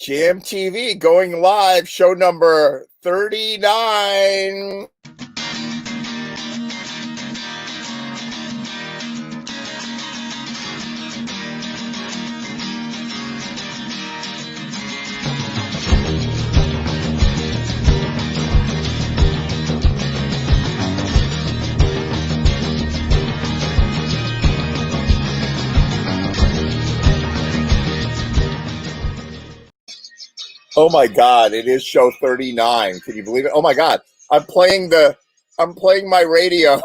GMTV going live, show number 39. Oh my God, it is show 39. Can you believe it? Oh my God, I'm playing my radio.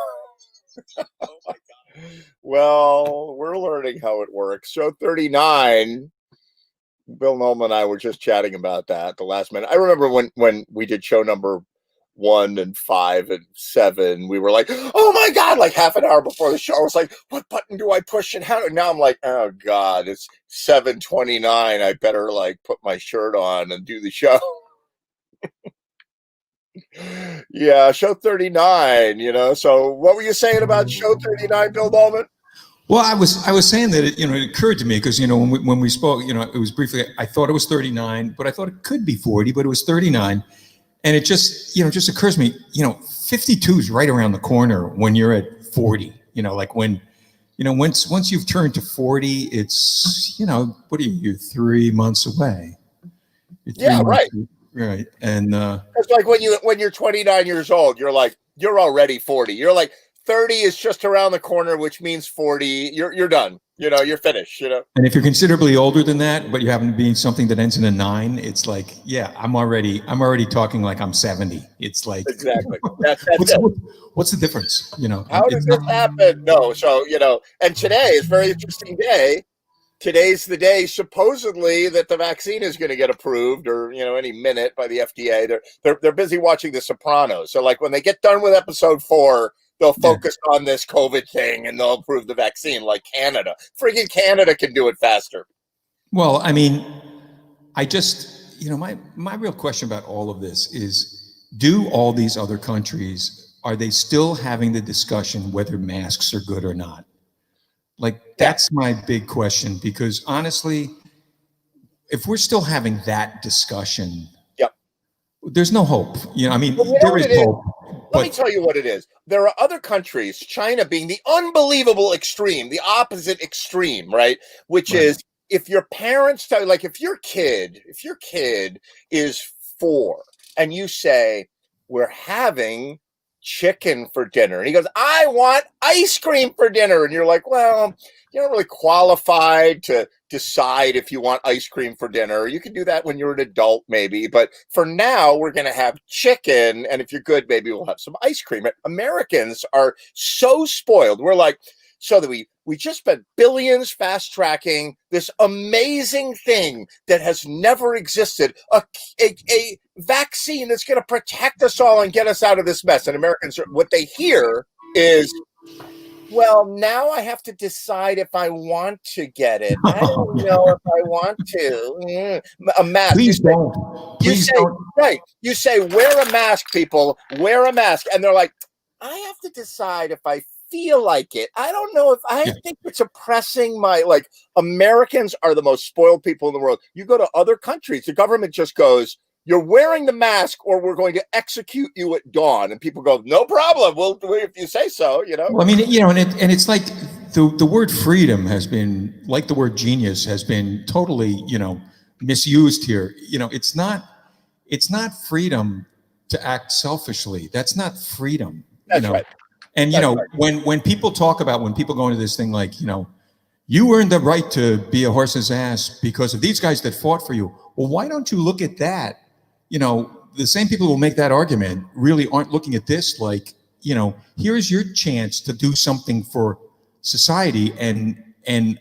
Oh my God. Well, we're learning how it works. Show 39. Bill Nolan and I were just chatting about that the last minute. I remember when we did show number 1 and 5 and 7, we were like, oh my God, like half an hour before the show. I was like, what button do I push and how? Now I'm like, oh God, it's 7:29. I better like put my shirt on and do the show. Yeah, show 39, So what were you saying about show 39, Bill Dolman? Well, I was saying that it occurred to me because when we spoke, it was briefly. I thought it was 39, but I thought it could be 40, but it was 39, and it just just occurs to me, 52 is right around the corner when you're at 40. Like when, once you've turned to 40, it's what are you 3 months away? Yeah, right. Right, and it's like when you're 29 years old, you're already 40. You're like 30 is just around the corner, which means 40. You're done. You're finished. And if you're considerably older than that, but you happen to be something that ends in a 9, it's like, yeah, I'm already talking like I'm 70. It's like exactly. What's the difference? How did this happen? No, so and today is a very interesting day. Today's the day supposedly that the vaccine is going to get approved, or any minute by the FDA. They're busy watching The Sopranos, so like when they get done with episode 4, they'll focus on this COVID thing and they'll approve the vaccine. Like Canada, friggin' Canada can do it faster. Well, I mean, I just my real question about all of this is: do all these other countries, are they still having the discussion whether masks are good or not? Like, that's my big question, because honestly, if we're still having that discussion, there's no hope. There is hope. Let me tell you what it is. There are other countries, China being the unbelievable extreme, the opposite extreme, right? Which is if your parents tell you, like if your kid is 4 and you say, we're having chicken for dinner, and he goes, I want ice cream for dinner, and you're like, well, you're not really qualified to decide if you want ice cream for dinner. You can do that when you're an adult, maybe, but for now we're going to have chicken, and if you're good, maybe we'll have some ice cream. Americans are so spoiled. We're like, so that we just spent billions fast tracking this amazing thing that has never existed, a vaccine that's going to protect us all and get us out of this mess. And Americans, what they hear is, well, now I have to decide if I want to get it. I don't know if I want to. A mask. Please don't. Right. You say, wear a mask, people. Wear a mask. And they're like, I have to decide if I feel like it. I don't know if I think it's oppressing my, like, Americans are the most spoiled people in the world. You go to other countries, the government just goes, you're wearing the mask or we're going to execute you at dawn. And people go, no problem. Well, if you say so, Well, I mean, and it's like the word freedom has been, like the word genius, has been totally, misused here. It's not freedom to act selfishly. That's not freedom. That's right. And when people talk about, when people go into this thing like, you earned the right to be a horse's ass because of these guys that fought for you. Well, why don't you look at that? The same people who make that argument really aren't looking at this like, here's your chance to do something for society and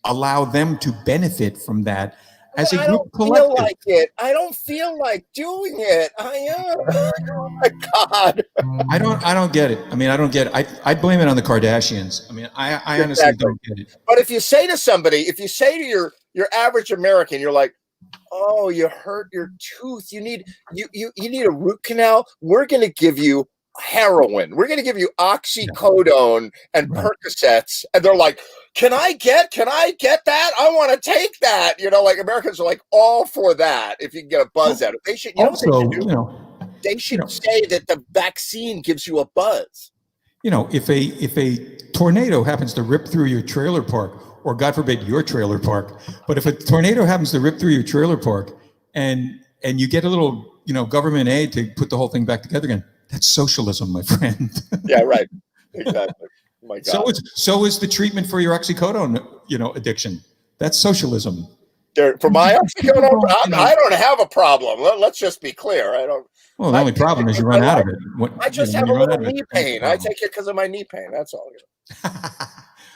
allow them to benefit from that as a group collective. I don't feel like doing it. Oh my God. I don't get it. I mean, I don't get it. I blame it on the Kardashians. I mean, I honestly don't get it. But if you say to somebody, if you say to your average American, you're like, oh, you hurt your tooth. You need a root canal. We're going to give you heroin. We're going to give you oxycodone and Percocets. And they're like, can I get that? I want to take that. You know, like Americans are like all for that. If you can get a buzz out of it, they should. You know what they Also, should do? They you should know, say that the vaccine gives you a buzz. if a tornado happens to rip through your trailer park, or God forbid your trailer park, but if a tornado happens to rip through your trailer park, and you get a little, government aid to put the whole thing back together again, that's socialism, my friend. Yeah, right. Exactly. Oh my God. So is the treatment for your oxycodone, addiction. That's socialism. For my oxycodone, I Know, don't have a problem. Let's just be clear. I don't. Well, the only problem is you run out of it. I just have a little knee pain. I take it because of my knee pain. That's all.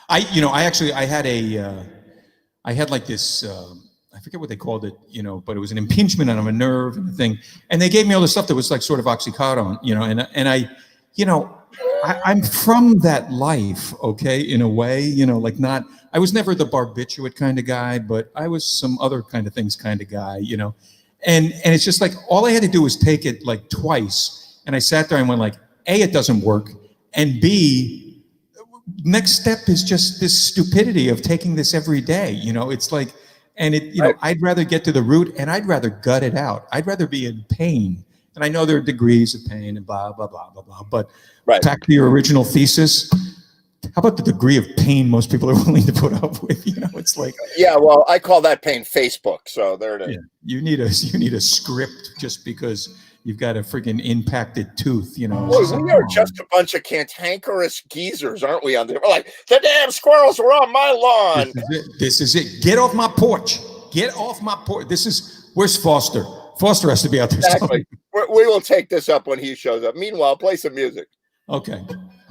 I had like this, I forget what they called it, but it was an impingement on a nerve and a thing. And they gave me all this stuff that was like sort of oxycodone, I'm from that life, okay, in a way, like not, I was never the barbiturate kind of guy, but I was some other kind of things kind of guy, and it's just like, all I had to do was take it like twice. And I sat there and went like, A, it doesn't work. And B, next step is just this stupidity of taking this every day. It's like, and right. I'd rather get to the root, and I'd rather gut it out. I'd rather be in pain. And I know there are degrees of pain and blah, blah, blah, blah, blah. But right. Back to your original thesis, how about the degree of pain most people are willing to put up with? It's like, yeah, well, I call that pain Facebook. So there it is. Yeah, you need a script just because you've got a freaking impacted tooth. Boy, we are just a bunch of cantankerous geezers, aren't we? We're like, the damn squirrels were on my lawn. This is it. Get off my porch. Get off my porch. Where's Foster? Foster has to be out there. Exactly. We will take this up when he shows up. Meanwhile, play some music. Okay.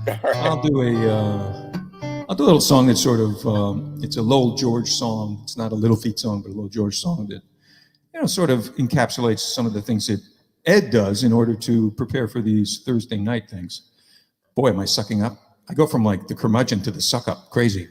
Right. I'll do a little song that's sort of, it's a Lowell George song. It's not a Little Feat song, but a Lowell George song that, sort of encapsulates some of the things that Ed does in order to prepare for these Thursday night things. Boy, am I sucking up. I go from like the curmudgeon to the suck up. Crazy.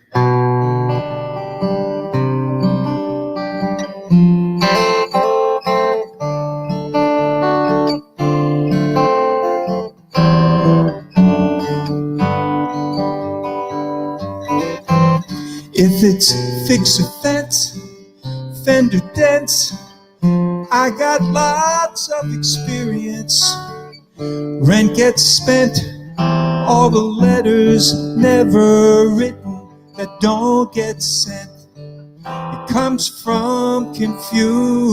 If it's fix or fence, fender dents, I got lots of experience. Rent gets spent, all the letters never written that don't get sent. It comes from confusion,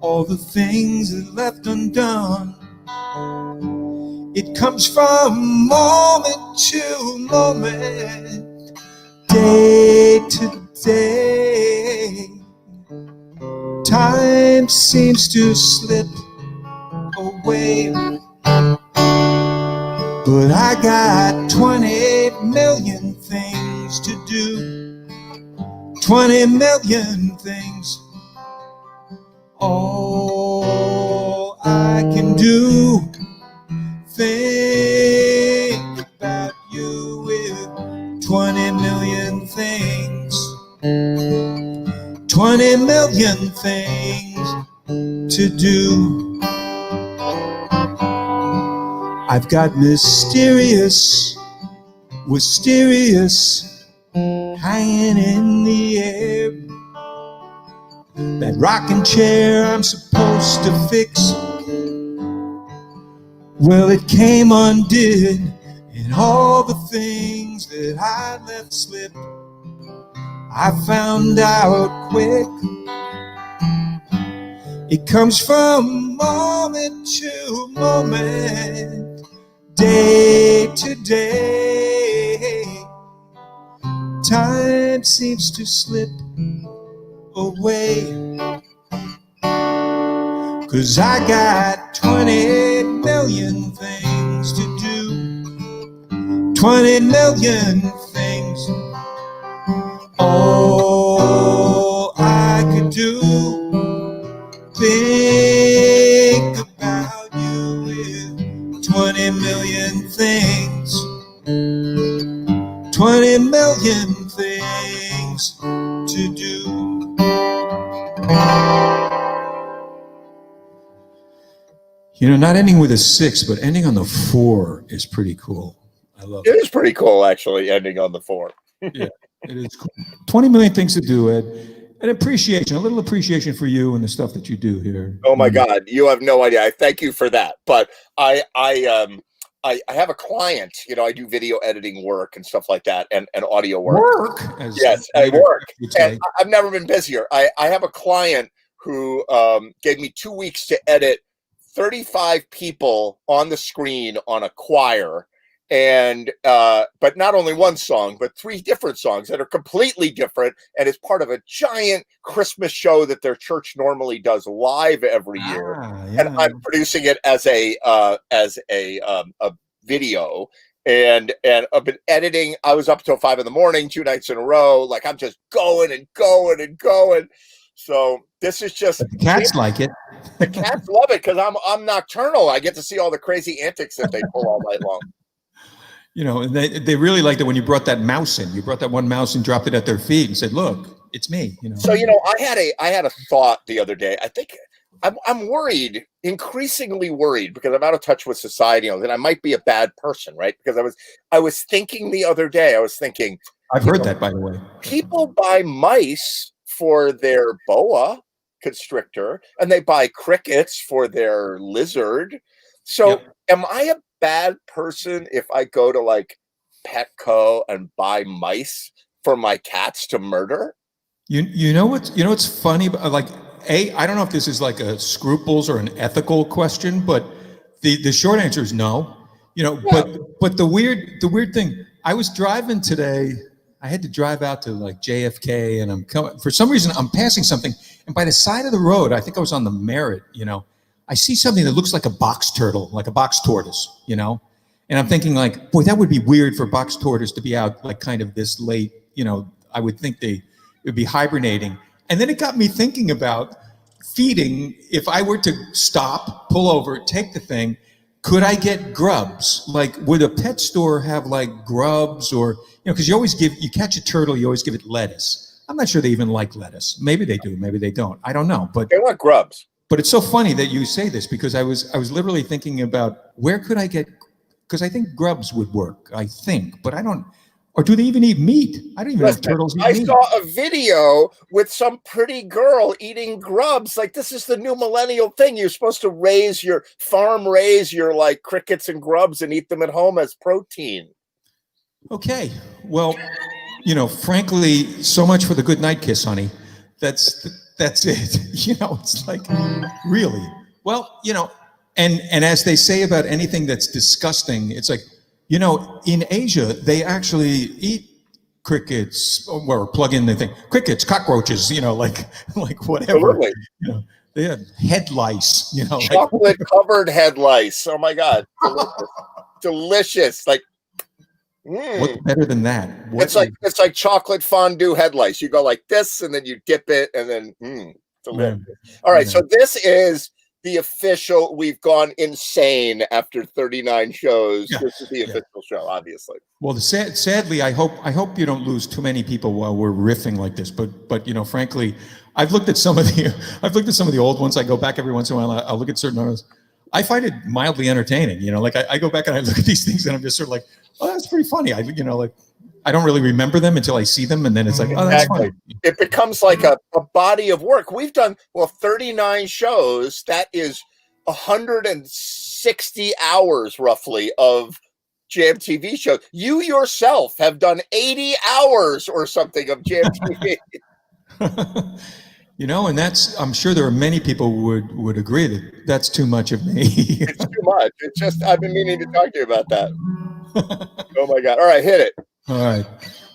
all the things that left undone. It comes from moment to moment, day to day. Time seems to slip away, but I got 20 million things to do. 20 million things. All I can do, think about you with 20 million things. 20 million things to do. I've got mysterious, wisterious hanging in the air. That rocking chair I'm supposed to fix, well, it came undid, and all the things that I left slip, I found out quick. It comes from moment to moment, day to day. Time seems to slip away, 'cause I got 20 million things to do. 20 million things. All I could do, think about you with 20 million things. 20 million things to do. Not ending with a 6, but ending on the 4 is pretty cool. I love It it. is pretty cool, actually, ending on the 4. Yeah, it is cool. 20 million things to do, Ed. An appreciation, a little appreciation for you and the stuff that you do here. Oh my God, you have no idea. I thank you for that. But I have a client. I do video editing work and stuff like that, and audio work. Work, as Yes, I Leader work, would and say. I've never been busier. I have a client who gave me 2 weeks to edit 35 people on the screen on a choir, and but not only one song, but 3 different songs that are completely different, and it's part of a giant Christmas show that their church normally does live every year, and Yeah. I'm producing it as a video. And I've been editing. I was up till 5 a.m, 2 nights in a row. Like, I'm just going and going and going. So this is just, But the cats like it. the cats love it because I'm nocturnal. I get to see all the crazy antics that they pull all night long. And they really liked it when you brought that mouse in. You brought that one mouse and dropped it at their feet and said, "Look, it's me." So I had a thought the other day. I think I'm worried, increasingly worried, because I'm out of touch with society, that I might be a bad person, right? Because I was thinking the other day. I was thinking, I've heard that, by the way. people buy mice for their boa constrictor, and they buy crickets for their lizard. So, am I a bad person if I go to like Petco and buy mice for my cats to murder? You know what's funny? Like, I don't know if this is like a scruples or an ethical question, but the short answer is no. But the weird thing, I was driving today. I had to drive out to like JFK, and I'm coming. For some reason, I'm passing something, and by the side of the road, I think I was on the Merritt. I see something that looks like a box turtle, like a box tortoise. And I'm thinking like, boy, that would be weird for box tortoise to be out like kind of this late. I would think they would be hibernating. And then it got me thinking about feeding. If I were to stop, pull over, take the thing, could I get grubs? Like, would a pet store have like grubs, or because you catch a turtle, you always give it lettuce. I'm not sure they even like lettuce. Maybe they do, maybe they don't. I don't know, but they want grubs. But it's so funny that you say this, because I was literally thinking about where could I get, because I think grubs would work. I think, but I don't. Or do they even eat meat? I don't even know if turtles eat meat. I saw a video with some pretty girl eating grubs. Like, this is the new millennial thing. You're supposed to raise your like crickets and grubs and eat them at home as protein. Okay. Well, frankly, so much for the good night kiss, honey. That's it. It's like, really. Well, and as they say about anything that's disgusting, it's like, in Asia, they actually eat crickets, or plug in the thing, crickets, cockroaches, like whatever. Absolutely. They have head lice, chocolate covered head lice. Oh my God. Delicious. Like, what's better than that? It's like chocolate fondue head lice. You go like this, and then you dip it, and then delicious. All right, so this is the official. We've gone insane after 39 shows. Yeah. This is the official show, obviously. Well, sadly, I hope you don't lose too many people while we're riffing like this. But frankly, I've looked at some of the old ones. I go back every once in a while. I'll look at certain ones. I find it mildly entertaining. Like I go back and I look at these things, and I'm just sort of like, oh, that's pretty funny. I don't really remember them until I see them, and then it's like, oh, that's funny. It becomes like a body of work. We've done 39 shows. That is 160 hours roughly of Jam TV shows. You yourself have done 80 hours or something of Jam TV. And that's, I'm sure there are many people who would agree that that's too much of me. It's too much. It's just, I've been meaning to talk to you about that. Oh my God. All right, hit it. All right.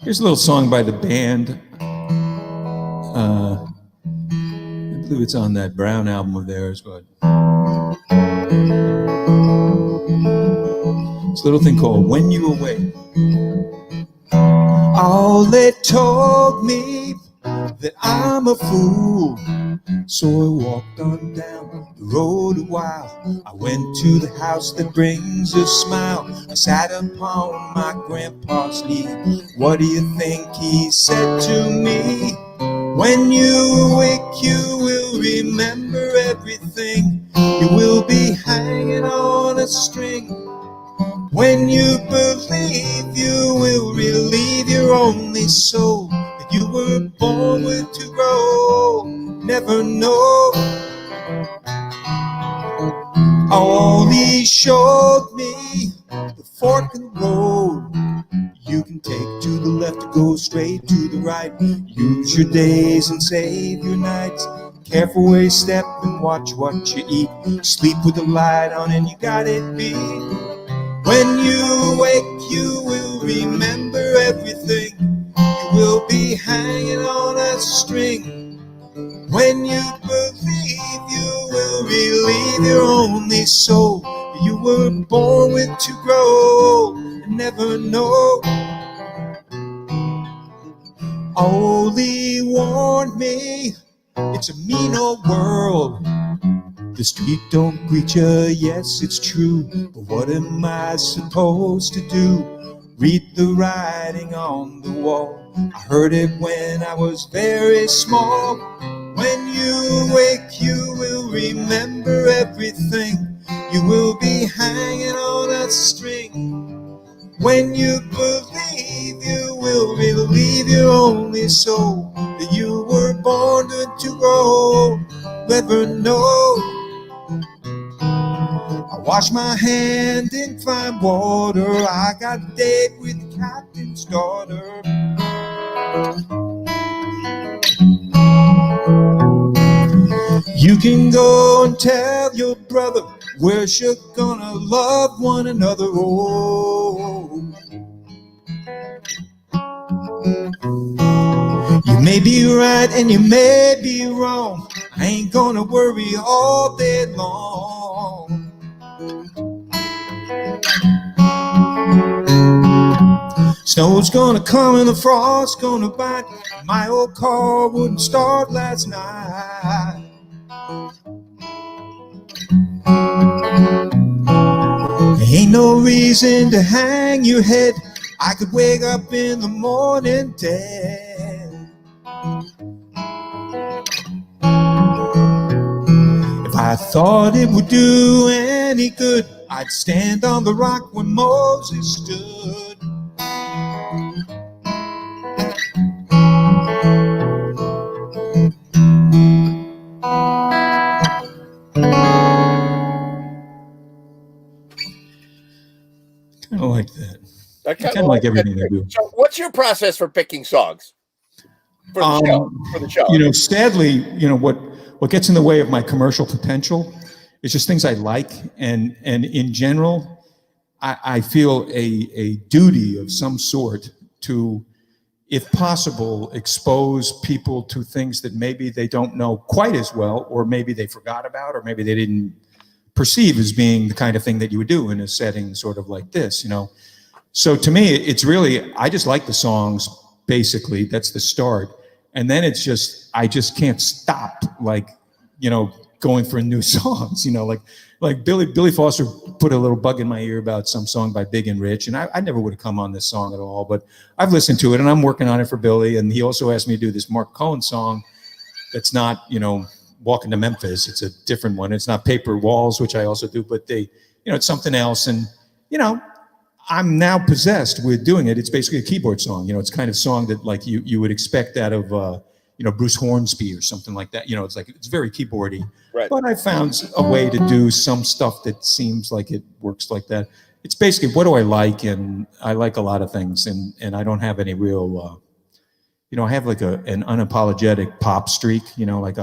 Here's a little song by the band. I believe it's on that Brown album of theirs, but it's a little thing called When You Awake. All they told me that I'm a fool, so I walked on down the road a while. I went to the house that brings a smile. I sat upon my grandpa's knee. What do you think he said to me? When you awake, you will remember everything. You will be hanging on a string. When you believe born with to grow. Never know. Oh, he showed me the fork in the road. You can take to the left to go straight to the right. Use your days and save your nights. Careful where you step and watch what you eat. Sleep with the light on and you got it beat. When you wake, you will remember everything. You will be hanging on a string. When you believe, you will relieve your only soul. You were born with to grow and never know. Only warned me, it's a mean old world. The street don't greet you, yes, it's true. But what am I supposed to do? Read the writing on the wall. I heard it when I was very small. When you wake, you will remember everything. You will be hanging on a string. When you believe, you will relieve your only soul. That you were born to grow. Never know. I wash my hand in fine water. I got a date with the captain's daughter. You can go and tell your brother we're sure gonna love one another. Oh, you may be right and you may be wrong. I ain't gonna worry all day long. Snow's gonna come and the frost's gonna bite. My old car wouldn't start last night. Ain't no reason to hang your head. I could wake up in the morning dead. If I thought it would do any good, I'd stand on the rock when Moses stood. Kind of like that. I kind of like everything I do. So, what's your process for picking songs for the show? For the show, you know, sadly, you know what gets in the way of my commercial potential is just things I like, and in general, I feel a duty of some sort to, if possible, expose people to things that maybe they don't know quite as well, or maybe they forgot about, or maybe they didn't perceive as being the kind of thing that you would do in a setting sort of like this, you know. So to me, it's really, I just like the songs, basically. That's the start. And then it's just, I just can't stop, like, you know, going for new songs, you know, like Billy Foster put a little bug in my ear about some song by Big and Rich, and I never would have come on this song at all, but I've listened to it and I'm working on it for Billy. And he also asked me to do this Mark Cohen song that's not, you know, Walking to Memphis. It's a different one. It's not Paper Walls, which I also do, but they, you know, it's something else. And, you know, I'm now possessed with doing it. It's basically a keyboard song. You know, it's kind of song that like you would expect out of, you know, Bruce Hornsby or something like that. You know, it's like, it's very keyboardy. Right. But I found a way to do some stuff that seems like it works like that. It's basically, what do I like? And I like a lot of things, and I don't have any real, you know, I have like an unapologetic pop streak, you know, like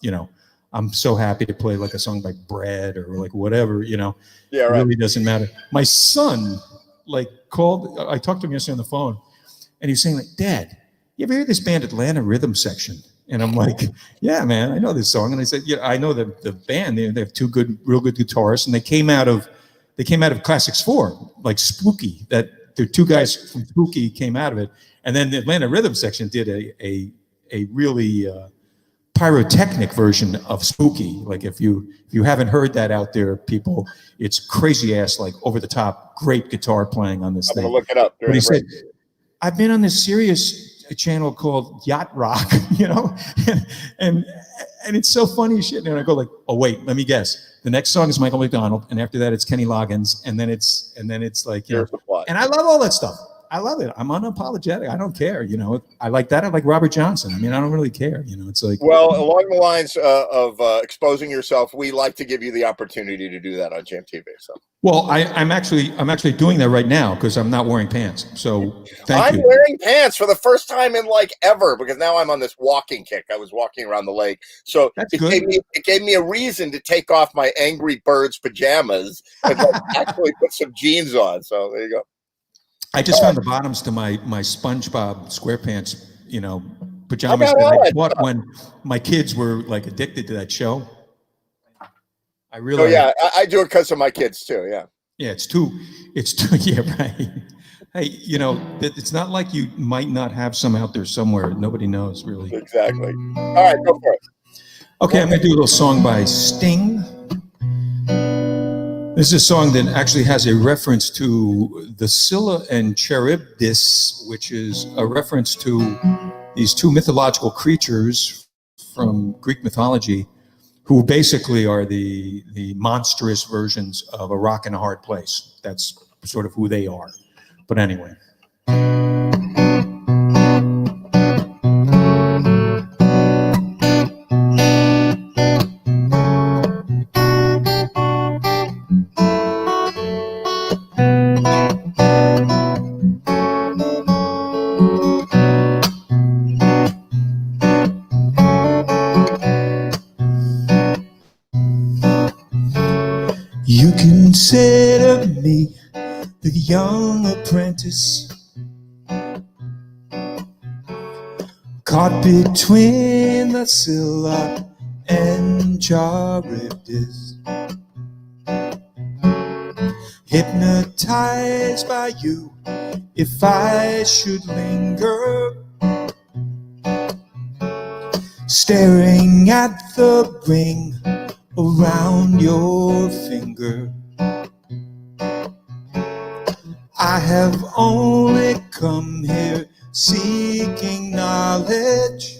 you know, I'm so happy to play like a song like Bread or like whatever, you know. Yeah, right. It really doesn't matter. My son like called, I talked to him yesterday on the phone, and he was saying like, Dad, you ever hear this band Atlanta Rhythm Section? And I'm like, yeah, man, I know this song. And I said, yeah, I know the band. They have two real good guitarists, and they came out of Classics 4, like Spooky. That the two guys from Spooky came out of it, and then the Atlanta Rhythm Section did a really pyrotechnic version of Spooky. Like if you haven't heard that out there, people, it's crazy ass, like over the top, great guitar playing on this thing. I'm gonna look it up. But he said, I've been on this Sirius channel called Yacht Rock, you know, and it's so funny shit. And I go like, oh wait, let me guess. The next song is Michael McDonald, and after that it's Kenny Loggins, and then it's like, you know, and I love all that stuff. I love it. I'm unapologetic. I don't care. You know, I like that. I like Robert Johnson. I mean, I don't really care. You know, it's like. Well, along the lines of exposing yourself, we like to give you the opportunity to do that on Jam TV. So, Well, I'm actually doing that right now because I'm not wearing pants. So thank I'm you. wearing pants for the first time in like ever because now I'm on this walking kick. I was walking around the lake, so That's it good. gave me a reason to take off my Angry Birds pajamas and like, actually put some jeans on. So there you go. I just found the bottoms to my SpongeBob SquarePants, I pajamas got that all I that bought stuff. when my kids were like addicted to that show. I So realized, yeah, I do it because of my kids too. Yeah. yeah, it's too, yeah, right. Hey, it's not like you might not have some out there somewhere. Nobody knows really. Exactly. All right, go for it. Okay, I'm gonna do a little song by Sting. This is a song that actually has a reference to the Scylla and Charybdis, which is a reference to these two mythological creatures from Greek mythology, who basically are the monstrous versions of a rock and a hard place. That's sort of who they are. But anyway. You consider me the young apprentice caught between the Scylla and Charybdis, hypnotized by you. If I should linger, staring at the ring around your finger, I have only come here seeking knowledge,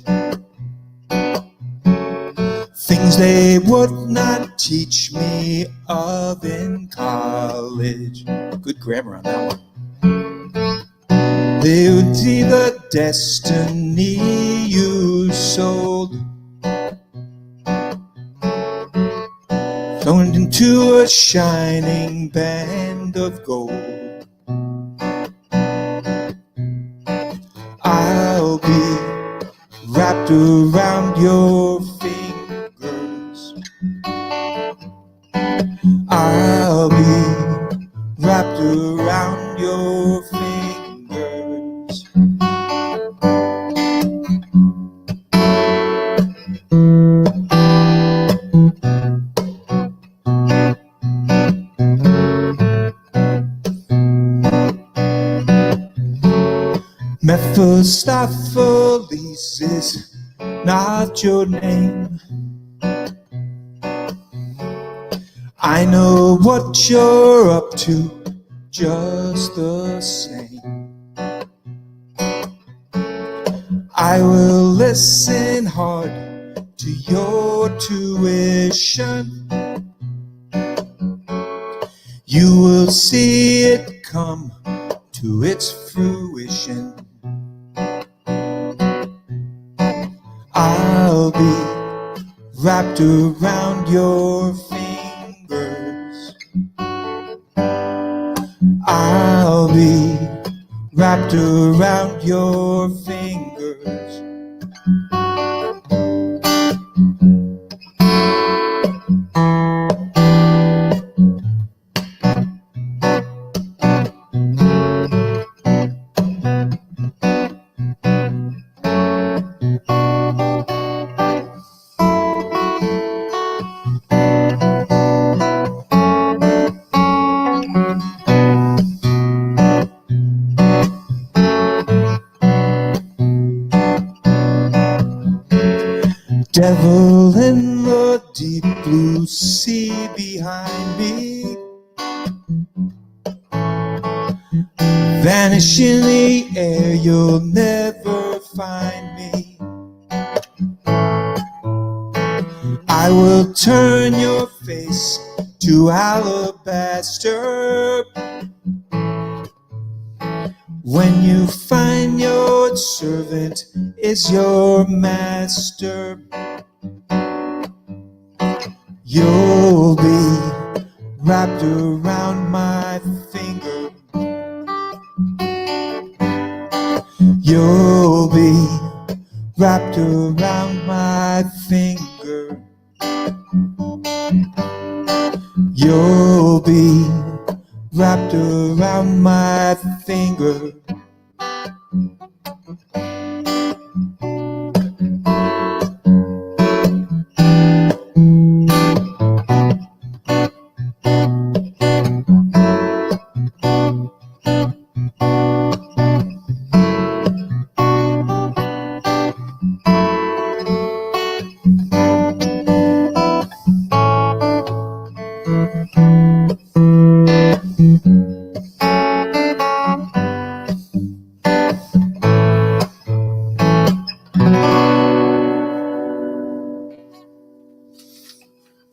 things they would not teach me of in college. Good grammar on that one. They would see the destiny you sold, thrown into a shining band of gold. I'll be wrapped around your fingers. I'll be wrapped around your fingers. Mephistopheles is not your name. I know what you're up to just the same. I will listen hard to your tuition. You will see it come to its fruition. I'll be wrapped around your fingers. I'll be wrapped around your fingers. Devil in the deep blue sea behind me, vanish in the air, you'll never find me. I will turn your face to alabaster, When you find your servant is your master, you'll be wrapped around my finger. You'll be wrapped around my finger. You'll be wrapped around my finger.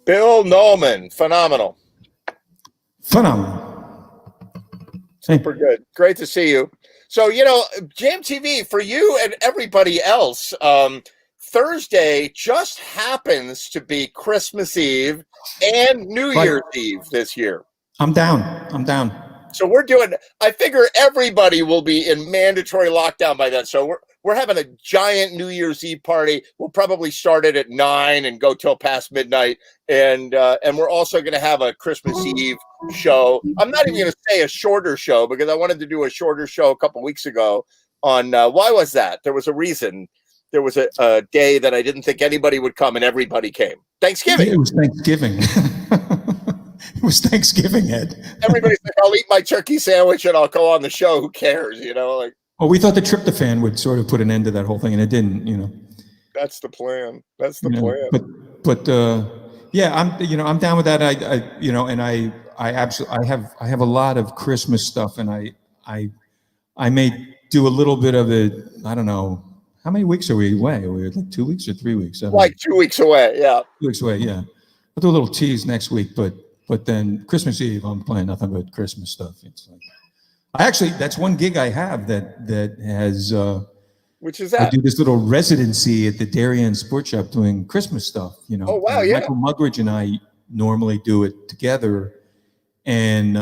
Bill Nolan, phenomenal. Phenomenal. Super good. Great to see you. So, you know, Jam TV, for you and everybody else, Thursday just happens to be Christmas Eve and New Year's Eve this year. I'm down. I'm down. So we're doing, I figure everybody will be in mandatory lockdown by then. So we're having a giant New Year's Eve party. We'll probably start it at 9 and go till past midnight. And we're also going to have a Christmas Eve show. I'm not even going to say a shorter show because I wanted to do a shorter show a couple weeks ago on, why was that? There was a reason. There was a day that I didn't think anybody would come and everybody came. Thanksgiving. It was Thanksgiving. It was Thanksgiving, Ed. Everybody's like, I'll eat my turkey sandwich and I'll go on the show. Who cares? You know, like. Well, we thought the tryptophan would sort of put an end to that whole thing, and it didn't. You know. That's the plan. That's the plan. But yeah, I'm down with that. I have a lot of Christmas stuff, and I may do a little bit of it. I don't know. How many weeks are we away? Are we like 2 weeks or 3 weeks? Like 2 weeks away. Yeah. 2 weeks away. Yeah. I'll do a little tease next week, but then Christmas Eve, I'm playing nothing but Christmas stuff. It's like, that's one gig I have that has. Which is that? I do this little residency at the Darien Sports Shop doing Christmas stuff. You know. Oh wow! Yeah. Michael Mugridge and I normally do it together, and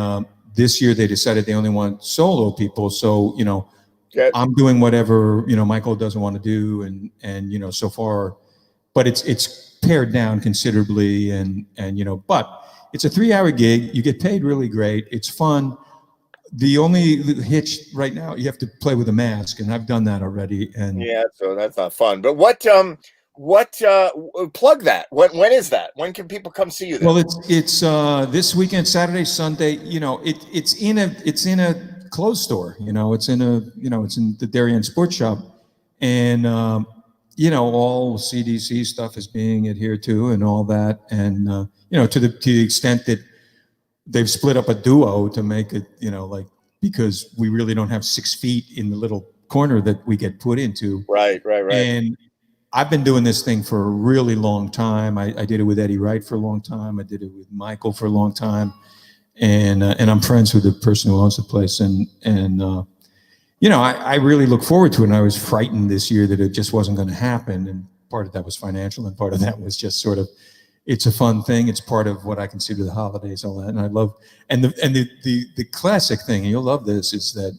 this year they decided they only want solo people. So you know, I'm doing whatever Michael doesn't want to do, and so far, but it's pared down considerably, and but it's a 3-hour gig. You get paid really great. It's fun. The only hitch right now, you have to play with a mask, and I've done that already. And yeah, so that's not fun. But what plug that? When is that? When can people come see you then? Well, it's this weekend, Saturday, Sunday. You know, it's in a clothes store. It's in the Darien Sports Shop, and all CDC stuff is being adhered to and all that, and to the extent that they've split up a duo to make it, because we really don't have 6 feet in the little corner that we get put into. Right. And I've been doing this thing for a really long time. I did it with Eddie Wright for a long time. I did it with Michael for a long time. And I'm friends with the person who owns the place. And I really look forward to it. And I was frightened this year that it just wasn't going to happen. And part of that was financial, and part of that was just sort of, it's a fun thing. It's part of what I consider the holidays, all that. And I love, and the classic thing, and you'll love this, is that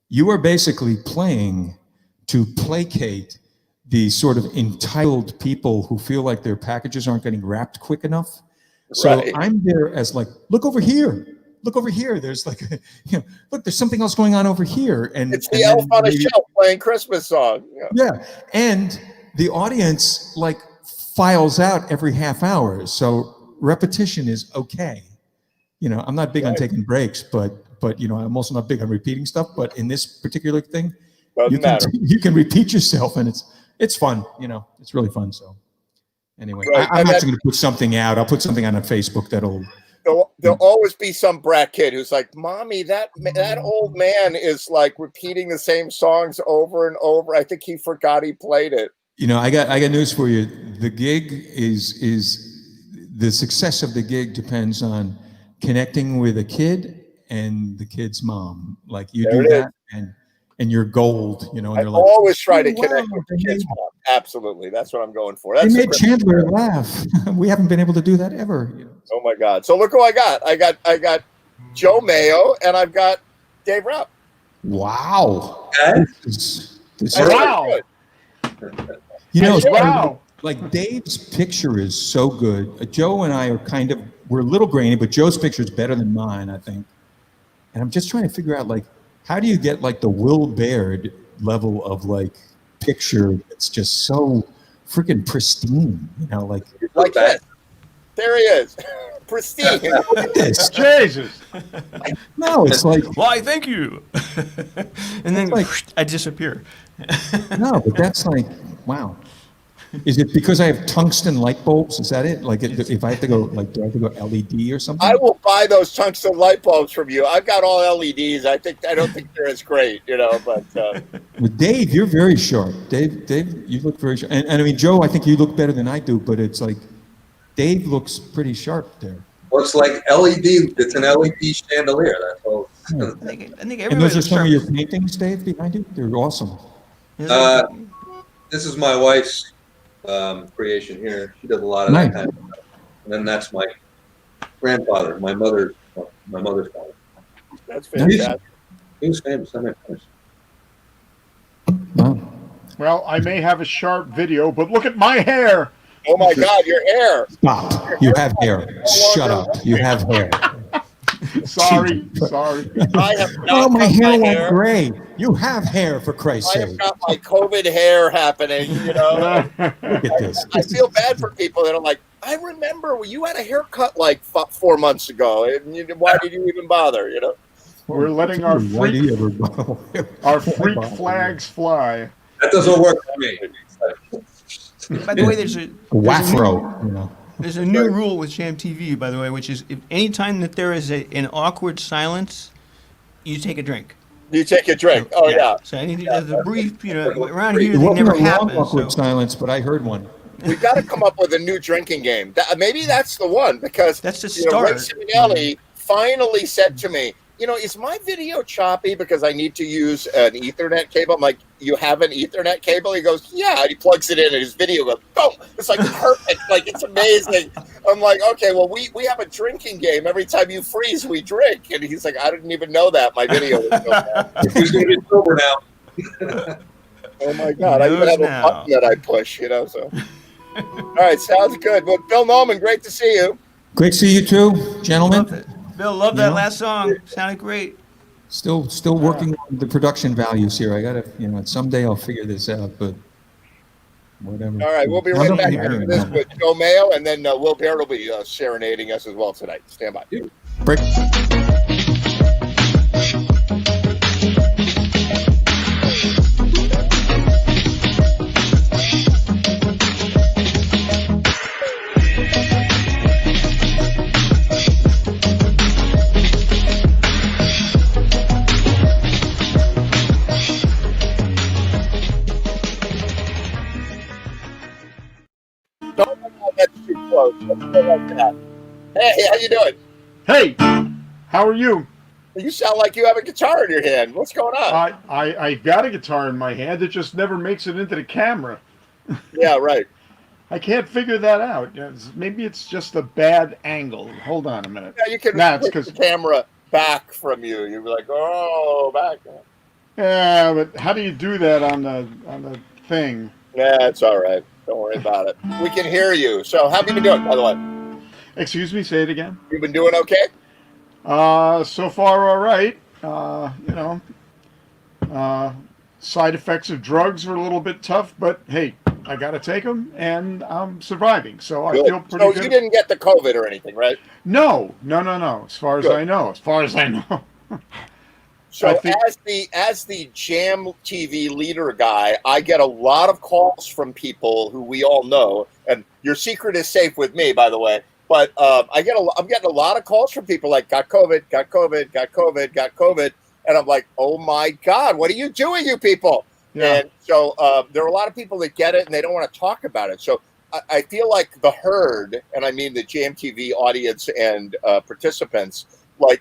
you are basically playing to placate the sort of entitled people who feel like their packages aren't getting wrapped quick enough. So right. I'm there as like, look over here. There's like, look, there's something else going on over here. And it's the elf on a shelf playing Christmas song. Yeah. And the audience like files out every half hour. So repetition is okay. I'm not big on taking breaks, but I'm also not big on repeating stuff. But in this particular thing, you can repeat yourself, and it's fun. It's really fun. So anyway, right. I'm actually going to put something out. I'll put something on Facebook that'll. There'll always be some brat kid who's like, "Mommy, that old man is like repeating the same songs over and over. I think he forgot he played it." I got news for you. The gig is the success of the gig depends on connecting with a kid and the kid's mom. Like you do that, and and you're gold, you know, and I they're like, always try to "Oh, connect wow, with they the kids' made, mom. Absolutely, that's what I'm going for. they That's the made Chandler laugh." We haven't been able to do that ever. You know? Oh my God! So look who I got. I got Joe Mayo, and I've got Dave Rapp. Wow. Okay. This I is, think Wow. it's good. you know, Wow. like Dave's picture is so good. Joe and I are we're a little grainy, but Joe's picture is better than mine, I think. And I'm just trying to figure out, like, how do you get like the Will Baird level of like picture that's just so freaking pristine, you know, like Like this. There he is, pristine. look at this. Jesus. No, it's like Why, thank you. And then like- I disappear. no, but that's like wow. Is it because I have tungsten light bulbs? Is that it? Like, if I have to go, like, do I have to go LED or something? I will buy those tungsten light bulbs from you. I've got all LEDs. I don't think they're as great, you know. But With Dave, you're very sharp. Dave, you look very sharp. And I mean, Joe, I think you look better than I do. But it's like Dave looks pretty sharp there. Well, it's like LED. It's an LED chandelier. That's all. Yeah. I think And everybody those are looks some sharp. of your paintings, Dave, behind you. They're awesome. This is my wife's creation here. She does a lot of Nice. that kind of stuff. And then that's my grandfather, my mother's father. that's fantastic. He was famous. I'm impressed. Wow. Well, I may have a sharp video, but look at my hair. Oh my God, your hair. Stop. You have hair. Shut up. You have hair. Sorry. I have Oh, not my cut hair my went hair. gray. You have hair, for Christ's I have sake. got my COVID hair happening. You know, Look at this. I feel bad for people that are like, I remember when you had a haircut like 4 months ago, and why did you even bother? You know. We're letting our Why do freak, you ever our freak flags fly. That doesn't work for me. By the way, there's a Wafro, you know. There's a new rule with Jam TV, by the way, which is if any time that there is an awkward silence, you take a drink. You take a drink. Oh yeah. So anything there's a brief, you know, around here It they wasn't never a long happen. awkward So silence, but I heard one. We've got to come up with a new drinking game. Maybe that's the one because that's the you know, Ray start. Simonelli finally said to me, you know, is my video choppy because I need to use an Ethernet cable? I'm like, you have an Ethernet cable? He goes, yeah. And he plugs it in and his video goes, boom. It's like perfect. Like, it's amazing. I'm like, okay, well, we have a drinking game. Every time you freeze, we drink. And he's like, I didn't even know that. My video was so bad. He's going to be sober now. Oh, my God. I even knows have a now. button that I push, you know, so. All right, sounds good. Well, Bill Norman, great to see you. Great to see you too, Love gentlemen. it. Bill, love that Yeah. last song. Sounded great. Still working on the production values here. I gotta, you know, someday I'll figure this out, but whatever. All right, we'll be I right don't back think I after don't this know. with Joe Mayo, and then Will Baird will be serenading us as well tonight. Stand by. Break. No, that's too close. Let's go like that. Hey, how you doing? Hey, how are you? You sound like you have a guitar in your hand. What's going on? I got a guitar in my hand. It just never makes it into the camera. Yeah, right. I can't figure that out. Maybe it's just a bad angle. Hold on a minute. Yeah, you can Nah, it's push 'cause- the camera back from you. You'd be like, oh, back. Yeah, but how do you do that on the thing? Yeah, it's all right. Don't worry about it. We can hear you. So, how have you been doing, by the way? Excuse me, say it again. You've been doing okay? So far, all right. You know, side effects of drugs are a little bit tough, but hey, I got to take them, and I'm surviving. So I Good. feel pretty So good. you didn't get the COVID or anything, right? No. As far as Good. I know. As far as I know. So I think- as the Jam TV leader guy, I get a lot of calls from people who we all know, and your secret is safe with me, by the way. But I'm getting a lot of calls from people like got COVID, and I'm like, oh my God, what are you doing, you people? Yeah. And so there are a lot of people that get it and they don't want to talk about it. So I feel like the herd, and I mean the Jam TV audience and participants, like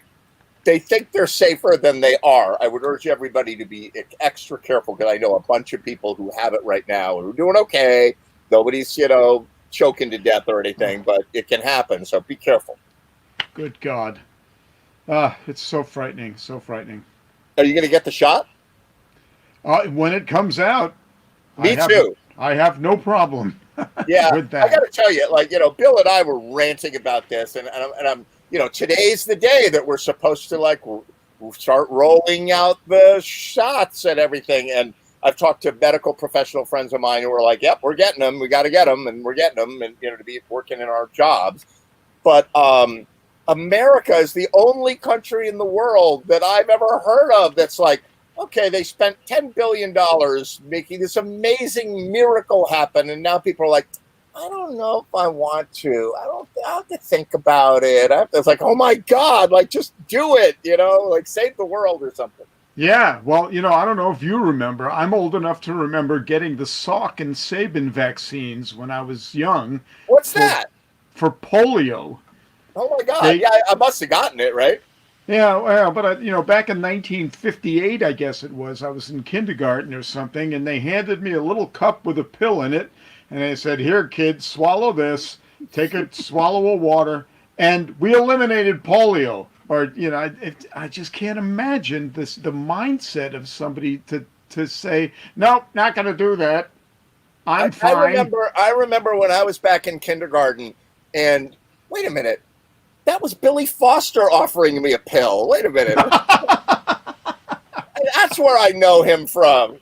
they think they're safer than they are. I would urge everybody to be extra careful, because I know a bunch of people who have it right now who are doing okay. Nobody's, choking to death or anything, but it can happen. So be careful. Good God. It's so frightening, so frightening. Are you going to get the shot? When it comes out, Me too. I have no problem Yeah, with that. I got to tell you, Bill and I were ranting about this, and I'm today's the day that we're supposed to start rolling out the shots and everything. And I've talked to medical professional friends of mine who are like, "Yep, we're getting them. We got to get them, and we're getting them, and to be working in our jobs." But America is the only country in the world that I've ever heard of that's like, okay, they spent $10 billion making this amazing miracle happen, and now people are like, I don't know if I want to. I have to think about it. It's like, oh my God, just do it, save the world or something. Yeah, well, I don't know if you remember. I'm old enough to remember getting the Salk and Sabin vaccines when I was young. What's that? For polio. Oh my God! Yeah, I must have gotten it, right? Yeah, well, but back in 1958, I guess it was. I was in kindergarten or something, and they handed me a little cup with a pill in it, and they said, "Here, kid, swallow this. Take a swallow of water," and we eliminated polio. Or I just can't imagine the mindset of somebody to say, "Nope, not going to do that. I'm fine." I remember when I was back in kindergarten, and wait a minute. That was Billy Foster offering me a pill. Wait a minute. That's where I know him from.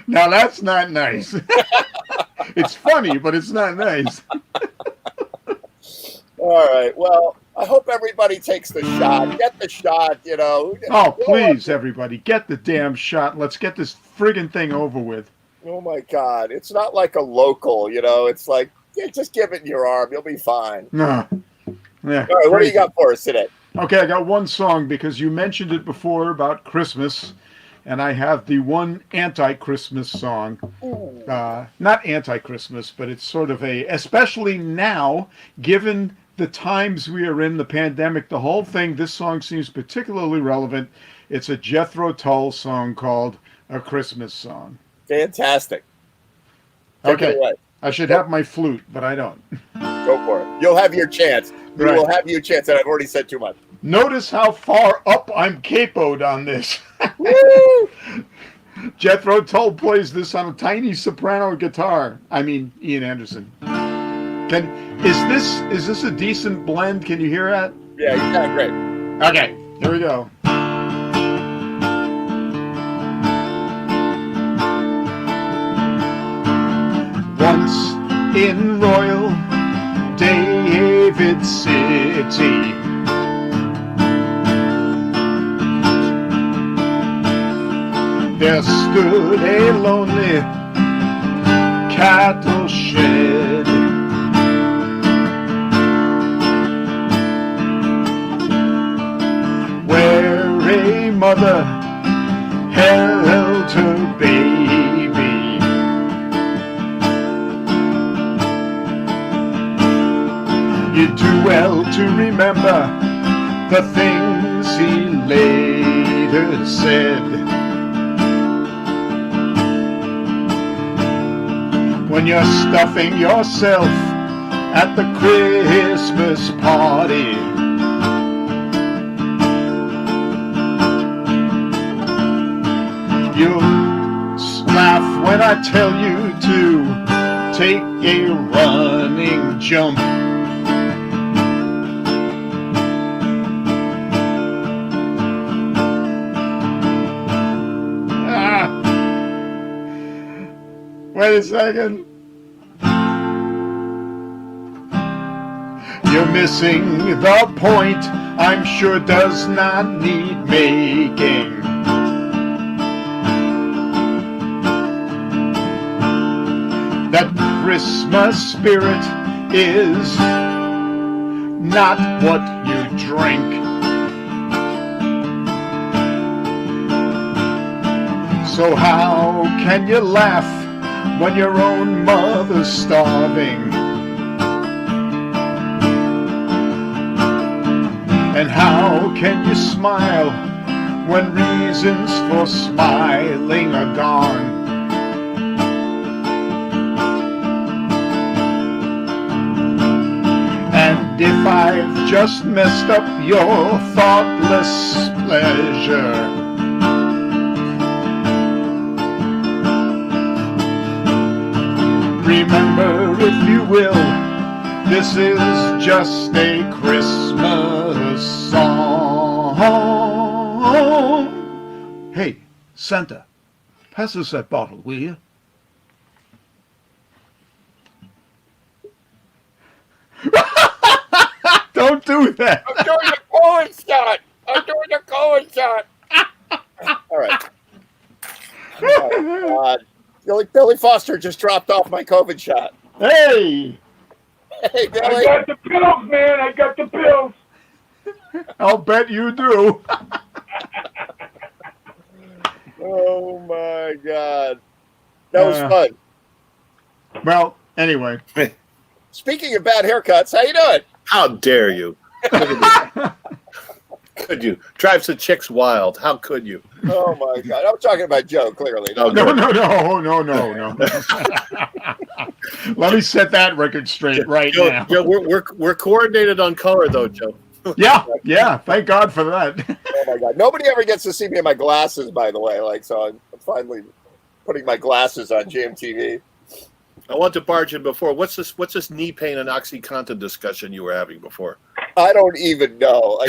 Now, that's not nice. It's funny, but it's not nice. All right. Well, I hope everybody takes the shot. Get the shot, Oh, please, everybody, get the damn shot. Let's get this friggin' thing over with. Oh, my God. It's not like a local, It's like, just give it in your arm. You'll be fine. No. Yeah, all right, what do you got for us today? Okay, I got one song because you mentioned it before about Christmas, and I have the one anti-Christmas song. Not anti-Christmas, but it's sort of especially now, given the times we are in, the pandemic, the whole thing, this song seems particularly relevant. It's a Jethro Tull song called A Christmas Song. Fantastic. Take it away. I should have my flute, but I don't. Go for it. You'll have your chance. You will have your chance, and I've already said too much. Notice how far up I'm capoed on this. Jethro Tull plays this on a tiny soprano guitar. Ian Anderson. Is this a decent blend? Can you hear that? Yeah, you sound great. Okay, here we go. Once in Royal David City, there stood a lonely cattle shed. Where a mother held her baby. You do well to remember the things he later said. When you're stuffing yourself at the Christmas party, you'll laugh when I tell you to take a running jump. Wait a second. You're missing the point, I'm sure does not need making. That Christmas spirit is not what you drink. So how can you laugh when your own mother's starving? And how can you smile when reasons for smiling are gone? And if I've just messed up your thoughtless pleasure, remember, if you will, this is just a Christmas song. Hey, Santa, pass us that bottle, will you? Don't do that. I'm doing the Cohen shot. I'm doing the Cohen shot. All right. Oh, God. Billy Foster just dropped off my COVID shot. Hey, Hey, Billy. I got the pills, man. I got the pills. I'll bet you do. Oh, my God. That was fun. Well, anyway. Speaking of bad haircuts, how you doing? How dare you? Could you? Drives the chicks wild. How could you? Oh, my God. I'm talking about Joe, clearly. Oh, No. Let me set that record straight right Joe, now. Joe, we're coordinated on color though, Joe. Yeah. Thank God for that. Oh, my God. Nobody ever gets to see me in my glasses, by the way. Like, so I'm finally putting my glasses on JMTV. I want to barge in before. What's this knee pain and OxyContin discussion you were having before? I don't even know. I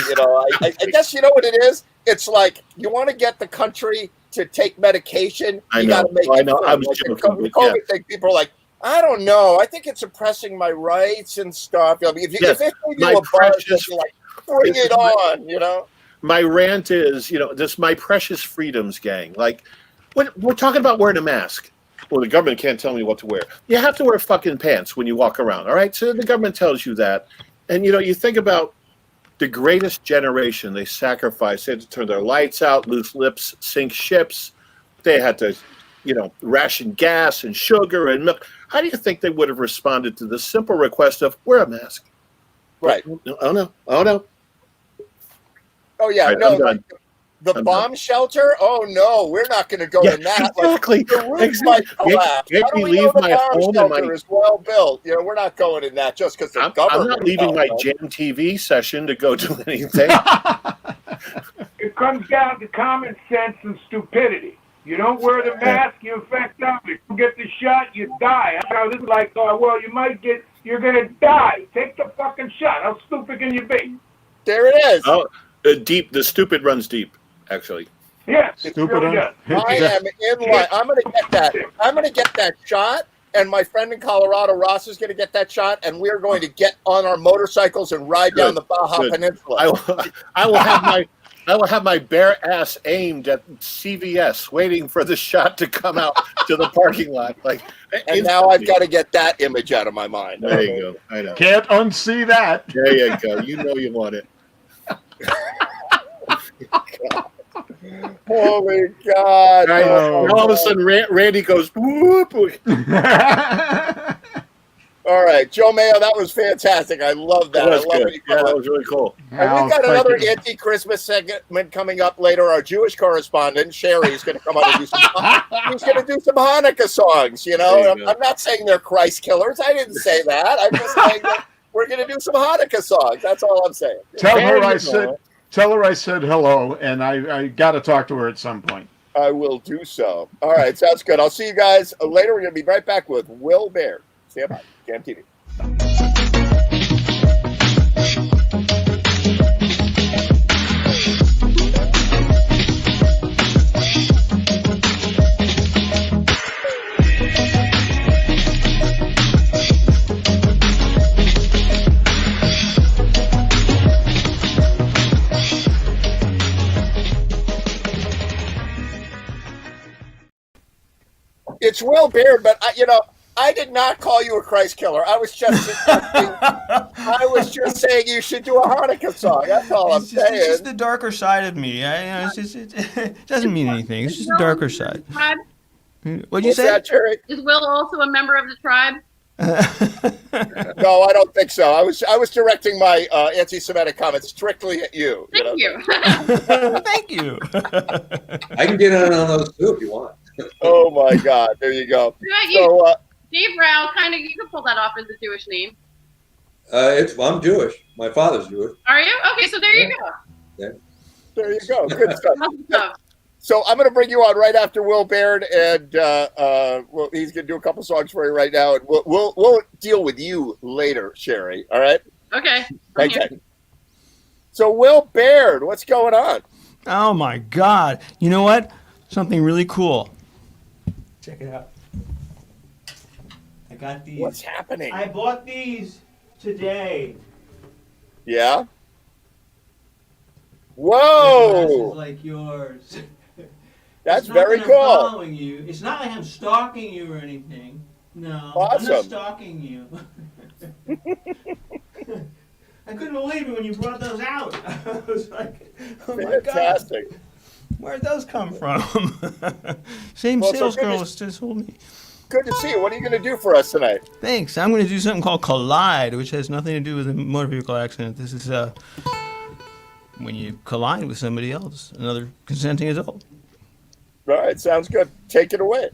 guess you know what it is? It's like you want to get the country to take medication. You got to make it free. I was like joking. the COVID thing, people are like, I don't know. I think it's suppressing my rights and stuff. I mean, if it gave you a buzz, you're like, bring it on, My rant is, this my precious freedoms gang. Like, we're talking about wearing a mask. Well, the government can't tell me what to wear. You have to wear fucking pants when you walk around, all right? So the government tells you that. And, you think about the greatest generation they sacrificed. They had to turn their lights out, lose lips, sink ships. They had to, ration gas and sugar and milk. How do you think they would have responded to the simple request of wear a mask? Right. Oh, no. Oh, yeah. Right, no, I'm the bomb shelter? Oh, no. We're not going to go in that. Exactly. Like, the roof might collapse. Make How do me we leave know the my bomb home shelter and my... is well built? We're not going in that just because the government... I'm not leaving my Jam TV session to go do anything. It comes down to common sense and stupidity. You don't wear the mask, you infect others. You get the shot, you die. This is like, you're going to die. Take the fucking shot. How stupid can you be? There it is. Oh, the stupid runs deep, actually. Yes, Stupid. really does. I am in line. I'm going to get that. I'm going to get that shot, and my friend in Colorado, Ross, is going to get that shot, and we're going to get on our motorcycles and ride down the Baja Peninsula. I will have my bare ass aimed at CVS, waiting for the shot to come out to the parking lot. And now I've got to get that image out of my mind. There you go. I know. Can't unsee that. There you go. You know you want it. Holy God. All of a sudden, Randy goes, whoop. All right, Joe Mayo, that was fantastic. I love that. That was I love good. Yeah, that was really cool. And we've got another anti-Christmas segment coming up later. Our Jewish correspondent, Sherry, is going to come on and do some Hanukkah songs, I'm not saying they're Christ killers. I didn't say that. I'm just saying that we're going to do some Hanukkah songs. That's all I'm saying. Tell her I said hello, and I got to talk to her at some point. I will do so. All right, sounds good. I'll see you guys later. We're going to be right back with Will Baird. Stand by. Jam TV. It's Will Baird, but I did not call you a Christ killer. I was just saying you should do a Hanukkah song. That's all I'm saying. It's just the darker side of me. It doesn't mean anything. It's just the darker side. What'd you say? That, Jerry? Is Will also a member of the tribe? No, I don't think so. I was directing my anti-Semitic comments strictly at you. Thank you. Thank you. I can get in on those too if you want. Oh my God! There you go. Right, So, Dave Rao, kind of, you can pull that off as a Jewish name. I'm Jewish. My father's Jewish. Are you? Okay, so there you go. there you go. Good stuff. Awesome. So I'm going to bring you on right after Will Baird, and well, he's going to do a couple songs for you right now, and we'll deal with you later, Sherry. All right? Okay. Okay. So Will Baird, what's going on? Oh my God. You know what? Something really cool. Check it out. I got these. What's happening? I bought these today. Yeah. Glasses Whoa, like yours. that's It's not very that I'm cool. following you. It's not like I'm stalking you or anything. No, I'm Awesome. not stalking you. I couldn't believe it when you brought those out. I was like, oh my God, Fantastic. where'd those come from? Same Well, so sales good girl to- was just told me. Good to see you. What are you going to do for us tonight? Thanks. I'm going to do something called Collide, which has nothing to do with a motor vehicle accident. This is when you collide with somebody else, another consenting adult. All right, sounds good. Take it away.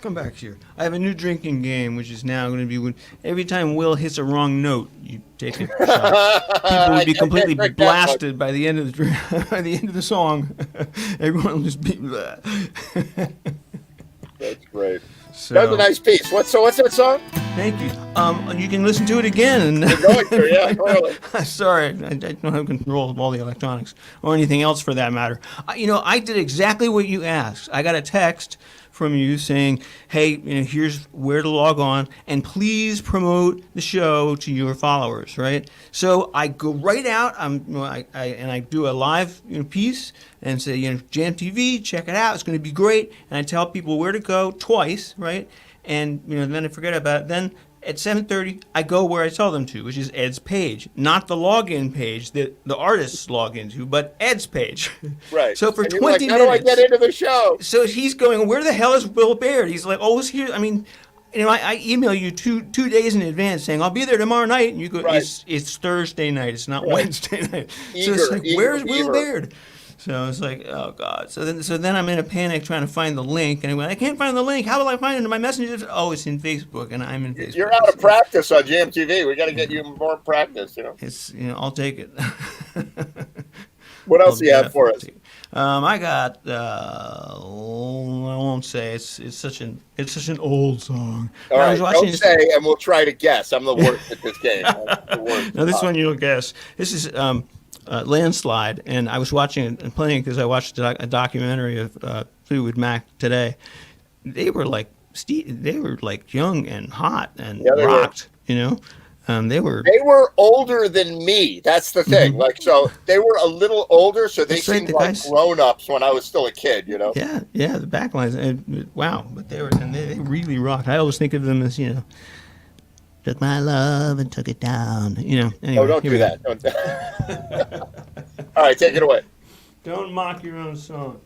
come back here. I have a new drinking game, which is now going to be when every time Will hits a wrong note, you take a shot. People would be completely blasted by the end of the by the end of the song. Everyone will just be. That's great. So, That was a nice piece. What's that song? thank you. You can listen to it again. You're going to, yeah, really. Sorry, I don't have control of all the electronics or anything else for that matter. I did exactly what you asked. I got a text from you saying, "Hey, here's where to log on, and please promote the show to your followers." Right. So I go right out. I do a live piece and say, Jam TV, check it out. It's going to be great. And I tell people where to go twice. Right. And then I forget about it. Then at 7:30, I go where I tell them to, which is Ed's page, not the login page that the artists log into, but Ed's page. Right. So for And you're 20 like, how minutes, do I get into the show? so he's going, where the hell is Will Baird? He's like, oh, it's here. I mean, I email you two days in advance saying I'll be there tomorrow night, and you go, Right. it's Thursday night, it's not Right. Wednesday night. So Eager, it's like, eager, where's Will eager. Baird? So it's like, oh God. So then I'm in a panic trying to find the link, and I went, I can't find the link. How will I find it in my messages? Oh, it's in Facebook, and I'm in Facebook. You're out of practice on Jam TV. We got to get you more practice. It's I'll take it. What else do you have for us? I got. I won't say. It's such an old song. All I right, was watching don't this- say, and we'll try to guess. I'm the worst at this game. I'm the worst. Now this one you'll guess. This is Landslide, and I was watching it and playing because I watched a documentary of Fleetwood Mac today. They were like young and hot and Yeah, they were. rocked. They were. They were older than me. That's the thing. Like, so they were a little older, so they That's right, seemed the like guys- grown-ups when I was still a kid. Yeah, the backlines. Wow, but they really rocked. I always think of them as took my love and took it down. Anyway, Oh, don't here do we go. that. Don't. All right, take it away. Don't mock your own song.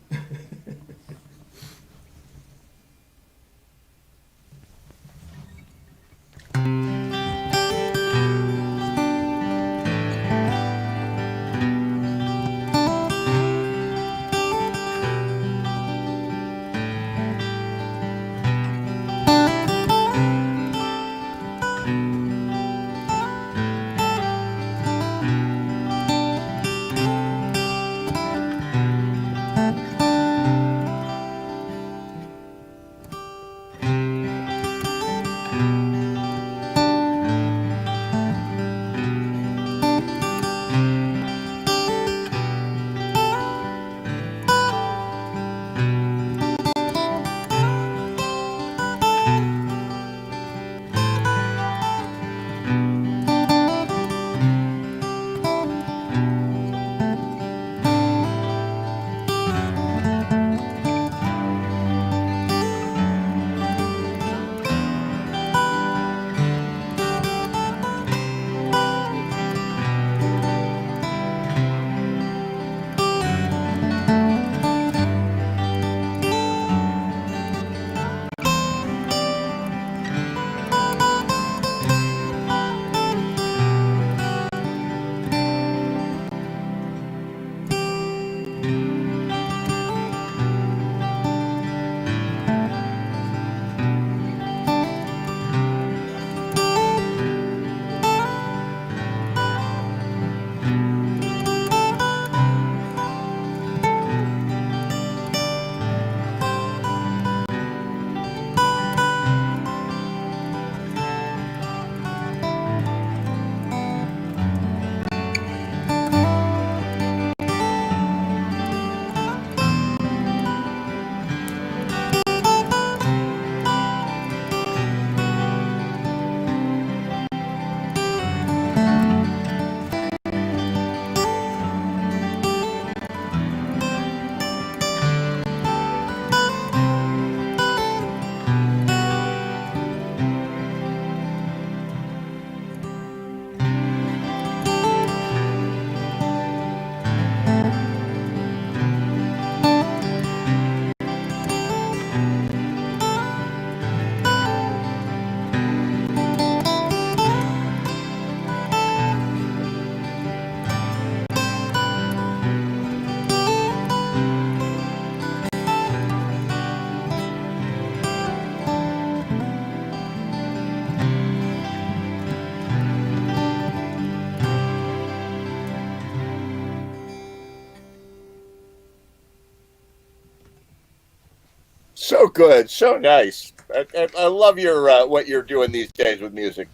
So good, so nice. I love your what you're doing these days with music.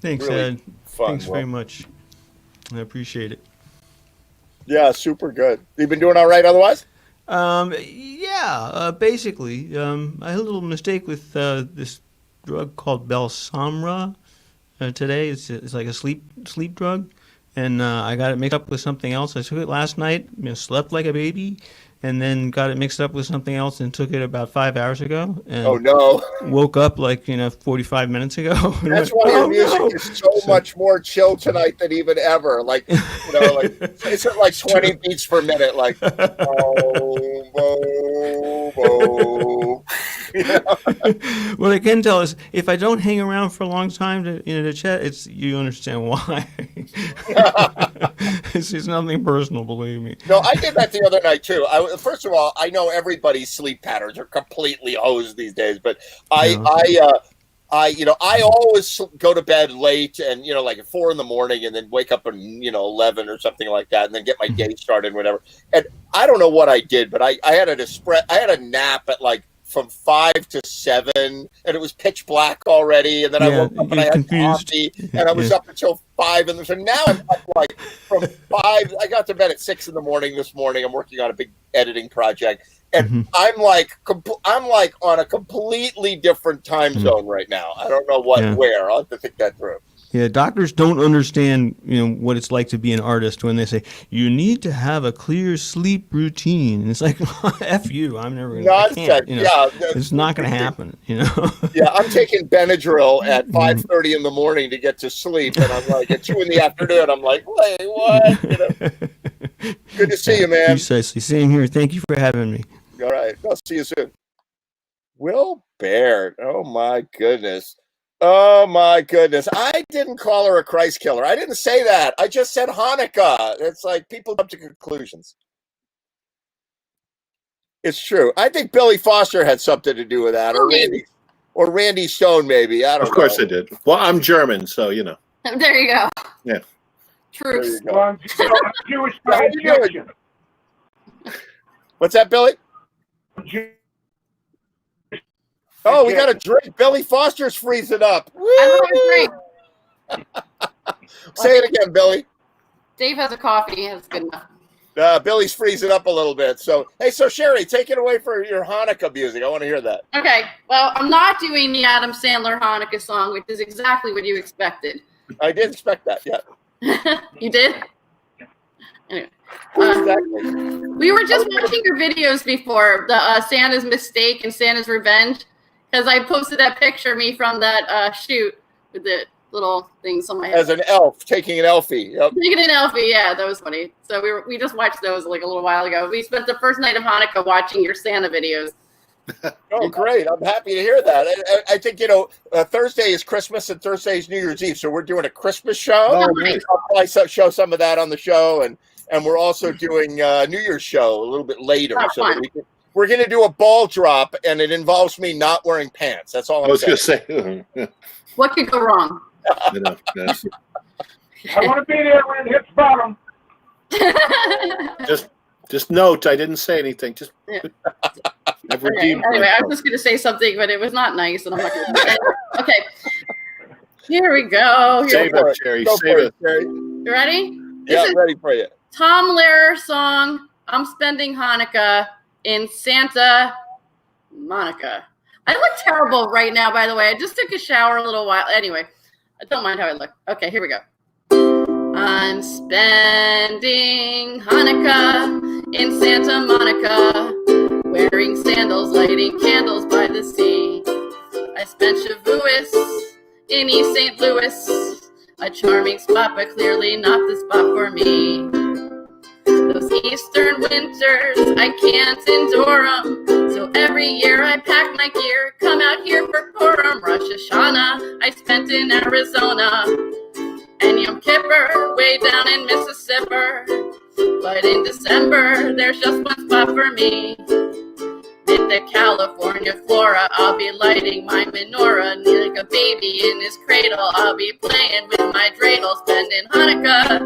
Thanks, Really Ed. fun. Thanks very much. I appreciate it. Yeah, super good. You've been doing all right otherwise? Basically, I had a little mistake with this drug called Balsamra today. It's like a sleep drug, and I got it mixed up with something else. I took it last night, slept like a baby, and then got it mixed up with something else and took it about 5 hours ago. And Oh no. woke up 45 minutes ago. And That's went, why your "Oh, music no." is so much more chill tonight than even ever. Like, it's at like 20 beats per minute, like boom, boom, boom. What I can tell is if I don't hang around for a long time to chat, you understand why. It's nothing personal, believe me. No, I did that the other night too. First of all, I know everybody's sleep patterns are completely hosed these days, but I always go to bed late and like at 4 a.m. and then wake up at 11 or something like that, and then get my day started, whatever. And I don't know what I did, but I had a nap at like from 5 to 7, and it was pitch black already. And then I woke up and I had coffee, and I was up until 5. And so now I'm up like from 5. I got to bed at 6 a.m. this morning. I'm working on a big editing project, and I'm like on a completely different time zone right now. I don't know where. I'll have to think that through. Yeah, doctors don't understand, what it's like to be an artist when they say you need to have a clear sleep routine. And it's like, F you, I'm never going to. It's not going to happen. Yeah, I'm taking Benadryl at 5:30 in the morning to get to sleep, and I'm like at 2 in the afternoon. I'm like, wait, what? Good to see you, man. Precisely. Same here. Thank you for having me. All right, I'll see you soon. Will Baird. Oh my goodness. Oh my goodness. I didn't call her a Christ killer. I didn't say that. I just said Hanukkah. It's like people jump to conclusions. It's true. I think Billy Foster had something to do with that, or Randy Stone, maybe. I don't know. Of course I did. Well, I'm German, so There you go. Yeah. Truth. Well, I'm Jewish by injection. What's that, Billy? Oh, we got a drink. Billy Foster's freezing up. I love a drink. Say it again, Billy. Dave has a coffee. That's good enough. Billy's freezing up a little bit. So Sherry, take it away for your Hanukkah music. I want to hear that. Okay. Well, I'm not doing the Adam Sandler Hanukkah song, which is exactly what you expected. I did expect that, yeah. You did? Anyway. Exactly. We were just watching your videos before, the Santa's Mistake and Santa's Revenge, because I posted that picture of me from that shoot with the little things on my head. As an elf, taking an elfie. Yep. Taking an elfie, yeah, that was funny. So we just watched those like a little while ago. We spent the first night of Hanukkah watching your Santa videos. Oh, great. I'm happy to hear that. I think, Thursday is Christmas and Thursday is New Year's Eve, so we're doing a Christmas show. Oh, nice. I'll probably show some of that on the show, and we're also doing a New Year's show a little bit later. Oh, so we're going to do a ball drop, and it involves me not wearing pants. That's all I'm saying. I was going to say. What could go wrong? Yes. I want to be there when it hits bottom. Just note, I didn't say anything. Just I've redeemed Anyway, I myself. was just going to say something, but it was not nice, and I'm not going to. Okay. Here we go. Save it, Jerry. Save it. Jerry. You ready? Yeah, This is ready for you. Tom Lehrer song, I'm Spending Hanukkah in Santa Monica. I look terrible right now, by the way. I just took a shower a little while. Anyway, I don't mind how I look. Okay, here we go. I'm spending Hanukkah in Santa Monica, wearing sandals, lighting candles by the sea. I spent Shavuos in East St. Louis, a charming spot, but clearly not the spot for me. Those eastern winters, I can't endure them. So every year I pack my gear, come out here for Purim. Rosh Hashanah, I spent in Arizona. And Yom Kippur, way down in Mississippi. But in December, there's just one spot for me. In the California flora, I'll be lighting my menorah. Like a baby in his cradle, I'll be playing with my dreidel. Spending Hanukkah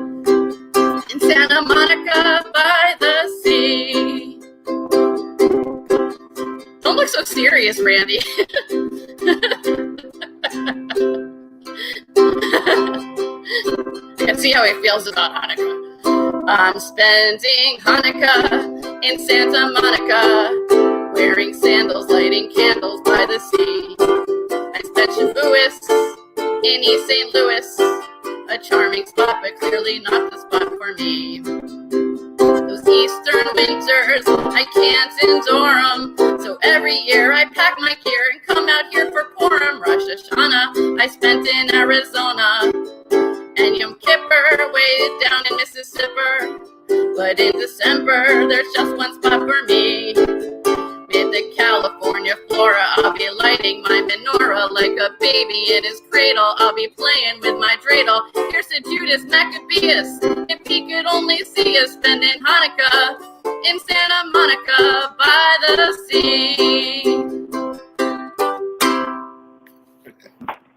in Santa Monica by the sea. Don't look so serious, Randy. I can see how he feels about Hanukkah. I'm spending Hanukkah in Santa Monica, wearing sandals, lighting candles by the sea. I spent Shavuos in East St. Louis, a charming spot, but clearly not the spot for me. Those Eastern winters, I can't endure them, so every year I pack my gear and come out here for Purim. Rosh Hashanah I spent in Arizona, and Yom Kippur way down in Mississippi. But in December, there's just one spot for me. Mid the California flora, I'll be lighting my menorah like a baby in his cradle. I'll be playing with my dreidel. Here's to Judas Maccabeus, if he could only see us spending Hanukkah in Santa Monica by the sea.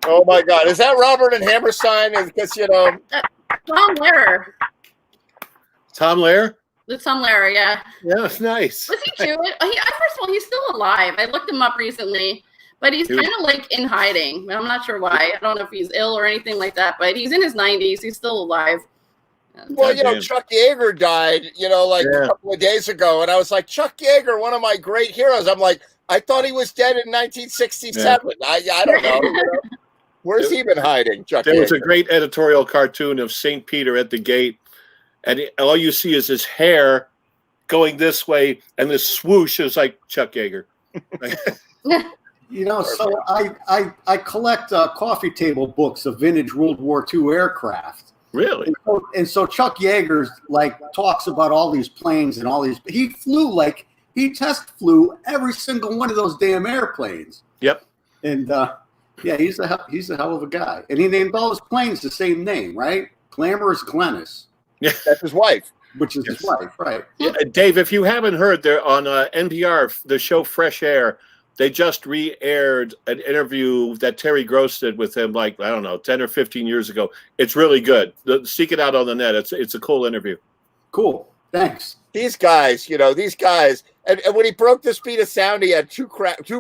Oh my God, is that Robert and Hammerstein? Because Tom Lehrer. Tom Lehrer? The Tom Lehrer, yeah. Yeah, it's nice. Was he Jewish? First of all, he's still alive. I looked him up recently, but he's kind of like in hiding. I'm not sure why. I don't know if he's ill or anything like that, but he's in his 90s. He's still alive. Well, Chuck Yeager died, a couple of days ago, and I was like, Chuck Yeager, one of my great heroes. I'm like, I thought he was dead in 1967. Yeah. I don't know. Where's he been hiding, Chuck There Yeager? was a great editorial cartoon of St. Peter at the gate, and all you see is his hair going this way, and this swoosh is like Chuck Yeager. So I collect coffee table books of vintage World War II aircraft. Really? And so Chuck Yeager talks about all these planes and all these. He test flew every single one of those damn airplanes. Yep. And he's a hell of a guy. And he named all his planes the same name, right? Glamorous Glennis. Yeah, that's his wife. Which is his wife, right? Yeah, Dave, if you haven't heard, they're on NPR, the show Fresh Air. They just re-aired an interview that Terry Gross did with him, 10 or 15 years ago. It's really good. Seek it out on the net. It's a cool interview. Cool. Thanks. These guys, and when he broke the speed of sound, he had two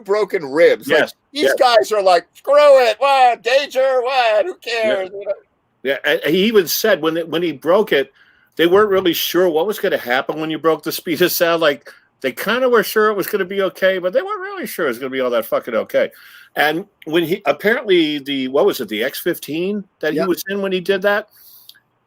broken ribs. Yes. These guys are like, screw it, what, danger, what, who cares? Yeah, and he even said when he broke it, they weren't really sure what was going to happen when you broke the speed of sound. Like, they kind of were sure it was going to be okay, but they weren't really sure it was going to be all that fucking okay. And when he apparently the X-15 that he was in when he did that,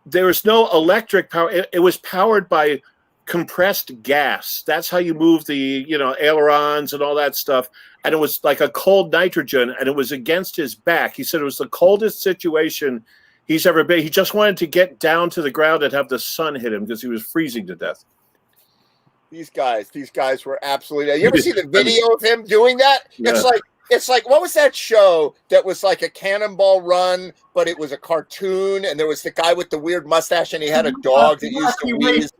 there was no electric power. It was powered by compressed gas. That's how you move the ailerons and all that stuff. And it was like a cold nitrogen, and it was against his back. He said it was the coldest situation he's ever been. He just wanted to get down to the ground and have the sun hit him because he was freezing to death. These guys were absolutely. You ever see the video of him doing that? Yeah. It's like what was that show that was like a Cannonball Run, but it was a cartoon, and there was the guy with the weird mustache, and he had a dog that used to wheeze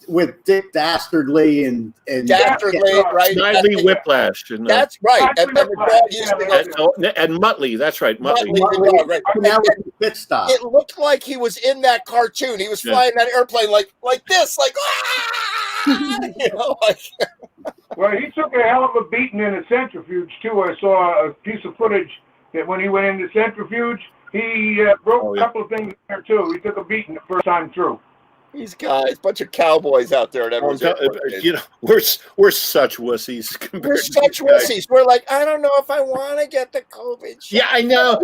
with Dick Dastardly and Dastardly, right? Snidely Whiplash. That's right. And the dog used to go. And Muttley, that's right. Muttley. Right. Pit stop. It looked like he was in that cartoon. He was flying that airplane like this, Well, he took a hell of a beating in a centrifuge too. I saw a piece of footage that when he went in the centrifuge, he broke a couple of things there too. He took a beating the first time through. These guys, bunch of cowboys out there. We're such wussies. We're such wussies. We're like, I don't know if I want to get the COVID shot. Yeah, I know.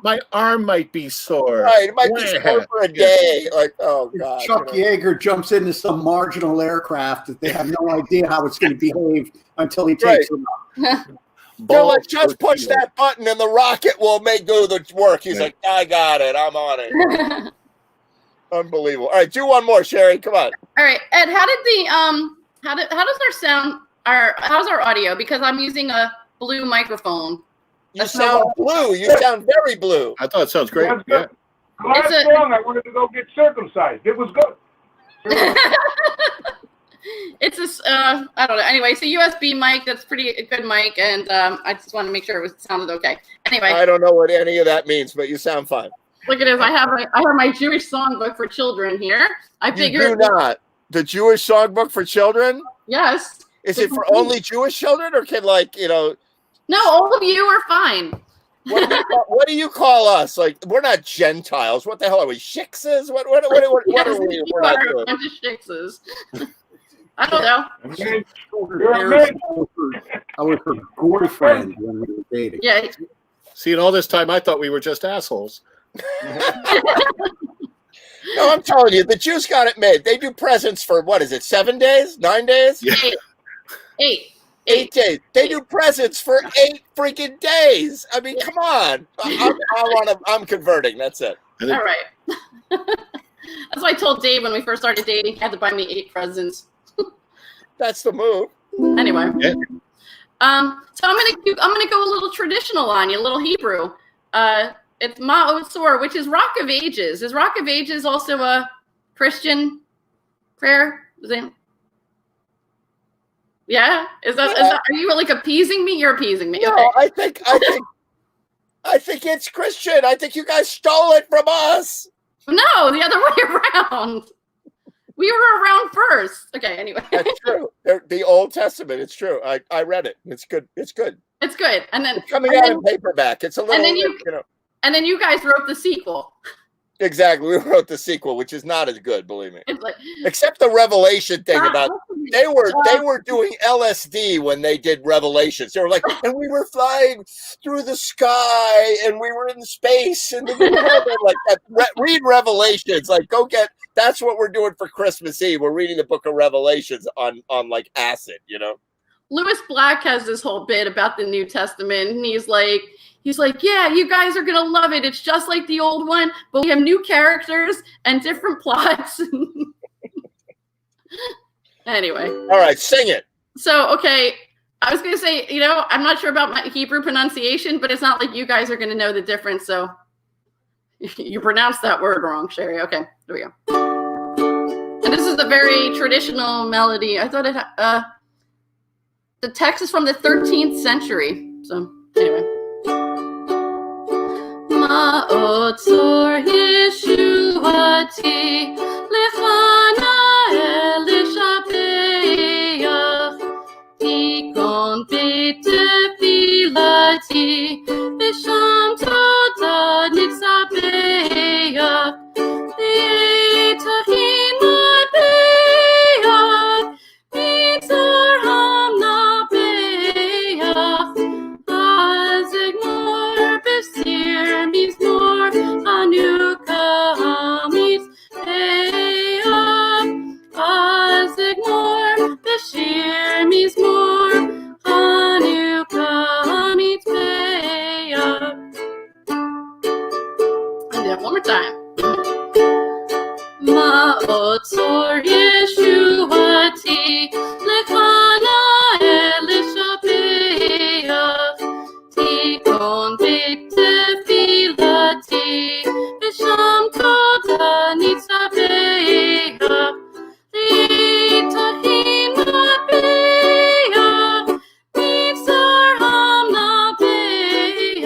my arm might be sore. Right, it might be sore for a day. Like, oh God. Chuck Yeager jumps into some marginal aircraft that they have no idea how it's going to behave until he takes them up. They're like, just push that button and the rocket will do the work. He's like, I got it. I'm on it. Unbelievable. All right, do one more, Sherry. Come on. All right, Ed. How did the how does our sound how's our audio? Because I'm using a blue microphone. You sound blue. You sound very blue. I thought it sounds great. Yeah. Last song, I wanted to go get circumcised. It was good. It's a I don't know. Anyway, it's a USB mic. That's a good mic, and I just want to make sure it sounded okay. Anyway, I don't know what any of that means, but you sound fine. Look at this. I have my Jewish songbook for children here. I figured you do not. The Jewish songbook for children? Yes. Is it for only Jewish children, or can No, all of you are fine. What do you call us? Like, we're not Gentiles. What the hell are we? Shixes? What are we? You We're not are a doing. bunch of shixes. I don't know. You're a man. I was her boyfriend when we were dating. Yeah. See, in all this time, I thought we were just assholes. No, I'm telling you, the Jews got it made. They do presents for, what is it, 7 days? 9 days? Yeah. 8 days. They do presents for 8 freaking days. I mean, come on. I'm converting. That's it. All right. That's what I told Dave when we first started dating. He had to buy me 8 presents. That's the move. Anyway. Yeah. So I'm gonna go a little traditional on you, a little Hebrew. It's Ma'otsor, which is Rock of Ages. Is Rock of Ages also a Christian prayer? Yeah? Is that are you like appeasing me? You're appeasing me. No, Okay. I think it's Christian. I think you guys stole it from us. No, the other way around. We were around first. Okay, anyway. That's true. The Old Testament. It's true. I read it. It's good. It's good. It's good. And then it's coming out in paperback. It's a little. And then you guys wrote the sequel. Exactly. We wrote the sequel, which is not as good, believe me. It's like, except the Revelation thing about they were doing LSD when they did Revelations. They were like, and we were flying through the sky and we were in space and like that. Read Revelations. Like, go get. That's what we're doing for Christmas Eve. We're reading the book of Revelations on like acid, Lewis Black has this whole bit about the New Testament, and he's like, yeah, you guys are gonna love it. It's just like the old one, but we have new characters and different plots. Anyway. All right, sing it. So, okay, I was gonna say, I'm not sure about my Hebrew pronunciation, but it's not like you guys are gonna know the difference. So, you pronounced that word wrong, Sherry. Okay, there we go. And this is a very traditional melody. I thought the text is from the 13th century. So, anyway. Ma'otzor Yeshuati Lechana Elishabeach Tikon Betefilati Bisham Toda Nitzabeach Be'etachim Be'ach Mitzar Hamna Be'ach Azigmor Besir Mizmor Chanukah Mitzbeach Azigmor Beshir Mizmor Chanukah Mitzbeach. And then one more time. Ma'otzor Yeshuati Lechana Elishabeach Tikon Betefilati Bisham Toda Nitzabeach Litachim Beach Mitzar Hamna Beach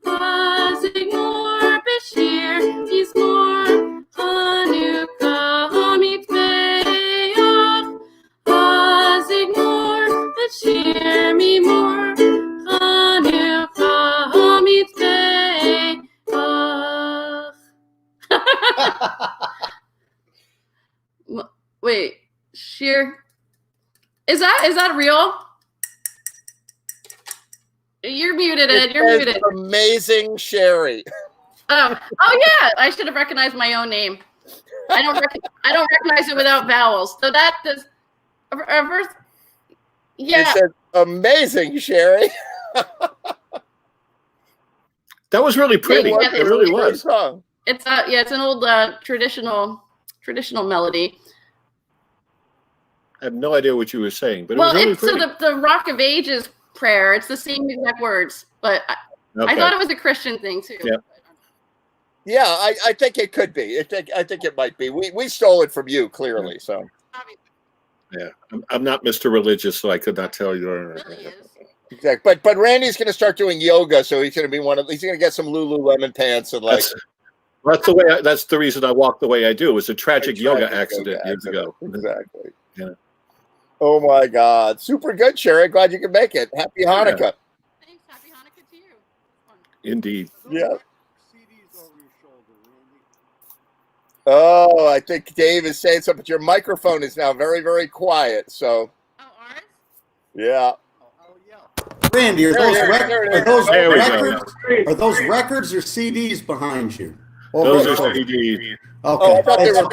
Azigmor Beshir Mizmor Chanukah Mitzbeach Azigmor Beshir Mimor Chanukah Mitzbeach. Wait, Sheer, is that real? You're muted, Ed. You're muted. Amazing, Sherry. Oh yeah, I should have recognized my own name. I don't recognize it without vowels. So that does a verse. Yeah. It said amazing, Sherry. That was really pretty. Yeah, it really was. Song. It's it's an old traditional melody. I have no idea what you were saying, but Well, it was really it's pretty. so the Rock of Ages prayer. It's the same exact words, but I thought it was a Christian thing too. Yeah. Yeah, I think it could be. I think it might be. We stole it from you, clearly. So. Yeah, I'm not Mr. Religious, so I could not tell you. Really is. Exactly. But Randy's going to start doing yoga, so he's going to be he's going to get some Lululemon pants and like. That's the way. That's the reason I walked the way I do. It was a tragic yoga accident years ago. Exactly. Yeah. Oh my God. Super good, Sherry. Glad you could make it. Happy Hanukkah. Thanks. Happy Hanukkah to you. Indeed. Yeah. CDs over your shoulder, Randy. Oh, I think Dave is saying something, but your microphone is now very, very quiet. So, Oh, ours? yeah. Oh yeah. Randy, are There those it is, rec- there it are is. those There we go. records? Are those records or CDs behind you? Those are shoulder. CDs. Okay. Oh, I thought they were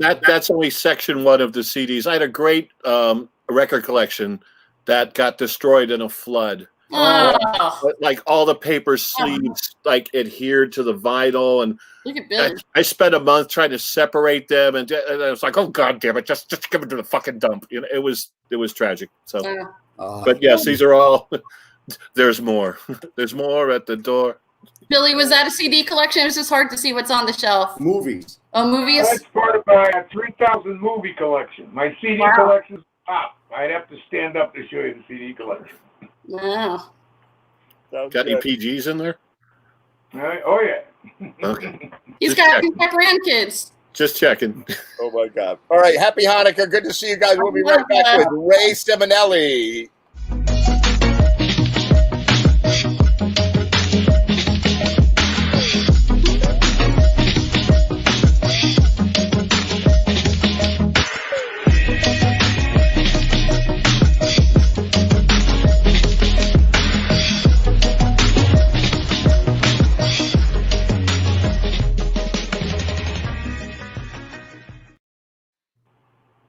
books. That's only section 1 of the CDs. I had a great record collection that got destroyed in a flood. Oh, But, like all the paper sleeves like adhered to the vinyl, and look at Billy. I spent a month trying to separate them, and I was like, oh God damn it, just give it to the fucking dump. You know, it was tragic. So, but yes, these are all. There's more. There's more at the door. Billy, was that a CD collection? It was just hard to see what's on the shelf. Movies. Oh, movies? That's part of my 3,000 movie collection. My CD collection's top. I'd have to stand up to show you the CD collection. Wow. Got any PGs in there? Oh, yeah. Okay. He's Just got grandkids. Just checking. Oh my God. All right. Happy Hanukkah. Good to see you guys. We'll be right back with Ray Simonelli.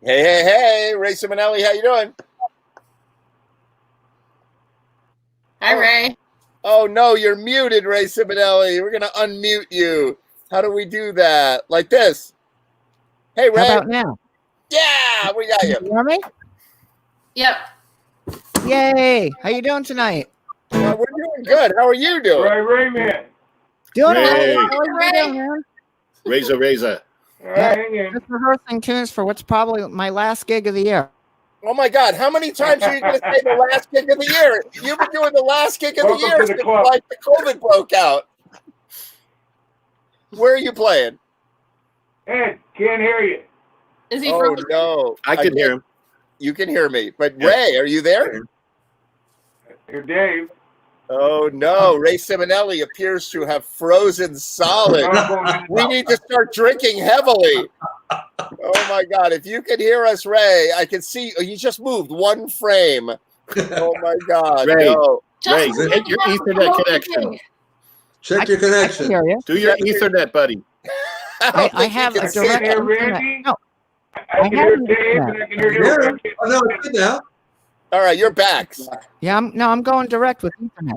Hey, Ray Simonelli, how you doing? Hi, Ray. Oh no, you're muted, Ray Simonelli. We're gonna unmute you. How do we do that? Like this. Hey, Ray. How about now? Yeah, we got you. Can you hear me? Yep. Yay! How you doing tonight? We're doing good. How are you doing? Ray, man. Doing Ray. all right. How are you doing, man? Razor. Hang in. Just rehearsing tunes for what's probably my last gig of the year. Oh my God, how many times are you going to say the last gig of the year? You've been doing the last gig of the Welcome year to the since club. like the COVID broke out. Where are you playing? Ed, can't hear you. Is he Oh from? no, I can hear him. You can hear me, but Yeah. Ray, are you there? Here, Dave. Oh no, Ray Simonelli appears to have frozen solid. We need to start drinking heavily. Oh my God, if you can hear us, Ray, I can see you just moved one frame. Oh my God, Ray. no. Ray, Justin, get your Ethernet connection. Check your I can connection. hear you. Do your Ethernet, buddy. don't I think have you a can see direct that. Hear internet. Randy? No, I can have hear an Dave internet. and I can hear Hear you. him? Oh, no, it's good now. All right, you're back. yeah, I'm going direct with Ethernet.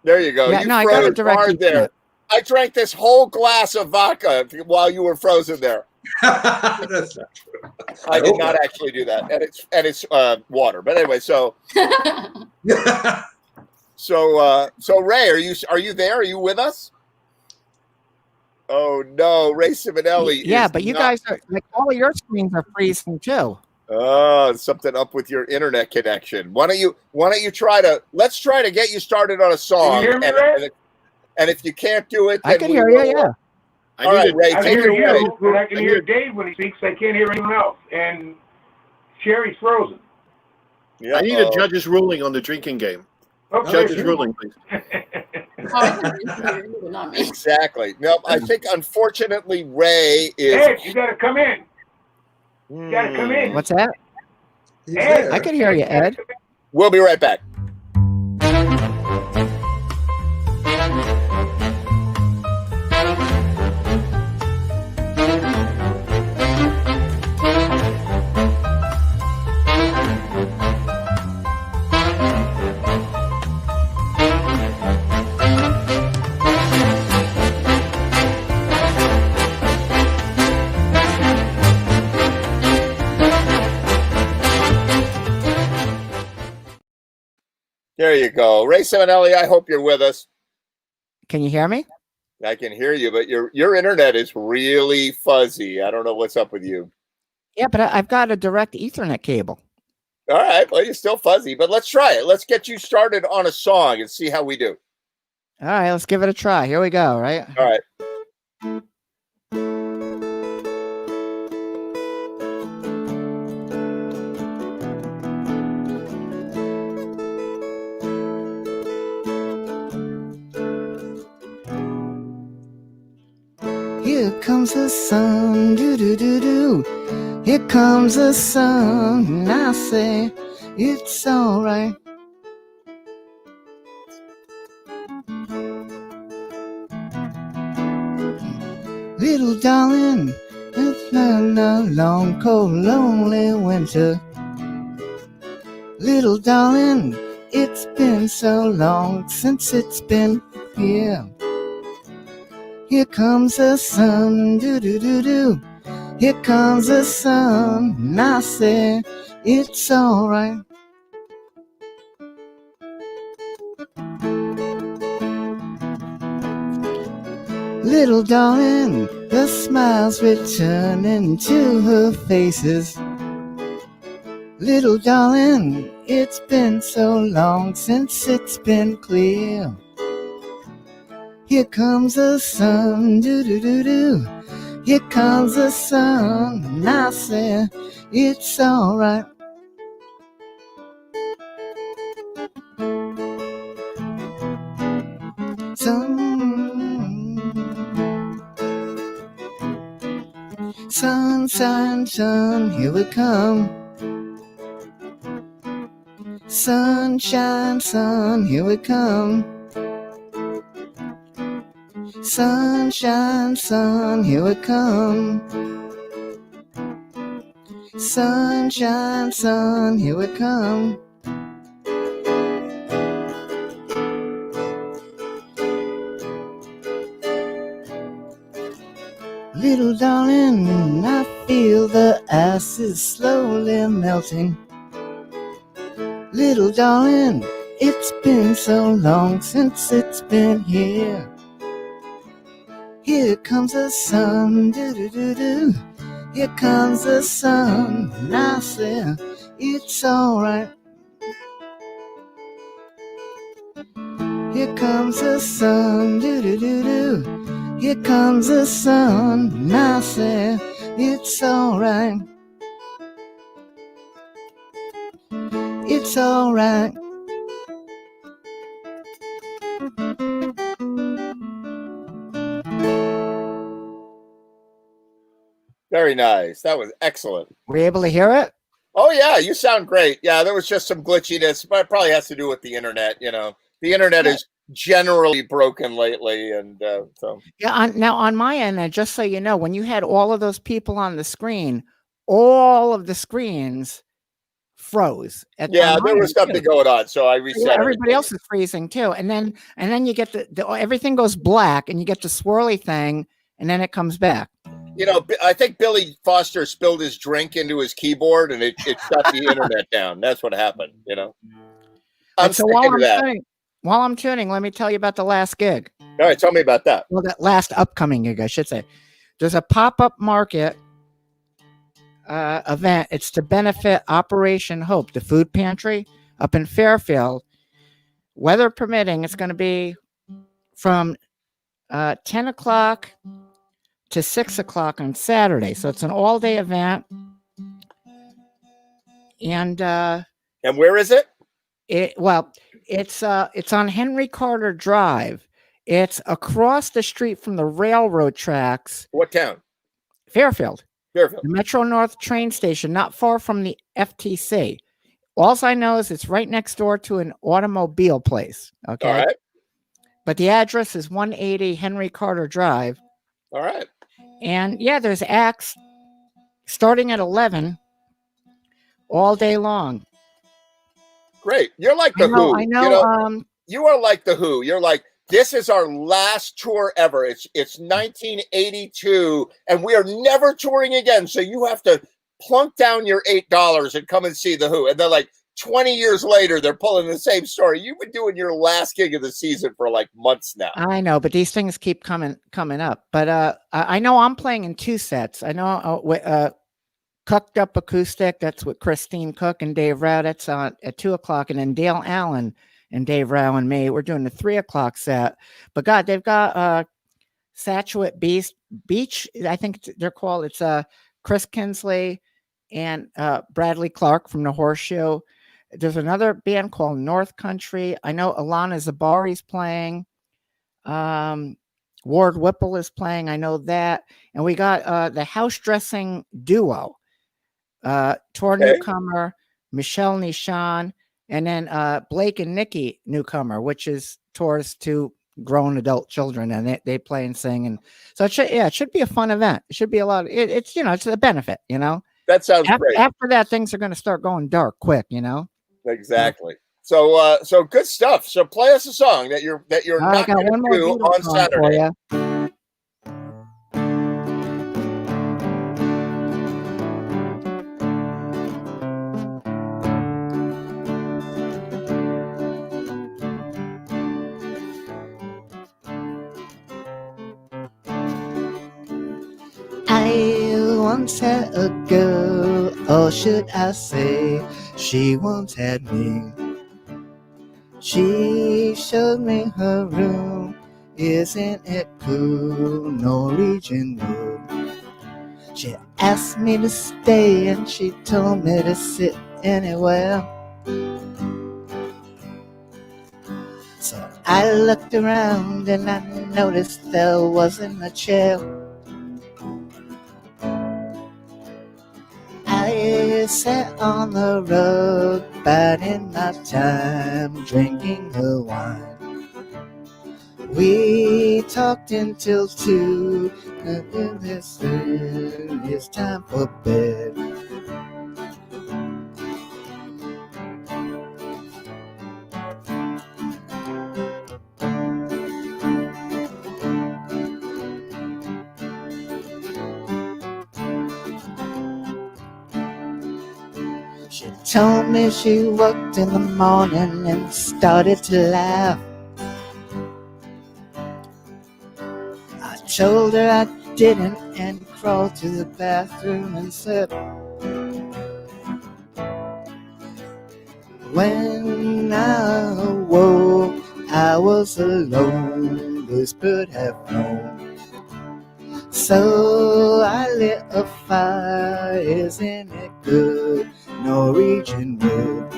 There you go. Yeah, You no, I got a froze direct hard there. Ethernet. I drank this whole glass of vodka while you were frozen there. That's not true. I did hope not actually do that, and it's water. But anyway, so Ray, are you there? Are you with us? Oh no, Ray Simonelli. Yeah, is but you not- guys are like all of your screens are freezing too. Oh, something up with your internet connection. Why don't you try to let's try to get you started on a song. Can you hear me, and, Ray? and if you can't do it, I then can we hear will, you. Yeah. I All need right, a- Ray, I take hear it away. you, and I can hear Dave when he speaks. I can't hear anyone else. And Sherry's frozen. Yeah, I need a judge's ruling on the drinking game. Okay. Judge's ruling, please. Oh, I can hear you, but not me. Exactly. No, I think unfortunately Ray is. Ed, you gotta come in. You gotta come in. What's that? He's Ed, there. I can hear you, Ed. We'll be right back. There you go. Ray Simonelli, I hope you're with us. Can you hear me? I can hear you, but your internet is really fuzzy. I don't know what's up with you. Yeah, but I've got a direct Ethernet cable. All right, well, you're still fuzzy, but let's try it. Let's get you started on a song and see how we do. All right, let's give it a try. Here we go. Right. All right. comes the sun, do do do do. Here comes the sun, and I say it's alright. Little darling, it's been a long, cold, lonely winter. Little darling, it's been so long since it's been here. Here comes the sun, do do do do. Here comes the sun, and I say it's alright. Little darling, the smiles returning to her faces. Little darling, it's been so long since it's been clear. Here comes the sun, do do do do. Here comes the sun, and I say it's alright. Sun, sun, sun, here we come. Sunshine, sun, here we come. Sunshine, sun, here we come. Sunshine, sun, here we come. Little darling, I feel the ice is slowly melting. Little darling, it's been so long since it's been here. Here comes the sun, do do do do. Here comes the sun, and I say it's alright. Here comes the sun, do do do do. Here comes the sun, and I say it's alright. It's alright. Very nice. That was excellent. Were you able to hear it? Oh yeah, you sound great. Yeah, there was just some glitchiness, but it probably has to do with the internet. You know, the internet is generally broken lately, and so Yeah. Now on my end, just so you know, when you had all of those people on the screen, all of the screens froze. yeah, there was something going on. So I reset. Everybody else is freezing too, and then you get the everything goes black, and you get the swirly thing, and then it comes back. You know, I think Billy Foster spilled his drink into his keyboard, and it shut the internet down. That's what happened. You know, I'm so sticking to that. While I'm tuning, let me tell you about the last gig. All right, tell me about that. Well, that last upcoming gig, I should say. There's a pop-up market event. It's to benefit Operation Hope, the food pantry up in Fairfield. Weather permitting, it's going to be from 10 o'clock to 6 o'clock on Saturday. So it's an all-day event. And where is it? It's on Henry Carter Drive. It's across the street from the railroad tracks. What town? Fairfield. Fairfield. The Metro North train station, not far from the FTC. All I know is it's right next door to an automobile place. Okay. All right. But the address is 180 Henry Carter Drive. All right. And yeah, there's acts starting at 11 all day long. Great. You're like the Who. I know. You know, you are like the Who. You're like, this is our last tour ever. It's 1982, and we are never touring again. So you have to plunk down your $8 and come and see the Who. And then, like 20 years later, they're pulling the same story. You've been doing your last gig of the season for like months now. I know, but these things keep coming up. But I know I'm playing in two sets. I know Cooked Up Acoustic, that's with Christine Cook and Dave Rao. That's on at 2 o'clock. And then Dale Allen and Dave Rao and me, we're doing the 3 o'clock set. But God, they've got Satchwit Beach, I think they're called. It's Chris Kinsley and Bradley Clark from the Horseshoe. There's another band called North Country. I know Alana Zabari's playing. Ward Whipple is playing. I know that. And we got the house dressing duo, tour Okay. newcomer, Michelle Nishan, and then Blake and Nikki newcomer, which is tours to grown adult children, and they play and sing. And so it should be a fun event. It should be a lot. It's it's a benefit, That sounds great. After that, things are going to start going dark quick, Exactly. So so good stuff. So play us a song that you're I not got going one to more do Beatles on song Saturday. for you. I once had a girl, or should I say, she once had me. She showed me her room, isn't it cool, Norwegian wood. She asked me to stay and she told me to sit anywhere. So I looked around and I noticed there wasn't a chair. I sat on the rug, biding my time, drinking her wine. We talked until 2, and then they said it's time for bed. She told me she woke in the morning and started to laugh. I told her I didn't and crawled to the bathroom and said, when I awoke, I was alone, whispered have known. So I lit a fire, isn't it good, Norwegian wood.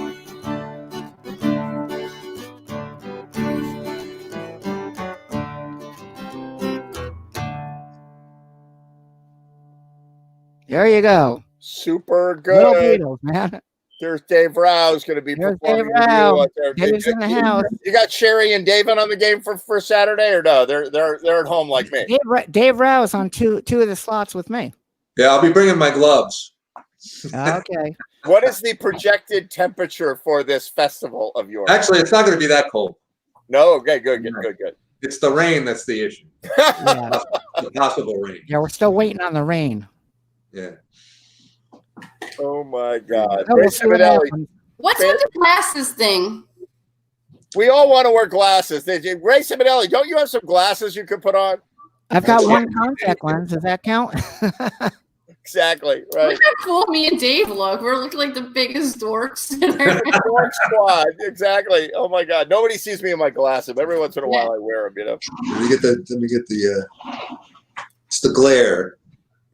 There you go. Super Little good. Beatles, man. There's Dave Rouse going to be There's performing Dave with you Rouse. out there. Dave's in the house. You got Sherry and David on the game for Saturday, or no? They're at home like me. Dave Rouse on two of the slots with me. Yeah, I'll be bringing my gloves. Okay. What is the projected temperature for this festival of yours? Actually, it's not going to be that cold. No. Okay. Good. It's the rain that's the issue. Yeah. The possible rain. Yeah, we're still waiting on the rain. Yeah. Oh my God. Oh, Ray we'll see what Ciminelli, happens. What's with the glasses thing? we all want to wear glasses. Ray Ciminelli, don't you have some glasses you could put on? I've got one contact lens. Does that count? Exactly. Right. Look how cool me and Dave look. We're looking like the biggest dorks. Dork squad. Exactly. Oh my God. Nobody sees me in my glasses. Every once in a while I wear them, Let me get the it's the glare.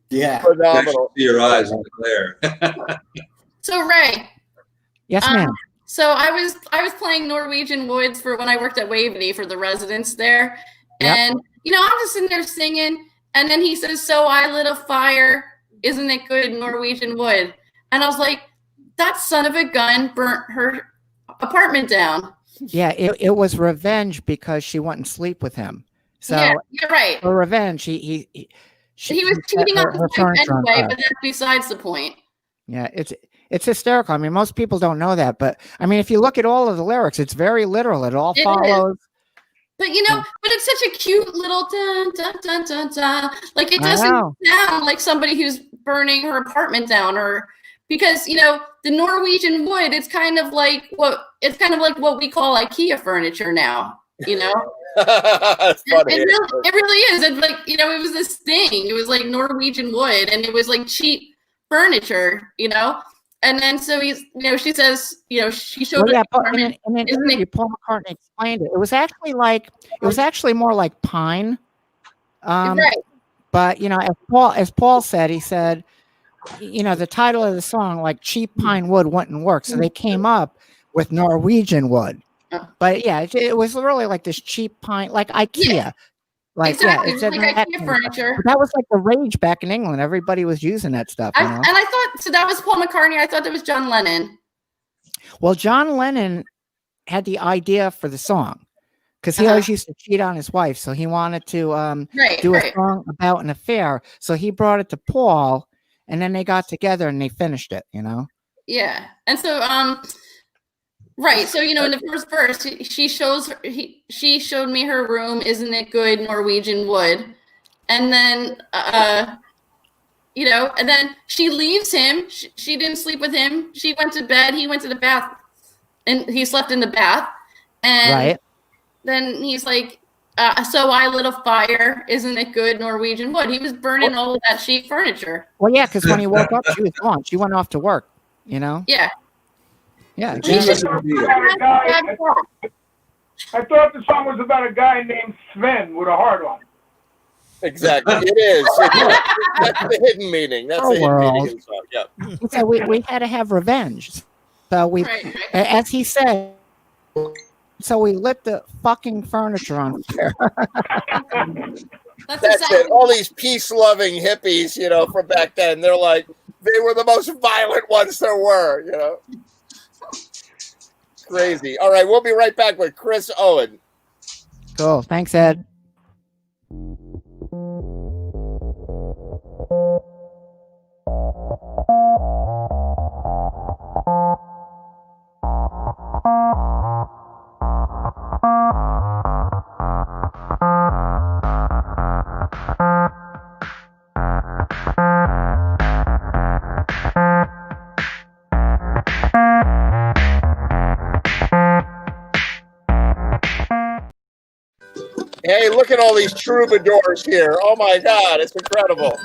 Yeah. Phenomenal. See your eyes in the glare. So Ray. Yes, ma'am. So I was playing Norwegian Woods for when I worked at Waveney for the residents there. Yep. And I'm just sitting there singing, and then he says, so I lit a fire, isn't it good, Norwegian wood? And I was like, that son of a gun burnt her apartment down. Yeah, it was revenge because she wouldn't sleep with him. So yeah, you're right. For revenge, he was cheating on his wife anyway, but that's besides the point. Yeah, it's hysterical. I mean, most people don't know that, but I mean, if you look at all of the lyrics, it's very literal. It all follows. But but it's such a cute little dun dun dun dun dun. Like it doesn't sound like somebody who's burning her apartment down, or because the Norwegian wood. It's kind of like what we call IKEA furniture now. That's funny. It really is. It's like it was this thing. It was like Norwegian wood, and it was like cheap furniture. And then so he's, she says, she showed. Well, yeah, but in an interview, Paul McCartney explained it. It was actually more like pine. Right. But as Paul said, he said, the title of the song, like cheap pine wood, wouldn't work, so they came up with Norwegian wood. But yeah, it was really like this cheap pine, like IKEA. Like, Exactly. yeah, it said Like that. IKEA furniture. But that was like the rage back in England. Everybody was using that stuff, you know? And I thought, so that was Paul McCartney. I thought that was John Lennon. Well, John Lennon had the idea for the song because he always used to cheat on his wife. So he wanted to do a song about an affair. So he brought it to Paul, and then they got together and they finished it, you know? Yeah. And so, right. So, you know, in the first verse, she showed me her room. Isn't it good? Norwegian wood. And then, you know, and then she leaves him. She didn't sleep with him. She went to bed. He went to the bath and he slept in the bath. And then he's like, so I lit a fire. Isn't it good? Norwegian wood. He was burning all of that cheap furniture. Well, yeah, because when he woke up, she was gone. She went off to work, you know? Yeah. Yeah. I thought the song was about a guy named Sven with a heart on. Exactly, it is. That's the hidden meaning. That's the hidden meaning of the song. Yeah. So we had to have revenge. So we, as he said, so we lit the fucking furniture on fire. That's it. All these peace-loving hippies, you know, from back then, they're like, they were the most violent ones there were, you know. Crazy. All right, we'll be right back with Chris Owen. Cool. Thanks, Ed. Hey, look at all these troubadours here. Oh my God, it's incredible.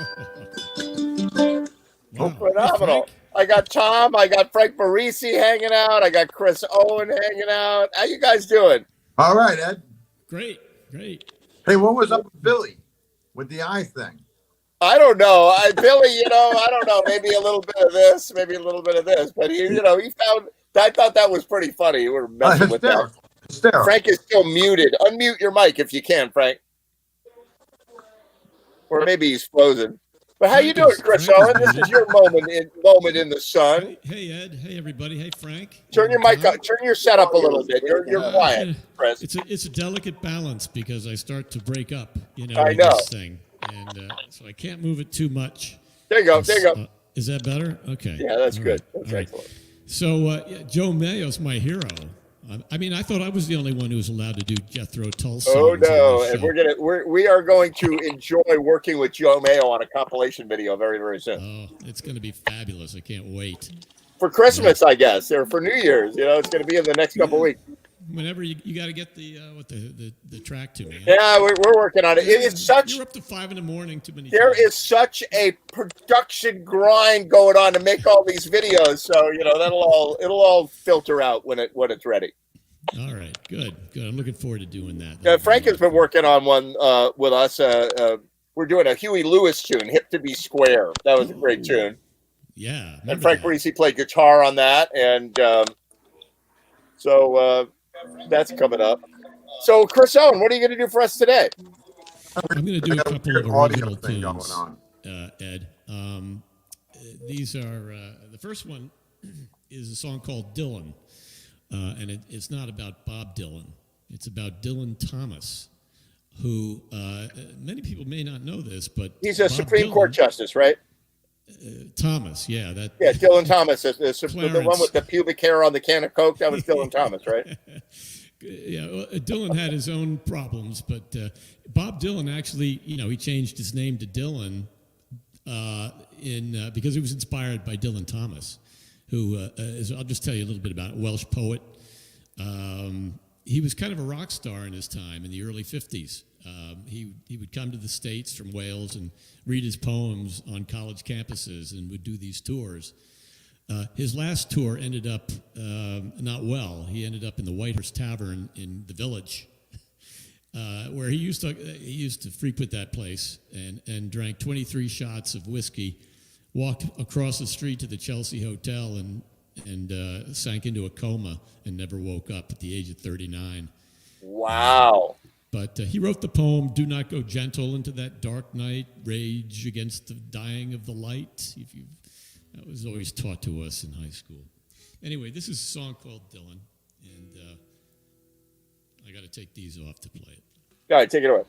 Phenomenal. I got Tom, I got Frank Barisi hanging out, I got Chris Owen hanging out. How you guys doing? All right, Ed. Great. Hey, what was up with Billy with the eye thing? I don't know. Billy, you know, I don't know. Maybe a little bit of this, maybe a little bit of this. But he, you know, he found. I thought that was pretty funny. You were messing with that. Frank is still muted. Unmute your mic if you can, Frank. Or maybe he's frozen. But how you doing, Chris Owen? This is your moment in the sun. Hey, Ed. Hey, everybody. Hey, Frank. Turn your mic up. Turn your setup a little bit. You're quiet, Chris. It's a delicate balance because I start to break up, you know, I know. this thing, and so I can't move it too much. There you go. There you go. Is that better? Okay. Yeah, that's All good. right. That's All excellent. right. So Joe Mayo's my hero. I mean, I thought I was the only one who was allowed to do Jethro Tull songs. Oh no! on this And we are going to enjoy working with Joe Mayo on a compilation video very, very soon. Oh, it's going to be fabulous! I can't wait. For Christmas, I guess, or for New Year's. You know, it's going to be in the next couple of weeks. Whenever you got to get the track to me. Yeah, we're working on it. It is such. You're up to 5 a.m. too many. There times. is such a production grind going on to make all these videos. So you know it'll all filter out when it's ready. All right, good. I'm looking forward to doing that. Frank has been working on one with us. We're doing a Huey Lewis tune, "Hip to Be Square." That was a great tune. Yeah, and Frank Barisi played guitar on that, and so that's coming up. So, Chris Owen, what are you going to do for us today? I'm going to do a couple of original tunes, Ed. These are the first one is a song called "Dylan." And it's not about Bob Dylan. It's about Dylan Thomas, who many people may not know this, but he's a Bob Supreme Dylan, Court justice, right? Thomas, yeah. Dylan Thomas, the one with the pubic hair on the can of Coke. That was Dylan Thomas, right? Yeah, well, Dylan had his own problems, but Bob Dylan actually, you know, he changed his name to Dylan because he was inspired by Dylan Thomas, who is, I'll just tell you a little bit about it, Welsh poet. He was kind of a rock star in his time in the early 50s. He would come to the States from Wales and read his poems on college campuses and would do these tours. His last tour ended up not well. He ended up in the White Horse Tavern in the Village, where he used to frequent that place and drank 23 shots of whiskey, walked across the street to the Chelsea Hotel and sank into a coma and never woke up at the age of 39. Wow. But he wrote the poem, "Do not go gentle into that dark night, rage against the dying of the light." That was always taught to us in high school. Anyway, this is a song called Dylan, and I got to take these off to play it. All right, take it away.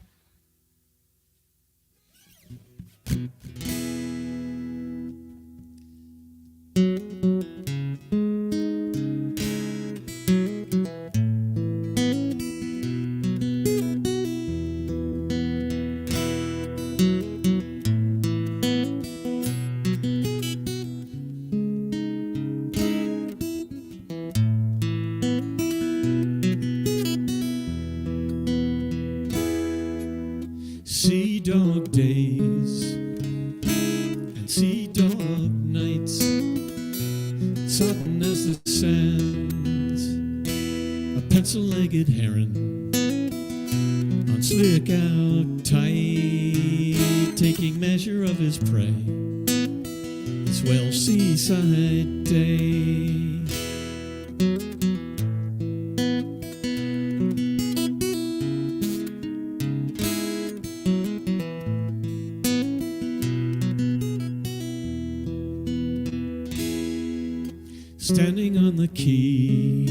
Sea dog days and sea dog nights, sodden as the sands, a pencil-legged heron on slick out tight, taking measure of his prey. This Welsh seaside day. Standing on the quay,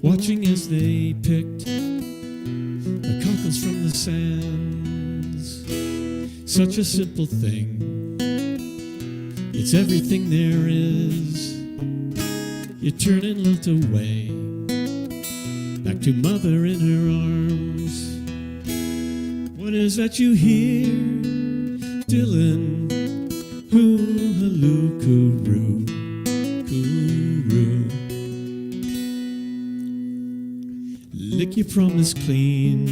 watching as they picked the cockles from the sands. Such a simple thing, it's everything there is. You turn and lilt away, back to mother in her arms. What is that you hear, Dylan? Hoo-halloo-coo-roo. Lick your promise clean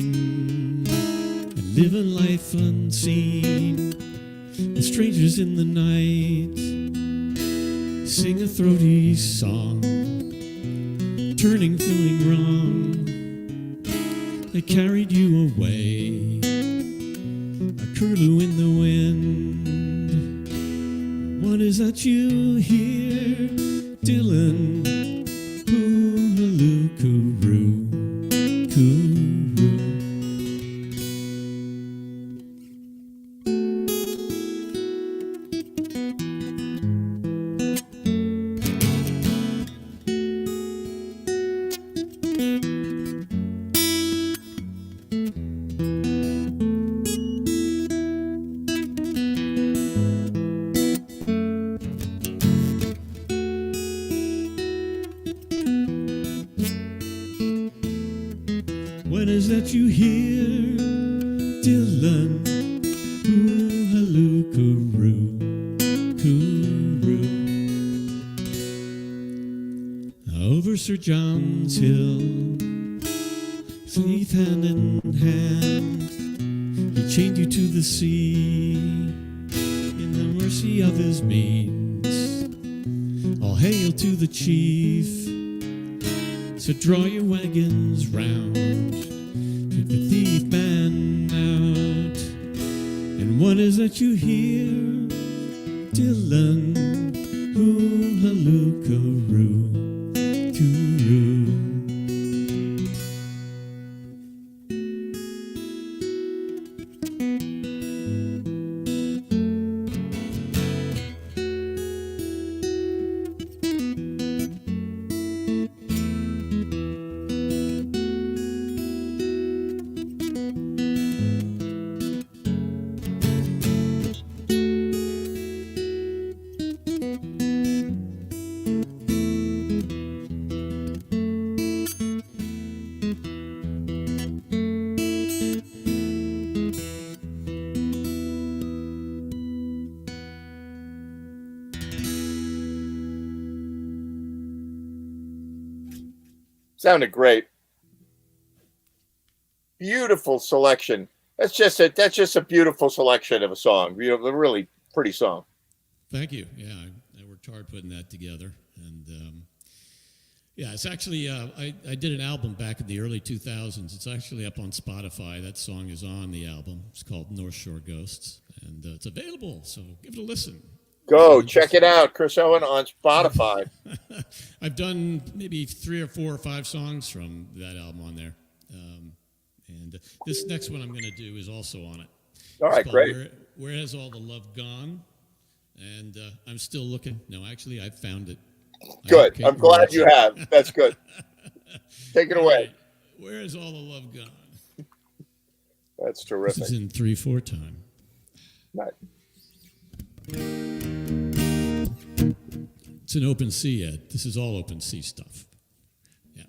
and live a life unseen with strangers in the night. Sing a throaty song, turning, feeling wrong. They carried you away, a curlew in the wind. What is that you hear, Dylan? Hoo-halloo-coo-roo. What is that you hear, Dylan? Hoo-halloo-coo-roo, coo-roo. Over Sir John's Hill, sleep hand in hand, he chained you to the sea in the mercy of his means. All hail to the chief. So draw your wagons round, take the thief man out. And what is that you hear, Dylan? Hoo-halloo-coo-roo, coo-roo. Sounded great. Beautiful selection. That's just a beautiful selection of a song. A really pretty song. Thank you. Yeah, I worked hard putting that together, and yeah, it's actually I did an album back in the early 2000s. It's actually up on Spotify. That song is on the album. It's called North Shore Ghosts, and it's available. So give it a listen. Go check it out, Chris Owen on Spotify. I've done maybe 3 or 4 or 5 songs from that album on there. And this next one I'm going to do is also on it. All right, It's called great. Where Has All the Love Gone? And I'm still looking. No, actually, I found it. Good. I'm glad you have. That's good. Take it away. Right. Where Has All the Love Gone? That's This terrific. is in 3/4 time. Right. It's an open C, Ed. This is all open C stuff. Yeah.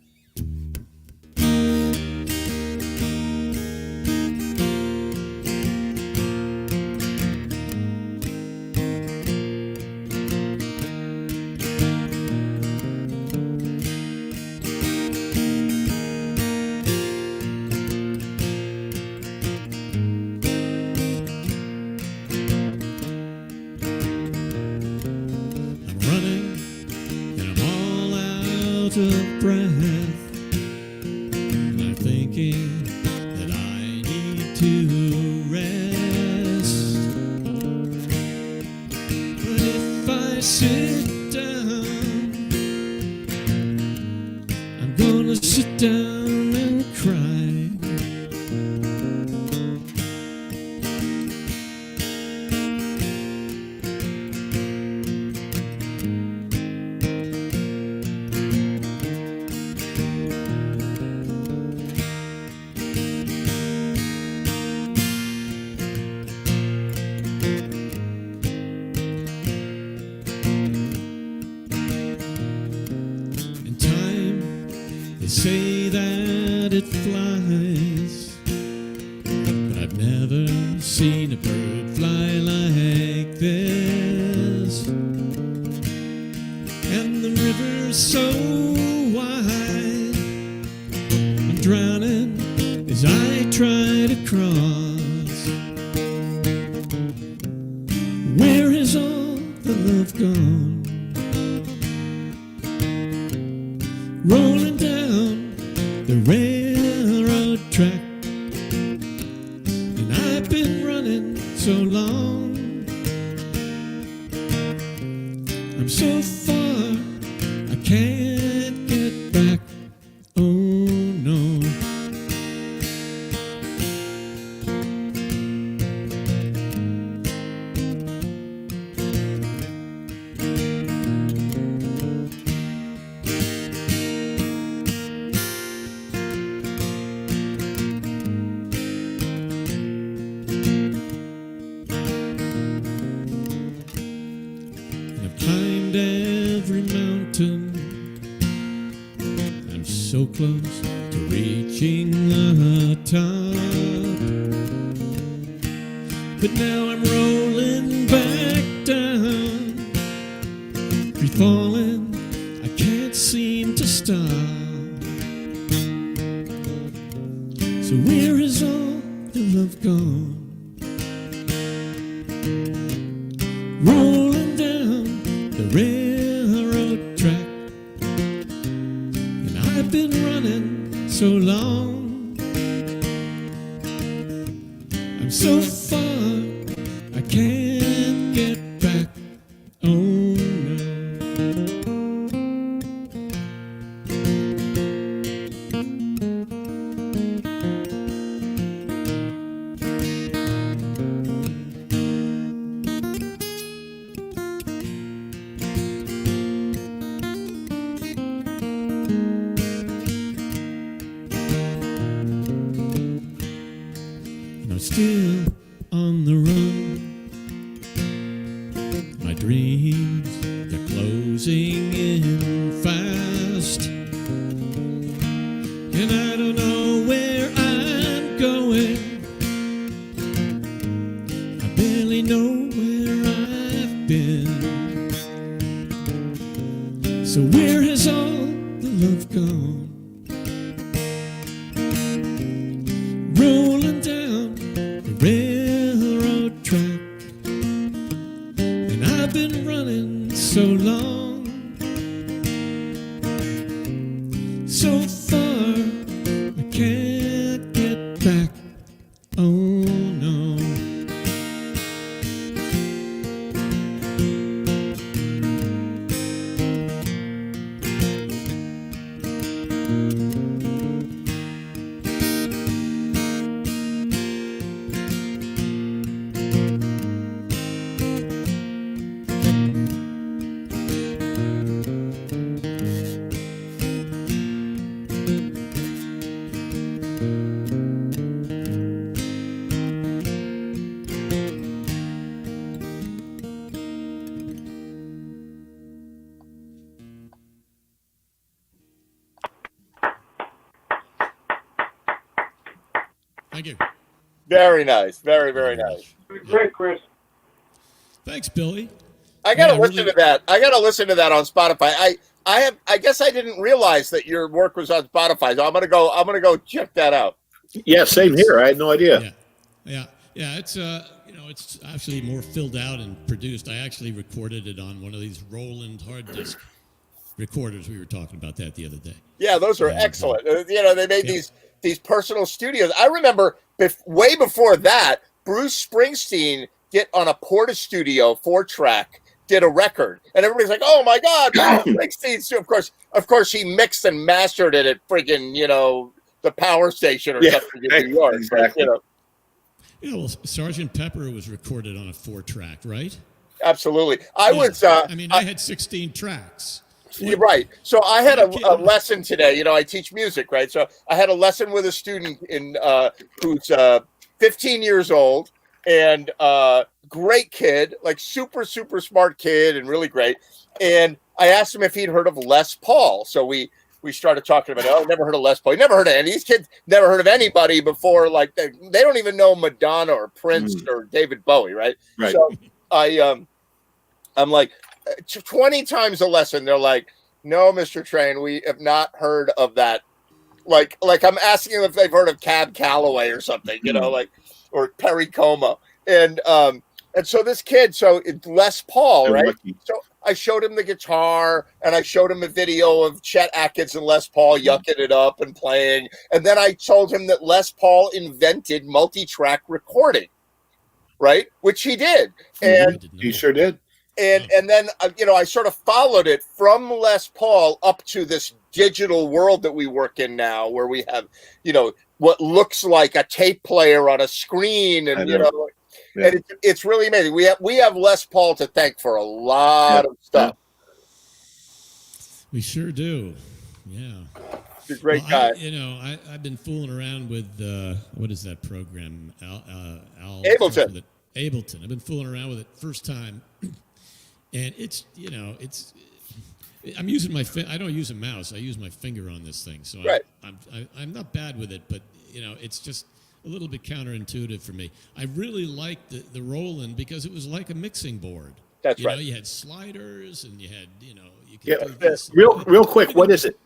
I'm running and I'm all out of breath. And I'm thinking that I need to rest. But if I sit down, I'm gonna sit down and cry. In time, they say that it flies, but I've never seen a bird fly like this. And the river's so wide, I'm drowning as I try to cross. Where is all the love gone? Rolling down the railroad track, and I've been running so long. I'm so far, I can't get back. Oh no. And I've climbed every mountain. I'm so close to reaching the top. But now I'm rolling back down, free falling, I can't seem to stop. So where is all the love gone? Rolling down the railroad track, and I've been running so long. I'm so far, I can't get back. Oh no. And I'm still on the run. My dreams, they're closing in fast. And I don't know where I'm going. I barely know where I've been. So where has all the love gone? Rolling down the railroad track, and I've been running so long, so far I can't get back. Oh no. Thank you. Very nice. Very, very nice. Great, Chris. Thanks, Billy. I gotta Yeah, listen really- to that. I gotta listen to that on Spotify. I guess I didn't realize that your work was on Spotify. So I'm gonna go check that out. Yeah, same here. I had no idea. Yeah. It's it's actually more filled out and produced. I actually recorded it on one of these Roland hard disk recorders. We were talking about that the other day. Yeah, those are excellent. They made these personal studios. I remember way before that, Bruce Springsteen get on a Porta Studio 4-track, did a record, and everybody's like, "Oh my God, Bruce Springsteen!" So of course, he mixed and mastered it at friggin' the power station or something in New York. Exactly. Well, Sergeant Pepper was recorded on a 4-track, right? Absolutely. I had 16 tracks. You're right. So I had a lesson today. I teach music, right? So I had a lesson with a student who's 15 years old and great kid, like super, super smart kid and really great. And I asked him if he'd heard of Les Paul. So we started talking about, never heard of Les Paul. Never heard of any. These kids never heard of anybody before. Like they don't even know Madonna or Prince or David Bowie, right? Right. So I'm like, 20 times a lesson, they're like, "No, Mr. Train, we have not heard of that." Like I'm asking them if they've heard of Cab Calloway or something, or Perry Como. And so this kid, so it's Les Paul, right? So I showed him the guitar and I showed him a video of Chet Atkins and Les Paul yucking it up and playing. And then I told him that Les Paul invented multi-track recording, right? Which he did. And he sure did. And then, I sort of followed it from Les Paul up to this digital world that we work in now, where we have, what looks like a tape player on a screen. And, and it's really amazing. We have Les Paul to thank for a lot of stuff. We sure do. Yeah. He's a great guy. I've been fooling around with, what is that program? Ableton. Ableton. I've been fooling around with it first time. And it's I'm using I don't use a mouse. I use my finger on this thing. So right. I'm not bad with it, but it's just a little bit counterintuitive for me. I really liked the Roland because it was like a mixing board. That's right. You had sliders and you had you could do this. Real quick, what is it?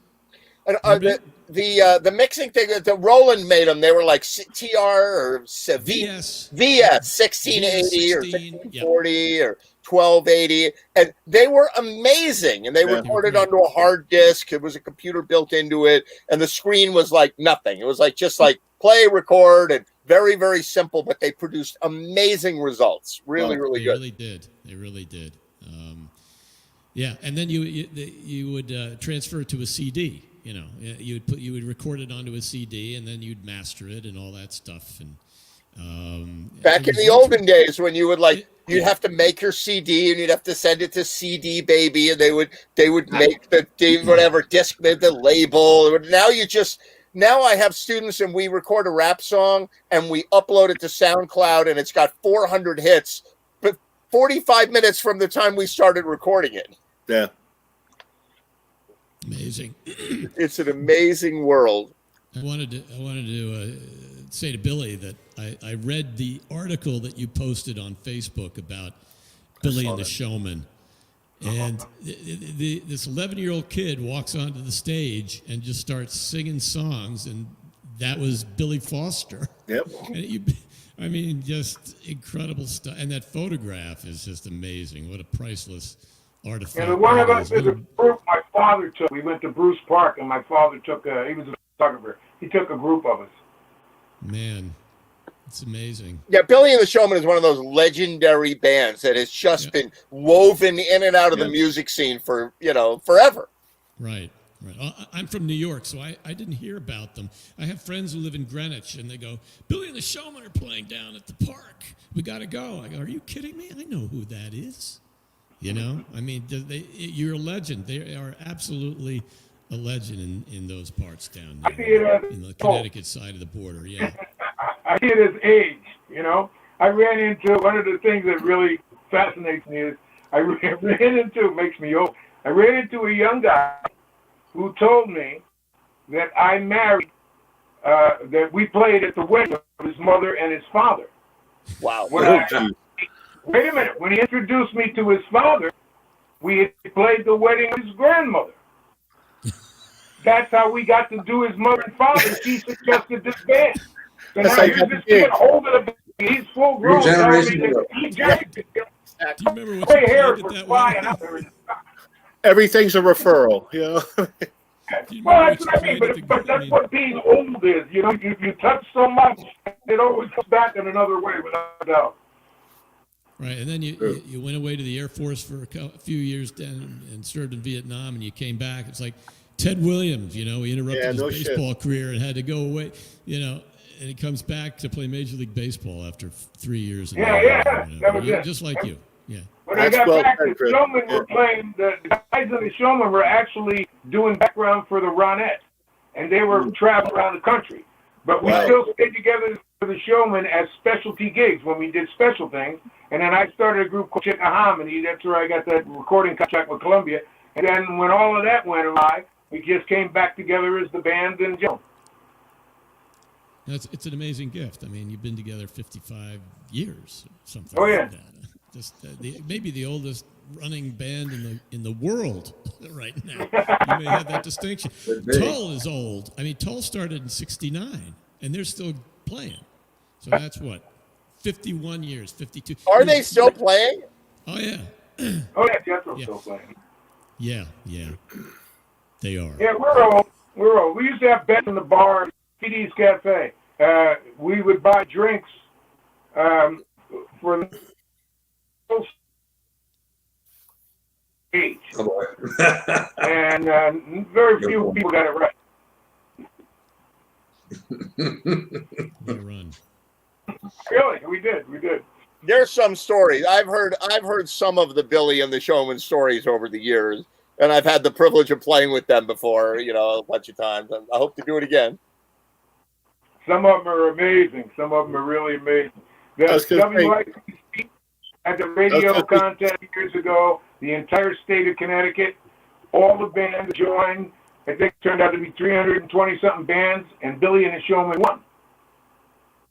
The mixing thing that the Roland made them, they were like TR or VS 1680 or 1640 or 1280, and they were amazing. And they recorded onto a hard disk. It was a computer built into it, and the screen was like nothing. It was just like play, record, and very, very simple. But they produced amazing results. Really, really good. They really did. Yeah, and then you would transfer it to a CD. You would record it onto a CD, and then you'd master it and all that stuff. And back in the olden days, when you would you'd have to make your CD and you'd have to send it to CD Baby, and they would make the whatever disc, the label. Now I have students and we record a rap song and we upload it to SoundCloud and it's got 400 hits, but 45 minutes from the time we started recording it. Yeah. Amazing. It's an amazing world. I wanted to say to Billy that I read the article that you posted on Facebook about Billy and the Showman. And this 11-year-old kid walks onto the stage and just starts singing songs, and that was Billy Foster. Yep. And just incredible stuff. And that photograph is just amazing. What a priceless artifact. And one of us is a group my father took. We went to Bruce Park, and my father he was a photographer. He took a group of us. Man, it's amazing. Yeah, Billy and the Showman is one of those legendary bands that has just been woven in and out of the music scene for, forever. Right. I'm from New York, so I didn't hear about them. I have friends who live in Greenwich, and they go, Billy and the Showman are playing down at the park. We got to go. I go, are you kidding me? I know who that is. You're a legend. They are absolutely a legend in those parts down there, in the Connecticut side of the border. Yeah. I see it as age. I ran into one of the things that really fascinates me is makes me old. I ran into a young guy who told me that I married that we played at the wedding of his mother and his father. Wow. Wait a minute. When he introduced me to his father, we had played the wedding of his grandmother. That's how we got to do his mother and father. She suggested this band. So That's now how you here's got this the gig. kid holding a he's full grown. generation Telling me ago. that he jacked it. Do you remember what Gray you hairs played were at that flying wedding? out there. Everything's a referral, you know. Do you Well, remember that's what what I you mean, played at but the? I that's mean, what being old is. You know, you touch so much, it always comes back in another way, without a doubt. right, and then you went away to the Air Force for a few years down and served in Vietnam, and you came back. It's like Ted Williams, you know, he interrupted Yeah, his no baseball career and had to go away, you know, and he comes back to play Major League Baseball after 3 years. Yeah, that was it. Just like you. Yeah. When I That's got well back, said, the Chris. showmen Yeah. were playing, the guys in the showmen were actually doing background for the Ronettes, and they were traveling around the country. But we Wow. still stayed together for the showmen as specialty gigs when we did special things. And then I started a group called Chickahominy. That's where I got that recording contract with Columbia. And then when all of that went awry, we just came back together as the band and Joe. It's an amazing gift. I mean, you've been together 55 years, or something Oh, yeah. like that. Just maybe the oldest running band in the world right now. You may have that distinction. Tull is old. I mean, Tull started in '69, and they're still playing. So that's what, 51 years, 52. Are they still playing? Oh yeah. Oh, yeah, Jethro's Yeah. still playing. Yeah, they are. Yeah, we're old. We're old. We used to have beds in the bar, PD's Cafe. We would buy drinks for the age. Oh, boy. And very few people got it right. What a run. Really, we did. There's some stories. I've heard some of the Billy and the Showman stories over the years, and I've had the privilege of playing with them before, you know, a bunch of times. And I hope to do it again. Some of them are amazing. Some of them are really amazing. The I was gonna say- WICC at the radio contest years ago, the entire state of Connecticut, all the bands joined. I think it turned out to be 320-something bands, and Billy and the Showman won.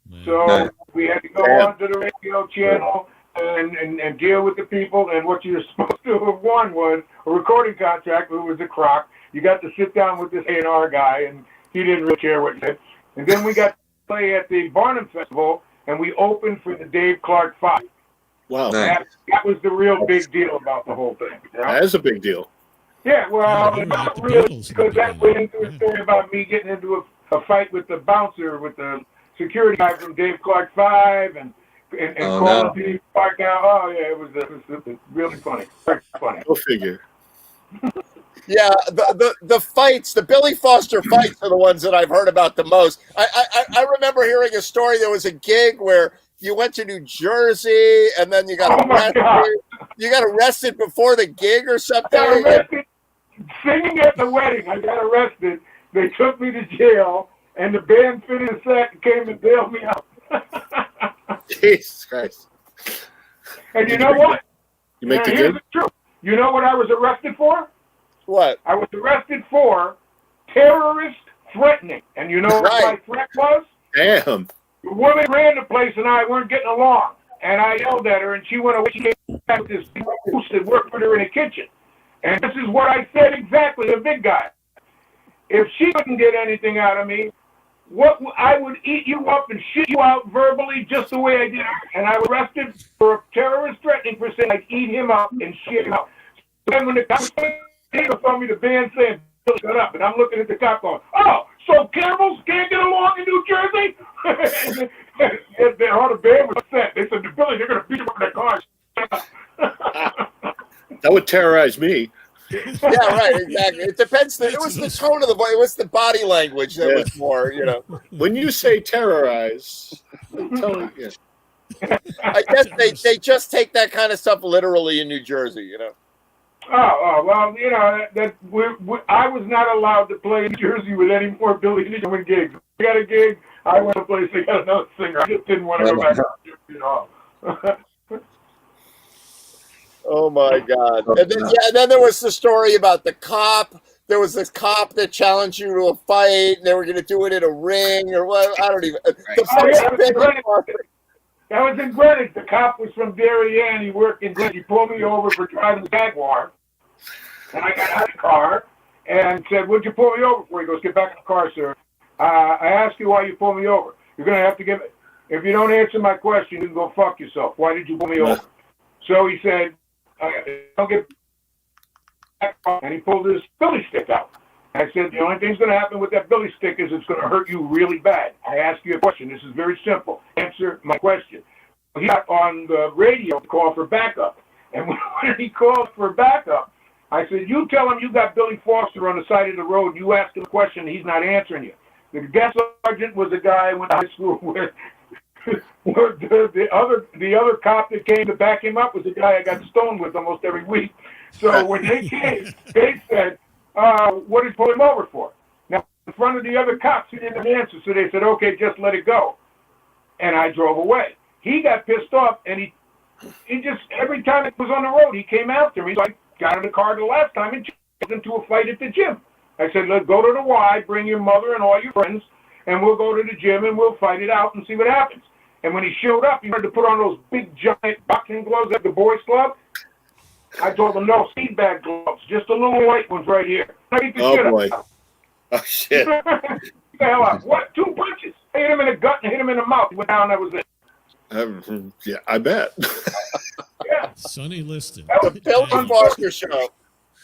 Man. So we had to go onto the radio channel and deal with the people. And what you're supposed to have won was a recording contract. It was a crock. You got to sit down with this A&R guy, and he didn't really care what you said. And then we got to play at the Barnum Festival, and we opened for the Dave Clark 5. Wow, That was the real big deal about the whole thing. You know? that is a big deal. Yeah, well, Yeah, not the really, Beatles because that in the went into a beginning. story about me getting into a fight with the bouncer, with the security guy from Dave Clark 5, and Oh, calling no. Dave Clark out. Oh, yeah, it was really funny. Very funny. Go figure. Yeah, the fights, the Billy Foster fights are the ones that I've heard about the most. I remember hearing a story. There was a gig where you went to New Jersey and then you got Oh, my God. arrested. You got arrested before the gig or something. I got arrested singing at the wedding. I got arrested. They took me to jail, and the band finished the set and came and bailed me out. Jesus Christ. And you know what? You make the Here's good? the truth. You know what I was arrested for? What? I was arrested for terrorist threatening. And you know what my Right. threat was? Damn. The woman ran the place and I weren't getting along. And I yelled at her and she went away. She came back with this goose that worked with her in the kitchen. And this is what I said exactly to the big guy. If she couldn't get anything out of me, I would eat you up and shit you out verbally just the way I did her. And I was arrested for terrorist threatening for saying I'd eat him up and shit him out. So then when the cop saw me, the band saying, "Bill, shut up." And I'm looking at the cop going, "Oh, so cannibals can't get along in New Jersey?" All the band was upset. They said, "Billy, they're going to beat him up in their cars." That would terrorize me. Yeah, right, exactly. It depends. It was the tone of the voice. It was the body language that was more, you know. When you say terrorize, I'm telling you. I guess they just take that kind of stuff literally in New Jersey, you know. Oh, well, you know, I was not allowed to play in Jersey with any more Billy Newman gigs. I got a gig, I went to a place, they got another singer. I just didn't want to go back to Jersey at all. Oh my God! And then, yeah, and then there was the story about the cop there was this cop that challenged you to a fight, and they were going to do it in a ring or what? I don't even. Oh, yeah, that was in Greenwich. The cop was from Darien. He worked in Greenwich. He pulled me over for driving the Jaguar. And I got out of the car and said, "What'd you pull me over for?" He goes, "Get back in the car, sir. I asked you why you pulled me over. You're going to have to give it. If you don't answer my question, you can go fuck yourself. Why did you pull me over?" So he said, "Don't get back." And he pulled his billy stick out. I said, "The only thing's going to happen with that billy stick is it's going to hurt you really bad. I asked you a question. This is very simple. Answer my question." He got on the radio to call for backup. And when he called for backup, I said, "You tell him you got Billy Foster on the side of the road. You ask him a question, he's not answering you." The gas sergeant was a guy I went to high school with. The other cop that came to back him up was a guy I got stoned with almost every week. So when they came, they said, "What did you pull him over for?" Now, in front of the other cops, he didn't answer, so they said, "Okay, just let it go." And I drove away. He got pissed off, and he just, every time it was on the road, he came after me. So I got in the car the last time and chased him to a fight at the gym. I said, "Let's go to the Y, bring your mother and all your friends, and we'll go to the gym and we'll fight it out and see what happens." And when he showed up, he wanted to put on those big giant boxing gloves like the boys club. I told him, "No, seed bag gloves, just the little white ones right here." I beat the shit boy. out of him. Oh, shit. Get the hell out. What? 2 punches? I hit him in the gut and hit him in the mouth. He went down, that was it. Yeah, I bet. Yeah. Sonny Liston. The Billy Foster show.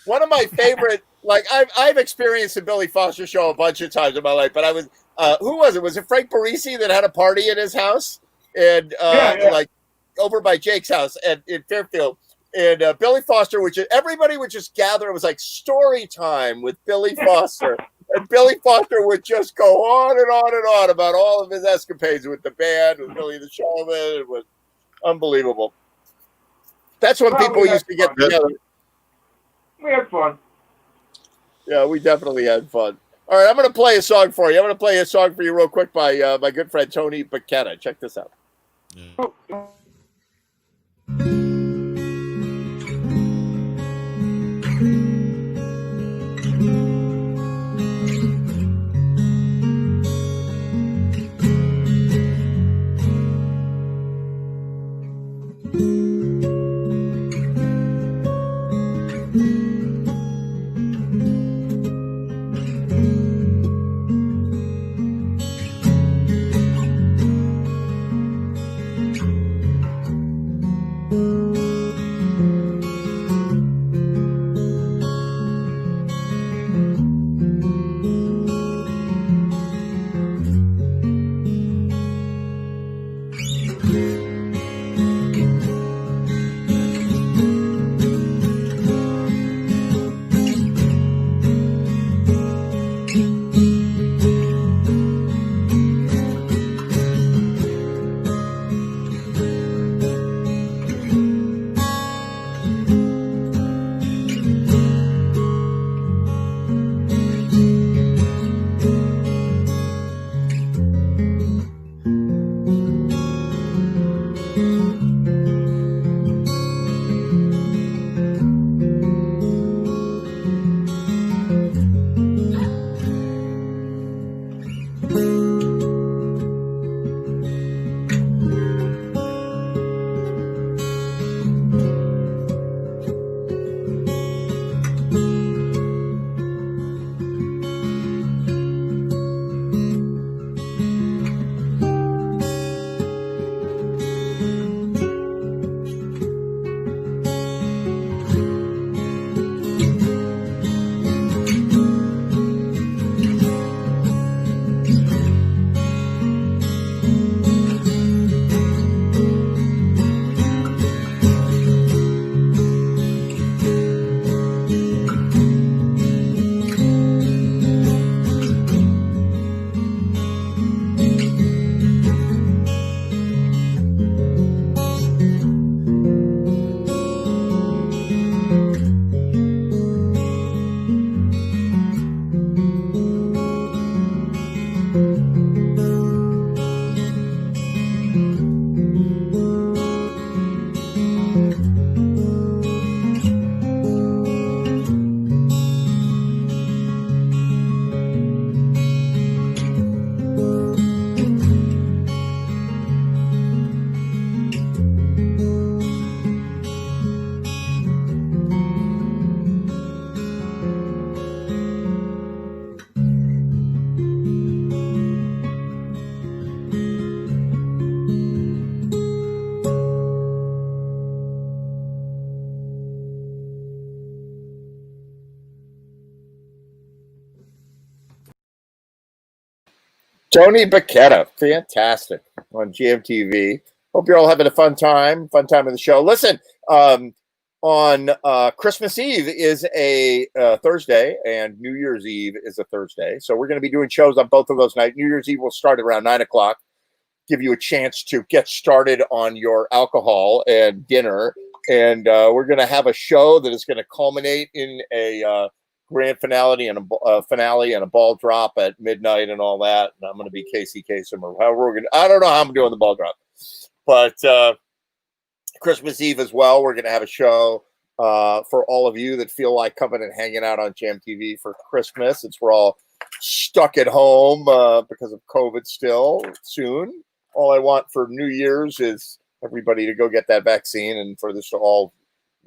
One of my favorite, like I've experienced the Billy Foster show a bunch of times in my life, but I was, who was it? Was it Frank Parisi that had a party at his house? And like over by Jake's house in Fairfield. And Billy Foster, everybody would just gather. It was like story time with Billy Foster. And Billy Foster would just go on and on and on about all of his escapades with the band, with Billy the Showman. It was unbelievable. That's when people used to get together. We had fun. Yeah, we definitely had fun. All right, I'm going to play a song for you. I'm going to play a song for you real quick by my good friend Tony Bacchetta. Check this out. Yeah. Tony Bacchetta, fantastic on GMTV. Hope you're all having a fun time of the show. Listen, on Christmas Eve is a Thursday, and New Year's Eve is a Thursday. So we're going to be doing shows on both of those nights. New Year's Eve will start around 9 o'clock. Give you a chance to get started on your alcohol and dinner. And we're going to have a show that is going to culminate in a grand finale and a ball drop at midnight and all that. And I'm going to be Casey Kasem or however we're going to. I don't know how I'm doing the ball drop, but Christmas Eve as well. We're going to have a show for all of you that feel like coming and hanging out on Jam TV for Christmas. Since we're all stuck at home because of COVID still soon. All I want for New Year's is everybody to go get that vaccine and for this to all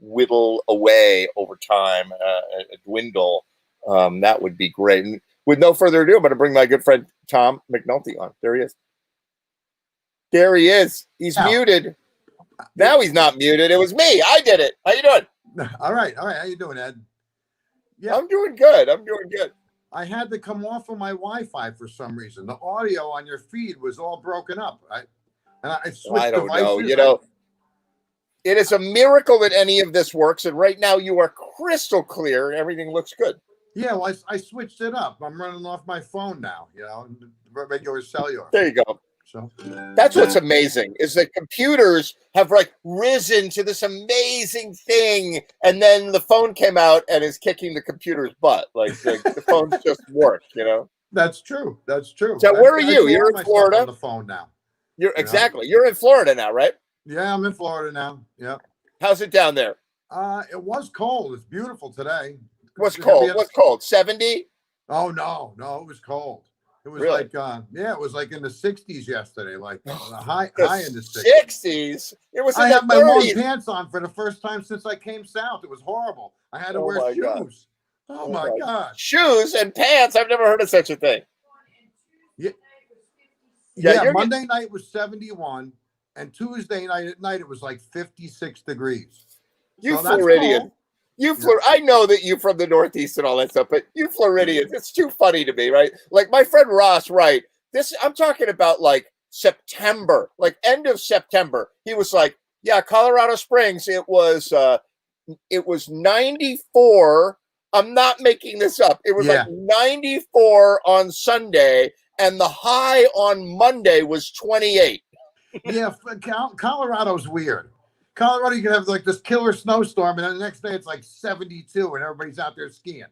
whittle away over time, dwindle. That would be great. And with no further ado, I'm going to bring my good friend Tom McNulty on. There he is. There he is. He's muted. Now he's not muted. It was me. I did it. How you doing? All right. How you doing, Ed? Yeah, I'm doing good. I had to come off of my Wi-Fi for some reason. The audio on your feed was all broken up. I switched I don't devices. know. You know, it is a miracle that any of this works. And right now you are crystal clear. Everything looks good. Yeah, well, I switched it up. I'm running off my phone now, regular cellular. There you go. So that's what's amazing is that computers have like risen to this amazing thing, and then the phone came out and is kicking the computer's butt. Like the phones just work, That's true. So where are you? You're in Florida. On the phone now. Exactly. You're in Florida now, right? Yeah, I'm in Florida now. Yeah. How's it down there? It was cold. It's beautiful today. What's cold? What's cold? 70? Oh no, it was cold. It was really? It was like in the 60s yesterday, like high in the 60s. It was. I had my long pants on for the first time since I came south. It was horrible. I had to wear shoes. God. Oh my God! Shoes and pants. I've never heard of such a thing. Yeah. Monday night was 71, and Tuesday night it was like 56 degrees. You Floridian. I know that you from the Northeast and all that stuff, but you Floridians, it's too funny to me, right? Like my friend Ross, right? I'm talking about like September, like end of September. He was like, yeah, Colorado Springs, it was 94. I'm not making this up. It was like 94 on Sunday, and the high on Monday was 28. Yeah, Colorado's weird. Colorado, you can have like this killer snowstorm, and then the next day it's like 72, and everybody's out there skiing.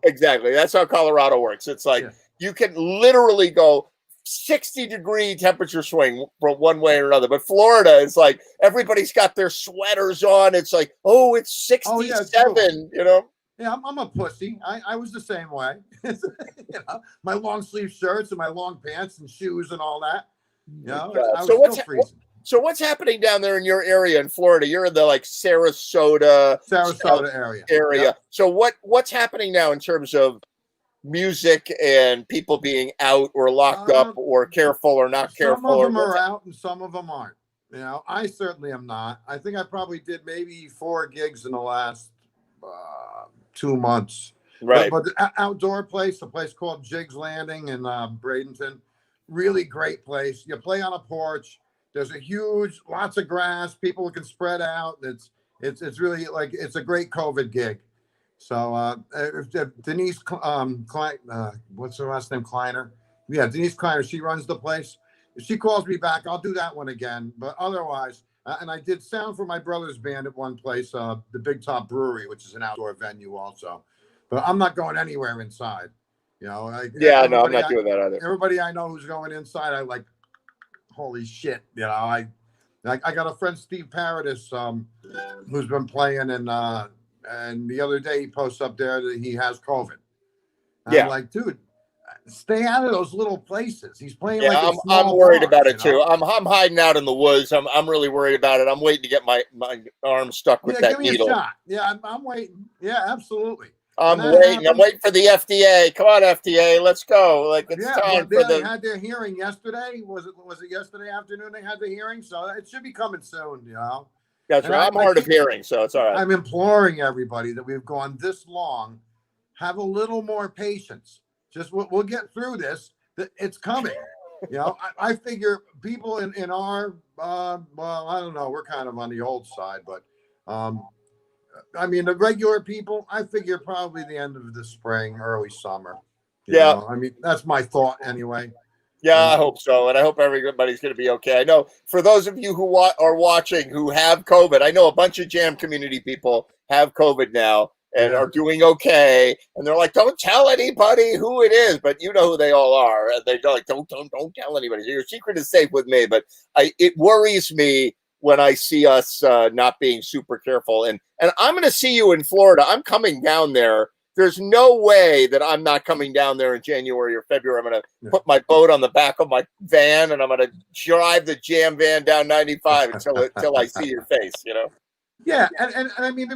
Exactly. That's how Colorado works. It's like you can literally go 60-degree temperature swing from one way or another. But Florida is like everybody's got their sweaters on. It's like, oh, it's 67. Yeah, I'm a pussy. I was the same way. My long sleeve shirts and my long pants and shoes and all that. I was still freezing. So what's happening down there in your area in Florida? You're in the like Sarasota area. Yeah. So what's happening now in terms of music and people being out or locked up or careful or not careful? Some of them are out and some of them aren't. I certainly am not. I think I probably did maybe 4 gigs in the last 2 months. Right. But the outdoor place, a place called Jiggs Landing in Bradenton, really great place. You play on a porch. There's lots of grass. People can spread out. It's really like it's a great COVID gig. So Denise what's her last name? Kleiner. Yeah, Denise Kleiner. She runs the place. If she calls me back, I'll do that one again. But otherwise, and I did sound for my brother's band at one place, the Big Top Brewery, which is an outdoor venue also. But I'm not going anywhere inside. No, I'm not doing that either. Everybody I know who's going inside, I like. Holy shit! I got a friend, Steve Paradis, who's been playing, and the other day he posts up there that he has COVID. I'm like, dude, stay out of those little places. He's playing like a small I'm worried bar, about it too. I'm hiding out in the woods. I'm really worried about it. I'm waiting to get my arm stuck with that needle. Give me a shot. Yeah, I'm waiting. Yeah, absolutely. I'm waiting for the FDA. Come on, FDA, let's go. Like it's time for They had their hearing yesterday. Was it yesterday afternoon they had the hearing? So it should be coming soon, That's right. I'm hard of hearing, so it's all right. I'm imploring everybody that we've gone this long, have a little more patience. Just we'll get through this. It's coming. You know, I figure people in our, well, I don't know, we're kind of on the old side, but I mean, the regular people, I figure probably the end of the spring, early summer. You Yeah. know, I mean, that's my thought anyway. Yeah, I hope so, and I hope everybody's going to be okay. I know for those of you who are watching who have COVID, I know a bunch of Jam community people have COVID now and are doing okay, and they're like, "Don't tell anybody who it is," but you know who they all are, and they're like, "Don't tell anybody. Your secret is safe with me." But it worries me when I see us not being super careful, and I'm going to see you in Florida. I'm coming down there. There's no way that I'm not coming down there in January or February. I'm going to put my boat on the back of my van and I'm going to drive the Jam van down 95 until I see your face, you know? Yeah. And I mean,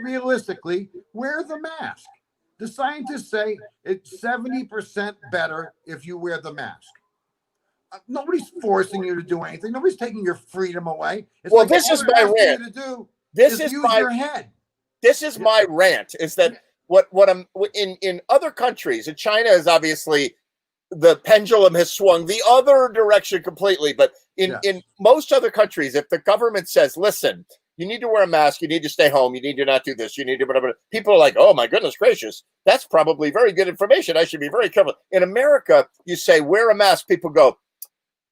realistically, wear the mask. The scientists say it's 70% better if you wear the mask. Nobody's forcing you to do anything. Nobody's taking your freedom away. It's well, like this is my rant. This is use your head. This is my rant is that what I'm in other countries, and China is obviously the pendulum has swung the other direction completely. But in most other countries, if the government says, listen, you need to wear a mask, you need to stay home, you need to not do this, you need to whatever, people are like, oh my goodness gracious, that's probably very good information. I should be very careful. In America, you say wear a mask, people go,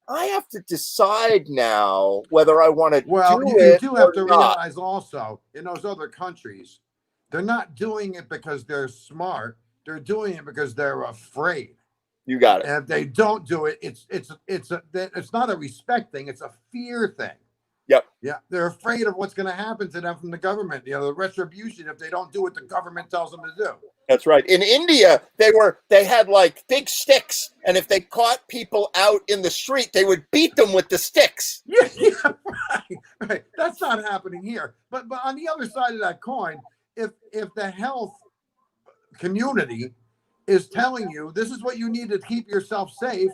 I have to decide now whether I want to do it. You do have to realize also in those other countries, they're not doing it because they're smart. They're doing it because they're afraid. You got it. And if they don't do it, it's not a respect thing. It's a fear thing. Yep. Yeah. They're afraid of what's going to happen to them from the government. You know, the retribution if they don't do what the government tells them to do. That's right. In India, they had like big sticks, and if they caught people out in the street, they would beat them with the sticks. Yeah, right. That's not happening here. But on the other side of that coin, if the health community is telling you this is what you need to keep yourself safe,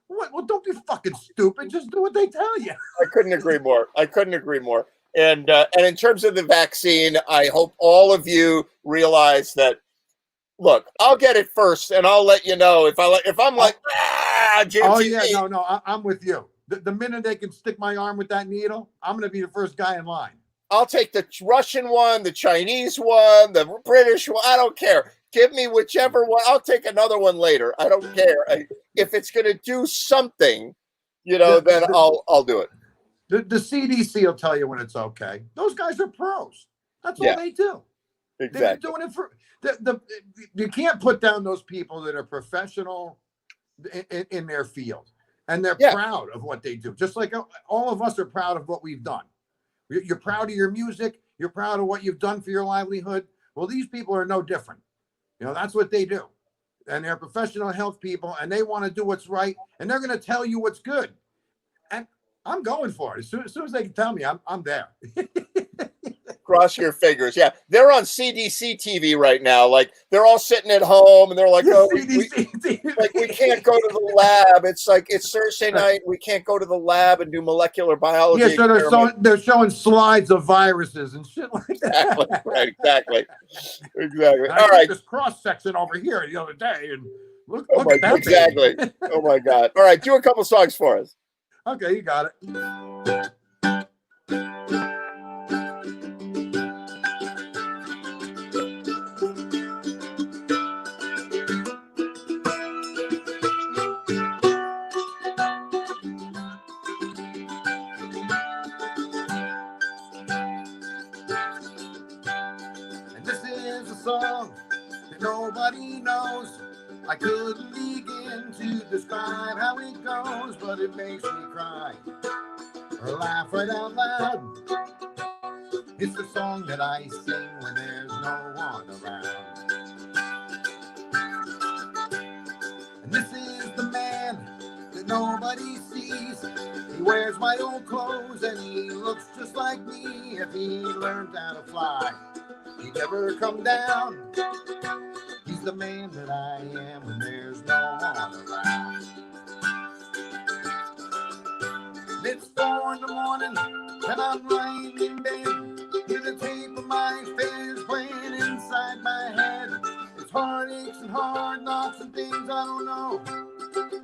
well, don't be fucking stupid. Just do what they tell you. I couldn't agree more. And in terms of the vaccine, I hope all of you realize that. Look, I'll get it first, and I'll let you know if I'm like, I'm with you. The minute they can stick my arm with that needle, I'm going to be the first guy in line. I'll take the Russian one, the Chinese one, the British one. I don't care. Give me whichever one. I'll take another one later. I don't care. If it's going to do something, then I'll do it. The CDC will tell you when it's okay. Those guys are pros. That's all they do. Exactly. They're doing it for you can't put down those people that are professional in their field, and they're proud of what they do. Just like all of us are proud of what we've done. You're proud of your music. You're proud of what you've done for your livelihood. Well, these people are no different. That's what they do, and they're professional health people, and they want to do what's right, and they're going to tell you what's good. And I'm going for it. As soon as they can tell me, I'm there. Cross your fingers. Yeah, they're on CDC TV right now. Like they're all sitting at home and they're like, "Oh, we can't go to the lab. It's like it's Thursday night. We can't go to the lab and do molecular biology." Yeah, so they're showing slides of viruses and shit like that. Exactly. All right, this cross section over here the other day, and look at that. Exactly. Oh my God. All right, do a couple songs for us. Okay, you got it. Nobody knows. I couldn't begin to describe how it goes, but it makes me cry or laugh right out loud. It's the song that I sing when there's no one around. And this is the man that nobody sees. He wears my old clothes and he looks just like me. If he learned how to fly, he'd never come down. He's the man that I am when there's no one around. It's 4 a.m. and I'm lying in bed. Hear the tape of my fingers playing inside my head. It's heartaches and hard knocks and things I don't know.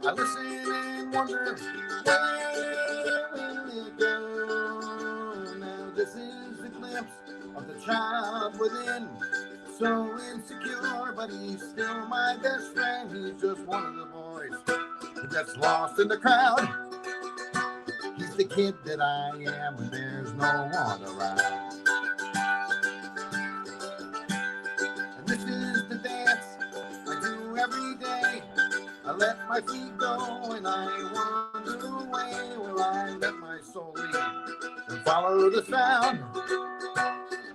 I listen and wonder, where will it go? Now this is the glimpse of the child within. So insecure, but he's still my best friend. He's just one of the boys who gets lost in the crowd. He's the kid that I am when there's no one around. And this is the dance I do every day. I let my feet go and I wander away. Well, I let my soul lead and follow the sound.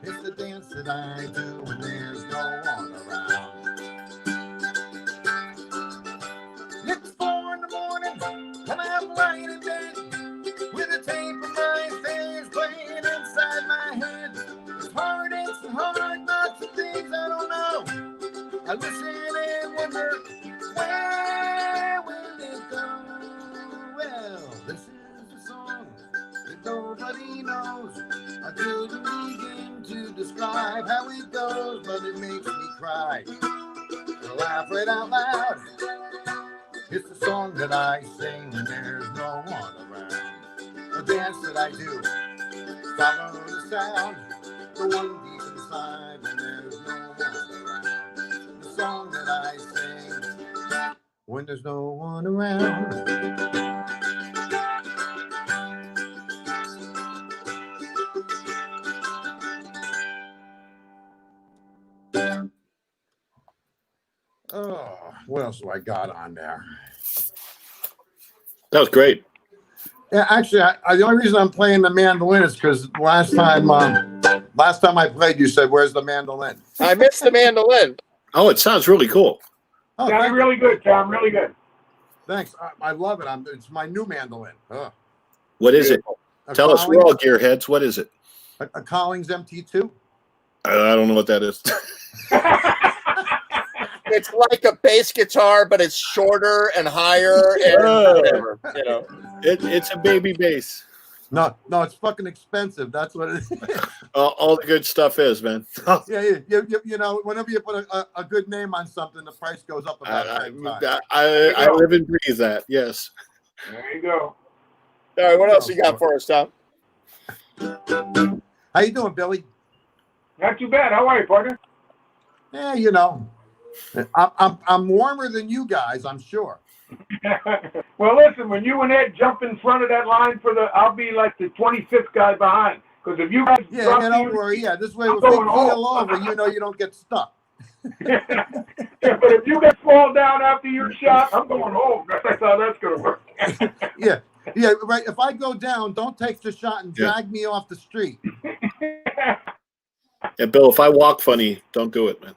It's the dance that I do when there's no one around. It's 4 in the morning and I'm lying in bed with a tape of my affairs playing inside my head. It's hard, it's hard, lots of things I don't know. I listen and wonder, where will it go? Well, this is the song that nobody knows. I couldn't begin to describe how it goes, but it makes me cry and laugh right out loud. It's the song that I sing when there's no one around. A dance that I do, follow the sound, the one deep inside when there's no one around. The song that I sing when there's no one around. Oh, what else do I got on there? That was great. Yeah, actually, the only reason I'm playing the mandolin is because last time I played, you said, "Where's the mandolin?" I missed the mandolin. Oh, it sounds really cool. Oh, Sounded really good, Tom. Really good. Thanks. I love it. It's my new mandolin. What is it? Tell us, we're all gearheads. What is it? A Collings MT2. I don't know what that is. It's like a bass guitar, but it's shorter and higher and whatever. You know, it's a baby bass. No, it's fucking expensive. That's what it is. All the good stuff is, man. Yeah, you know, whenever you put a good name on something, the price goes up about 10 times. I live and breathe that. Yes. There you go. All right, what else you got for us, Tom? How you doing, Billy? Not too bad. How are you, partner? Yeah, you know, I'm warmer than you guys, I'm sure. Well, listen, when you and Ed jump in front of that line I'll be like the 25th guy behind. Because if you guys don't worry. Yeah, this way if we keel over, you know you don't get stuck. Yeah, but if you guys fall down after your shot, I'm going home. That's how that's going to work. Yeah, right. If I go down, don't take the shot and drag me off the street. Yeah, Bill, if I walk funny, don't do it, man.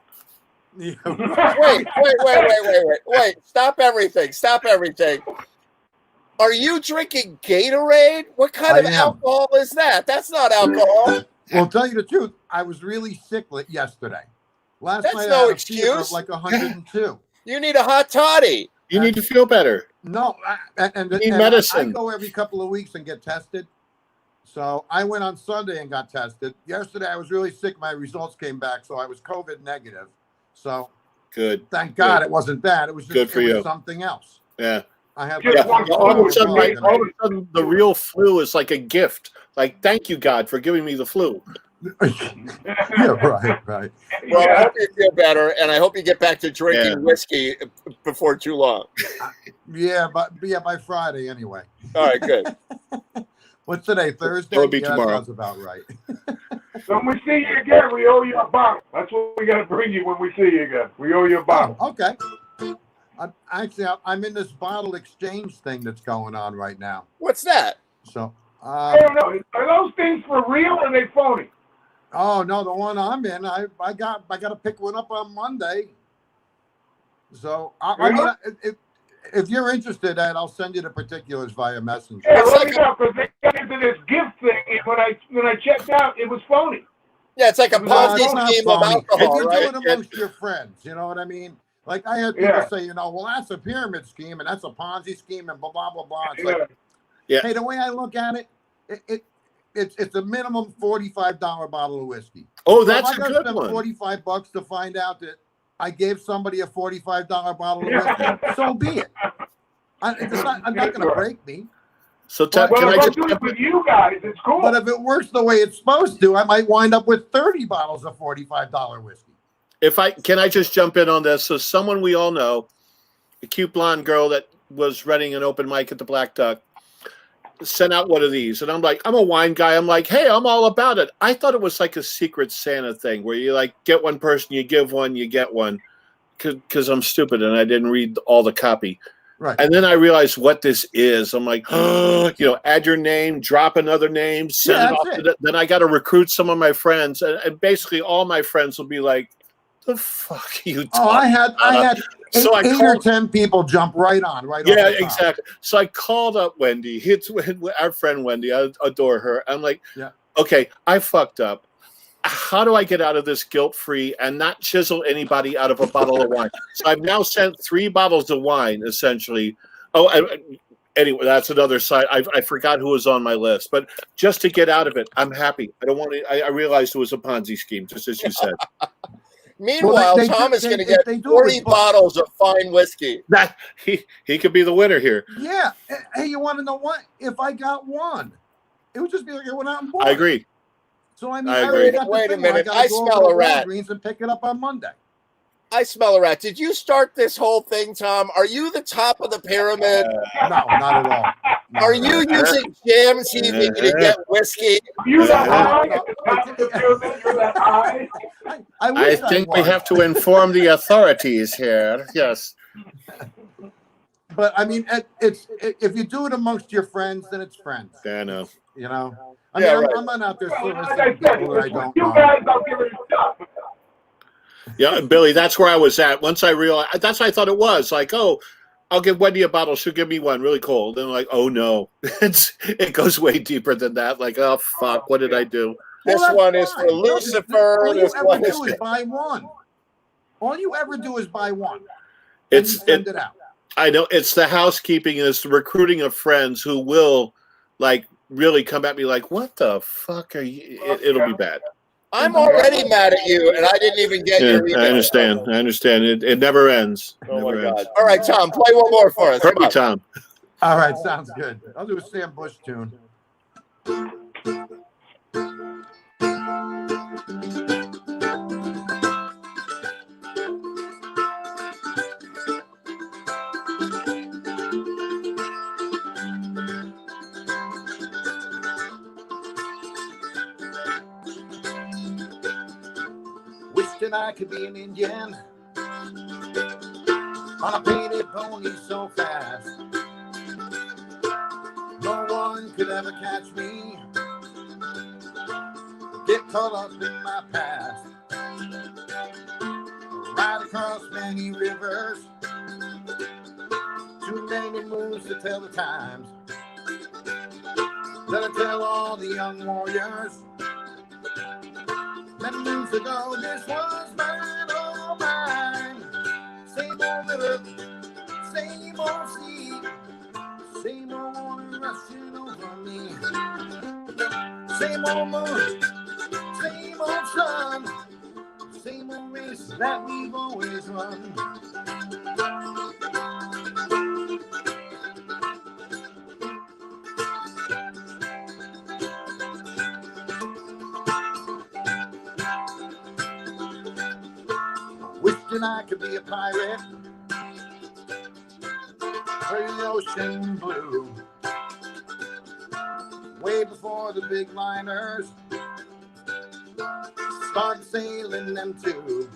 Wait. Stop everything. Are you drinking Gatorade? What kind of alcohol is that? That's not alcohol. Well, tell you the truth, I was really sick yesterday. Last That's night no I had excuse. a fever of like 102. You need a hot toddy. You need to feel better. No, and you need medicine. I go every couple of weeks and get tested. So I went on Sunday and got tested. Yesterday I was really sick. My results came back, so I was COVID negative. So good. Thank God it wasn't that. It was just good for you. Something else. Yeah. I have all of a sudden the real flu is like a gift. Like, thank you, God, for giving me the flu. Yeah, right. Well, I hope you feel better, and I hope you get back to drinking whiskey before too long. Yeah, by Friday anyway. All right, good. What's today? Thursday? It'll be tomorrow. That sounds about right. So when we see you again, we owe you a bottle. That's what we got to bring you when we see you again. We owe you a bottle. Oh, okay. I'm in this bottle exchange thing that's going on right now. What's that? So I don't know. Are those things for real or are they phony? Oh no, the one I'm in, I got to pick one up on Monday. So if you're interested, Ed, I'll send you the particulars via messenger. Yeah, let me know, because they got into this gift thing, and when I checked out, it was phony. Yeah, it's like a Ponzi scheme of alcohol, if you right? do it amongst your friends, you know what I mean? Like I had people say, well, that's a pyramid scheme and that's a Ponzi scheme and blah blah blah blah. It's like, hey, the way I look at it, it's a minimum $45 bottle of whiskey. Oh, so that's if a I good spend one. $45 to find out that I gave somebody a $45 bottle of whiskey, so be it. I'm not going to break me. So Well, can I if I just do it with you guys, it's cool. But if it works the way it's supposed to, I might wind up with 30 bottles of $45 whiskey. can I just jump in on this? So someone we all know, a cute blonde girl that was running an open mic at the Black Duck, sent out one of these, and I'm like, I'm a wine guy. I'm like, hey, I'm all about it. I thought it was like a secret Santa thing where you like get one person, you give one, you get one, because I'm stupid and I didn't read all the copy. Right. And then I realized what this is. I'm like, add your name, drop another name, send it off. Then I got to recruit some of my friends, and basically all my friends will be like, "The fuck are you?" I had eight or 10 people jump right on. Yeah, exactly. So I called up Wendy. It's our friend Wendy. I adore her. I'm like, okay, I fucked up. How do I get out of this guilt-free and not chisel anybody out of a bottle of wine? So I've now sent 3 bottles of wine, essentially. Anyway, that's another side. I forgot who was on my list, but just to get out of it, I'm happy. I don't want to. I realized it was a Ponzi scheme, just as you said. Meanwhile, Tom is going to get 40 bottles of fine whiskey. That he could be the winner here. Yeah. Hey, you want to know what? If I got one, it would just be like I went out and bought. I agree. So I mean, I agree. Wait a minute. I smell a rat. And pick it up on Monday. I smell a rat. Did you start this whole thing, Tom? Are you the top of the pyramid? No, not at all. Are you using Jam TV to get whiskey? You that high? You're that high? I think we have to inform the authorities here. Yes. But I mean, it's if you do it amongst your friends, then it's friends. Yeah, I know. You know. I mean, I'm not out there soliciting people that I don't you know. guys, I'll give it a shot. Yeah, Billy, that's where I was at. Once I realized, that's what I thought it was. Like, oh, I'll give Wendy a bottle. She'll give me one really cold. Then like, oh no, it goes way deeper than that. Like, oh fuck, what did I do? This one is for Lucifer. All you This ever one do is is buy one. All you ever do is buy one. Send it out. I know it's the housekeeping and it's the recruiting of friends who will like really come at me like, what the fuck are you? It'll be bad. I'm already mad at you, and I didn't even get your email. I understand. It never ends. Oh my God. All right, Tom, play one more for us. Perfect, Tom. All right, sounds good. I'll do a Sam Bush tune. Wishing I could be an Indian on a painted pony so fast. No one could ever catch me, get caught up in my past. Ride across many rivers, too many moons to tell the times. Let I tell all the young warriors, many moons ago this was mine, all mine. Same old river, same old sea, same old water rushing over me. Same old moon, same old sun, same old race that we've always run. Wishing I could be a pirate, where the ocean blue, way before the big liners start sailing them too.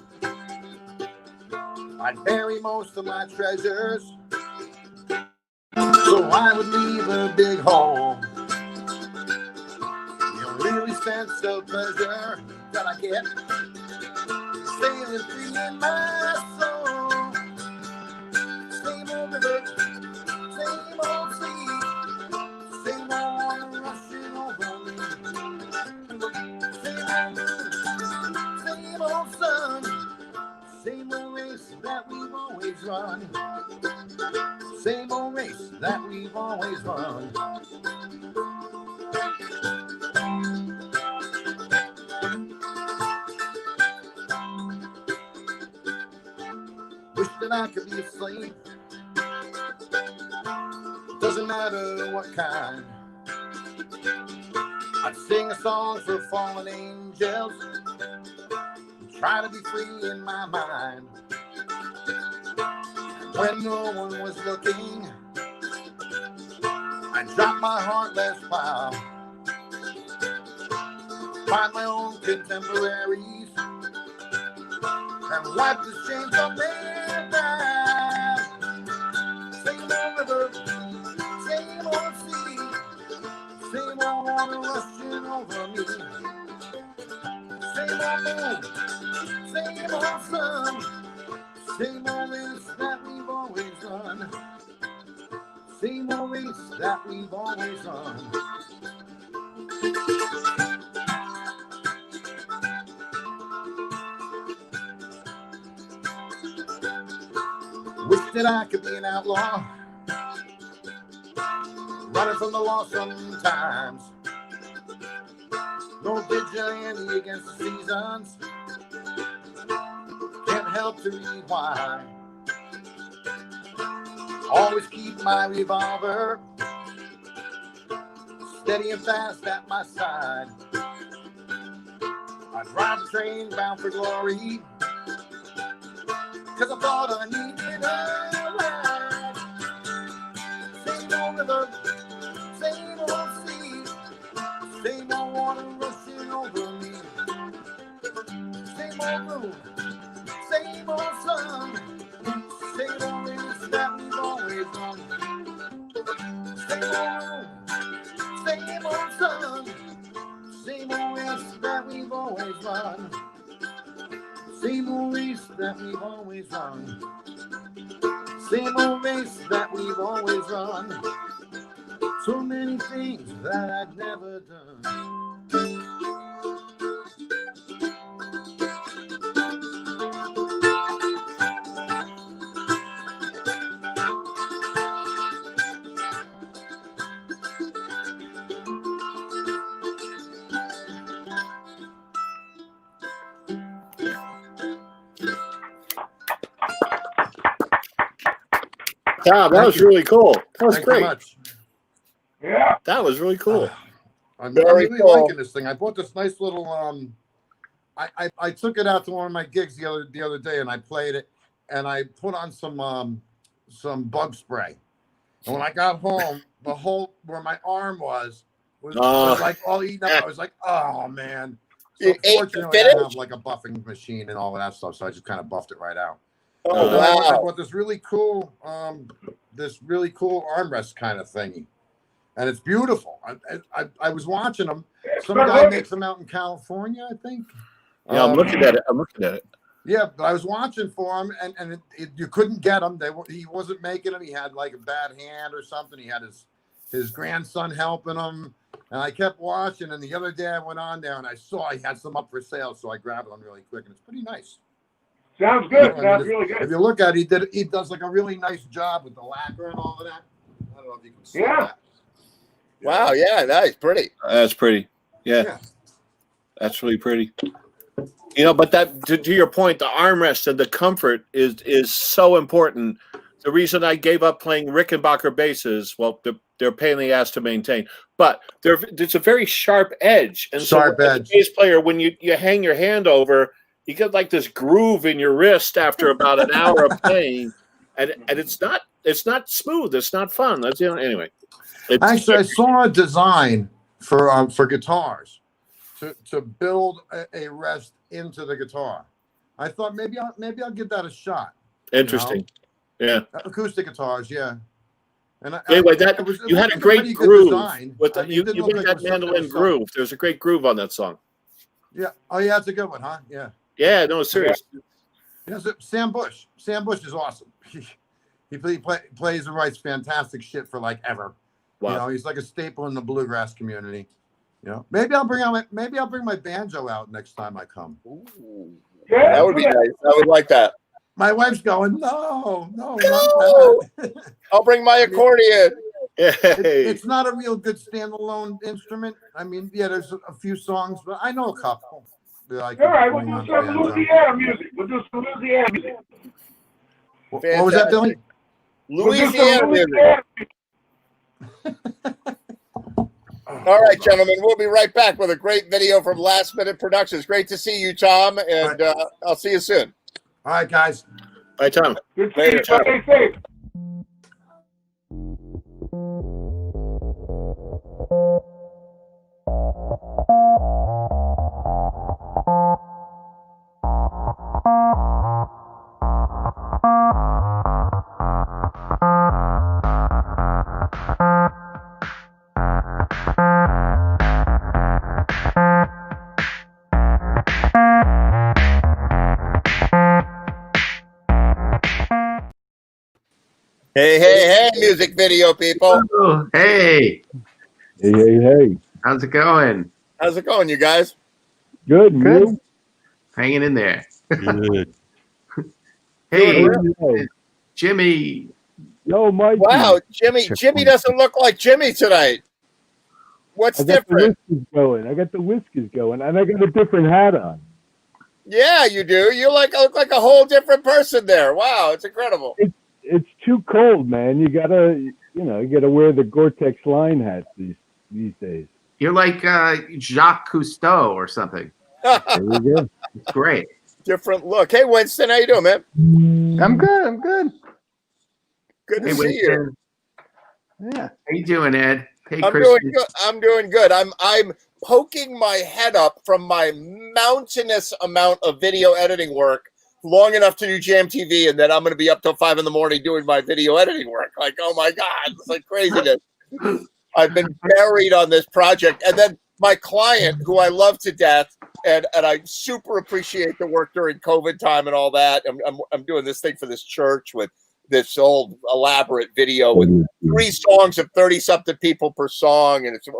I'd bury most of my treasures, so I would leave a big hole. The really sense of pleasure that I get sailing free in my soul. Same old river, same old sea, same old water rushing over me. Same old moon, same old sun, same old race that we've always run. Same old race that we've always run. Wish that I could be a slave doesn't matter what kind. I'd sing a song for fallen angels, try to be free in my mind. When no one was looking, I dropped my heartless plow, find my own contemporaries, and wipe the shame from their brow. Same old river, same old sea, same old water rushing over me. Same old moon, same old sun, same old race that we've always run. Same old race that we've always run. Wish that I could be an outlaw, running from the law sometimes. No vigilante against the seasons, can't help to read why. Always keep my revolver steady and fast at my side. I drive the train bound for glory, 'cause I thought I needed a ride. Same old river, same old sea, same old water rushing over me. Same old moon, same old sun, same old race that we've always run. Same old moon, same old sun, same old race that we've always run. Same old race that we've always run. Same old race that we've always run. So many things that I've never done. Yeah, that was really cool. That was Thanks so great. much. Yeah. That was really cool. I'm Very really cool. liking this thing. I bought this nice little I took it out to one of my gigs the other day and I played it and I put on some bug spray. And when I got home, the whole where my arm was like all eaten up. I was like, oh man. So fortunately I have like a buffing machine and all of that stuff. So I just kind of buffed it right out. Oh And I wow! bought this really cool armrest kind of thingy. And it's beautiful. I was watching them. Some guy makes them out in California, I think. Yeah, I'm looking at it. Yeah, but I was watching for him, and you couldn't get him. He wasn't making them. He had like a bad hand or something. He had his grandson helping him, and I kept watching. And the other day I went on there and I saw he had some up for sale, so I grabbed one really quick, and it's pretty nice. Sounds good. I mean, Sounds really good. If you look at it, he does like a really nice job with the lacquer and all of that. I don't know if you can see that. Wow, yeah, nice, pretty. That's pretty. Yeah. That's really pretty. You know, but that to your point, the armrest and the comfort is so important. The reason I gave up playing Rickenbacker basses, well, they're a pain in the ass to maintain, but there's a very sharp edge. And sharp so edge. as a bass player, when you hang your hand over, you get like this groove in your wrist after about an hour of playing, and it's not smooth. It's not fun. That's anyway. Actually, I saw a design for guitars to build a rest into the guitar. I thought maybe I'll give that a shot. Interesting. Yeah. Acoustic guitars, yeah. And anyway, you had a great groove with you did made look like that it was something mandolin was groove. There's a great groove on that song. Yeah. Oh, yeah, that's a good one, huh? Yeah. Yeah, no, serious. Yeah, Sam Bush. Sam Bush is awesome. He plays and writes fantastic shit for like ever. Wow. You know, he's like a staple in the bluegrass community. You know, maybe I'll bring my banjo out next time I come. Ooh. Yeah, that would be nice. I would like that. My wife's going, no. I'll bring my accordion. It's not a real good standalone instrument. I mean, yeah, there's a few songs, but I know a couple. All right, we'll do some Louisiana music. What was that, Billy? Louisiana music. All right, gentlemen, we'll be right back with a great video from Last Minute Productions. Great to see you, Tom, and I'll see you soon. All right, guys. Bye, Tom. Good to see Later, you. Tom. Stay safe. Hey, hey, hey, music video people. Oh, hey, Hey. how's it going? How's it going, you guys? Good, and Good. you? Hanging in there. Good. Hey, Doing Jimmy. Yo, Mikey. Wow, Jimmy doesn't look like Jimmy tonight. What's I got different? the whiskers going. And I got a different hat on. Yeah, you do. You look like a whole different person there. Wow, it's incredible. It's too cold, man. You gotta wear the Gore-Tex line hats these days. You're like Jacques Cousteau or something. There you go. It's great. Different look. Hey, Winston, how you doing, man? I'm good. Good to Hey, see you. Yeah. How you doing, Ed? Hey, I'm Christian. doing good. I'm doing good. I'm poking my head up from my mountainous amount of video editing work long enough to do Jam TV, and then I'm going to be up till 5 a.m. doing my video editing work. Like, oh my God, it's like craziness. I've been buried on this project, and then my client, who I love to death, and I super appreciate the work during COVID time and all that. I'm doing this thing for this church with this old elaborate video with 3 songs of 30-something people per song, and it's a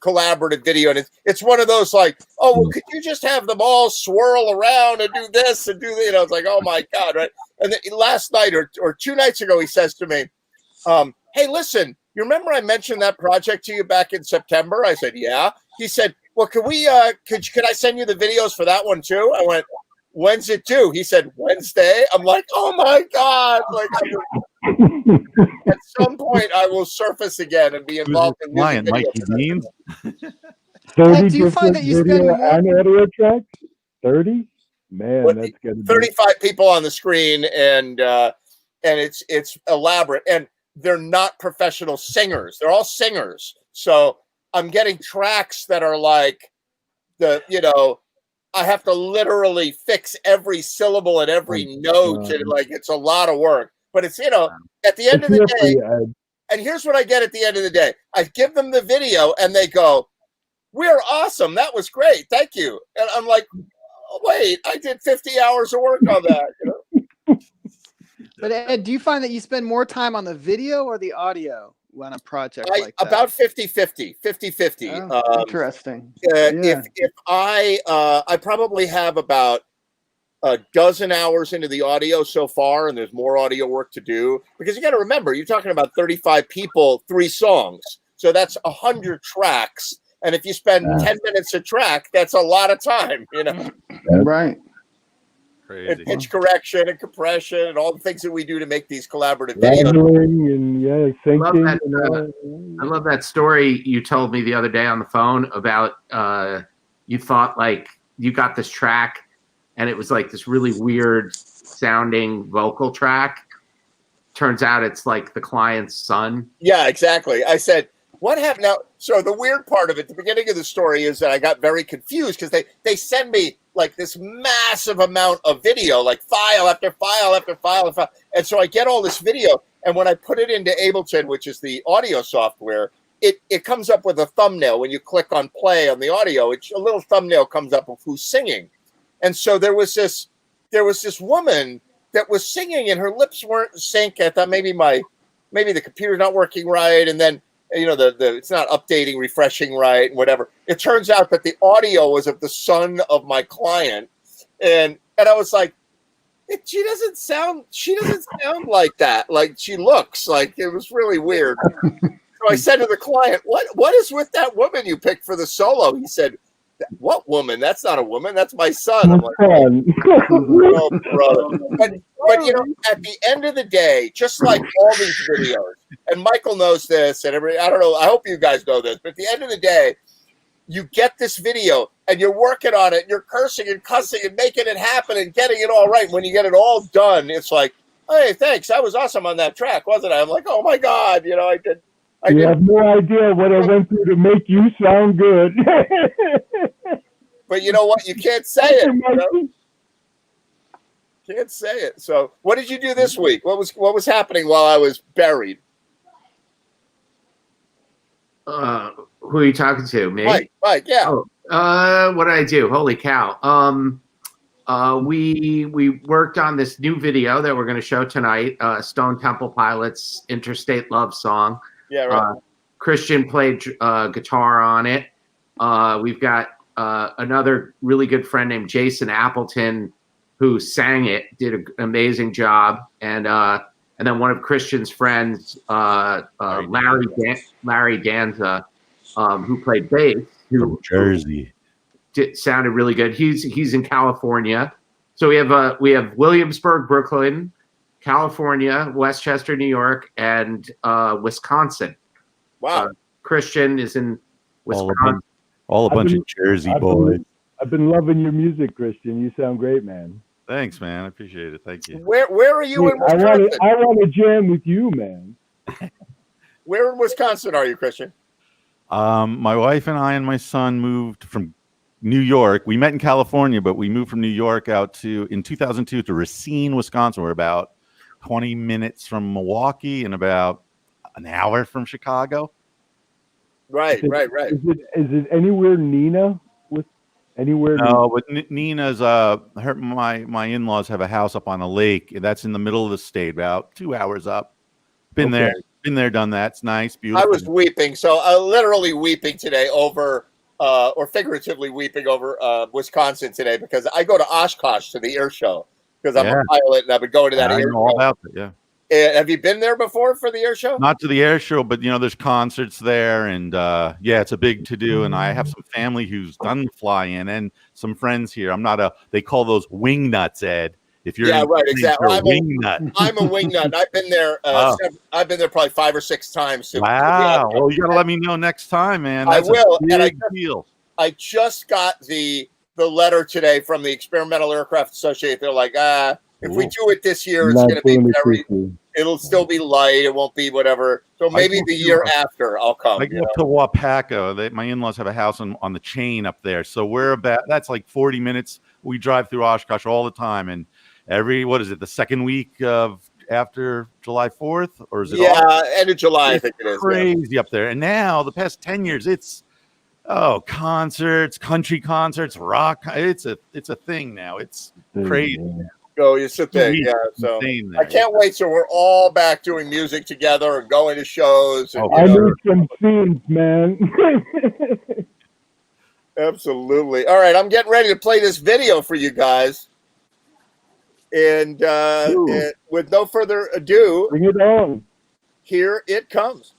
collaborative video, and it's one of those like, oh, well, could you just have them all swirl around and do this and do that? You know, it's like, oh my God, right? And then last night or 2 nights ago, he says to me, hey, listen, you remember I mentioned that project to you back in September? I said, yeah. He said, well, could I send you the videos for that one too? I went, when's it due? He said, Wednesday. I'm like, oh my God. Like, at some point I will surface again and be involved in music Mikey Beans. 30 do you find that you spend video more- and audio tracks? 30? Man, What, that's good. 35 people on the screen, and it's elaborate, and they're not professional singers. They're all singers. So I'm getting tracks that are like I have to literally fix every syllable and every note, and like it's a lot of work. But it's at the end of the day, and here's what I get at the end of the day. I give them the video and they go, we're awesome. That was great. Thank you. And I'm like, oh, wait, I did 50 hours of work on that. But Ed, do you find that you spend more time on the video or the audio on a project like that? About 50-50. Interesting. If I probably have about a dozen hours into the audio so far, and there's more audio work to do, because you got to remember, you're talking about 35 people, 3 songs. So that's 100 tracks. And if you spend 10 minutes a track, that's a lot of time, Right. And pitch correction and compression and all the things that we do to make these collaborative videos. I love that story you told me the other day on the phone about you thought like you got this track and it was like this really weird sounding vocal track. Turns out it's like the client's son. Yeah, exactly. I said, what happened now? So the weird part of it, the beginning of the story, is that I got very confused because they send me like this massive amount of video, like file after file after file after file. And so I get all this video, and when I put it into Ableton, which is the audio software, it comes up with a thumbnail. When you click on play on the audio, a little thumbnail comes up of who's singing. And so there was this woman that was singing, and her lips weren't sync. I thought maybe the computer's not working right, and then it's not updating, refreshing right, and whatever. It turns out that the audio was of the son of my client, and I was like, she doesn't sound like that. Like she looks like. It was really weird. So I said to the client, what is with that woman you picked for the solo? He said, What woman? That's not a woman. That's my son. I'm like, Fun. oh, brother. But you know, at the end of the day, just like all these videos, and Michael knows this, and I don't know, I hope you guys know this, but at the end of the day, you get this video and you're working on it, and you're cursing and cussing and making it happen and getting it all right. When you get it all done, it's like, hey, thanks. That was awesome on that track, wasn't I? I'm like, oh my God, you know, I did. You have no idea what I went through to make you sound good. But you know what? You can't say it. You know? Can't say it. So, what did you do this week? What was happening while I was buried? Who are you talking to? Me? Mike, yeah. Oh, what did I do? Holy cow! We worked on this new video that we're going to show tonight. Stone Temple Pilots' "Interstate Love Song." Yeah, right. Christian played guitar on it. We've got another really good friend named Jason Appleton who sang it, did an amazing job, and then one of Christian's friends, Larry Danza, who played bass, from Jersey, sounded really good. He's in California, so we have Williamsburg, Brooklyn, California, Westchester, New York, and Wisconsin. Wow. Christian is in Wisconsin. All a bunch of Jersey boys. I've been loving your music, Christian. You sound great, man. Thanks, man. I appreciate it. Thank you. Where are you in Wisconsin? I want to jam with you, man. Where in Wisconsin are you, Christian? My wife and I and my son moved from New York. We met in California, but we moved from New York in 2002 to Racine, Wisconsin. We're about 20 minutes from Milwaukee and about an hour from Chicago. Right. Is it anywhere Nina? Anywhere? No, but Nina's my in-laws have a house up on a lake that's in the middle of the state, about 2 hours up. Been there, done that. It's nice, beautiful. I was weeping, literally weeping today over, or figuratively weeping over Wisconsin today, because I go to Oshkosh to the air show because I'm a pilot and I've been going to that air show. All about it, yeah. Have you been there before for the air show? Not to the air show, but there's concerts there, and it's a big to do. And I have some family who's done the fly-in, and some friends here. They call those wing nuts, Ed. If you're exactly. I'm a wing nut. I'm a wing nut. I've been there. I've been there probably 5 or 6 times. Wow. Well, you got to let me know next time, man. That's I will. A big deal. I just got the letter today from the Experimental Aircraft Association. They're like, if we do it this year, it's going to be very. It'll still be light. It won't be whatever. So maybe the year after I'll come. I go to Wapaka. My in-laws have a house on the chain up there. So that's like 40 minutes. We drive through Oshkosh all the time. And the second week of after July 4th? Or is it end of July, I think it is. Crazy up there. And now the past 10 years, it's concerts, country concerts, rock. It's a thing now. It's crazy. So it's a thing, yeah. So I can't wait till we're all back doing music together and going to shows. And, I need some scenes, man. Absolutely. All right, I'm getting ready to play this video for you guys. And with no further ado, bring it on. Here it comes.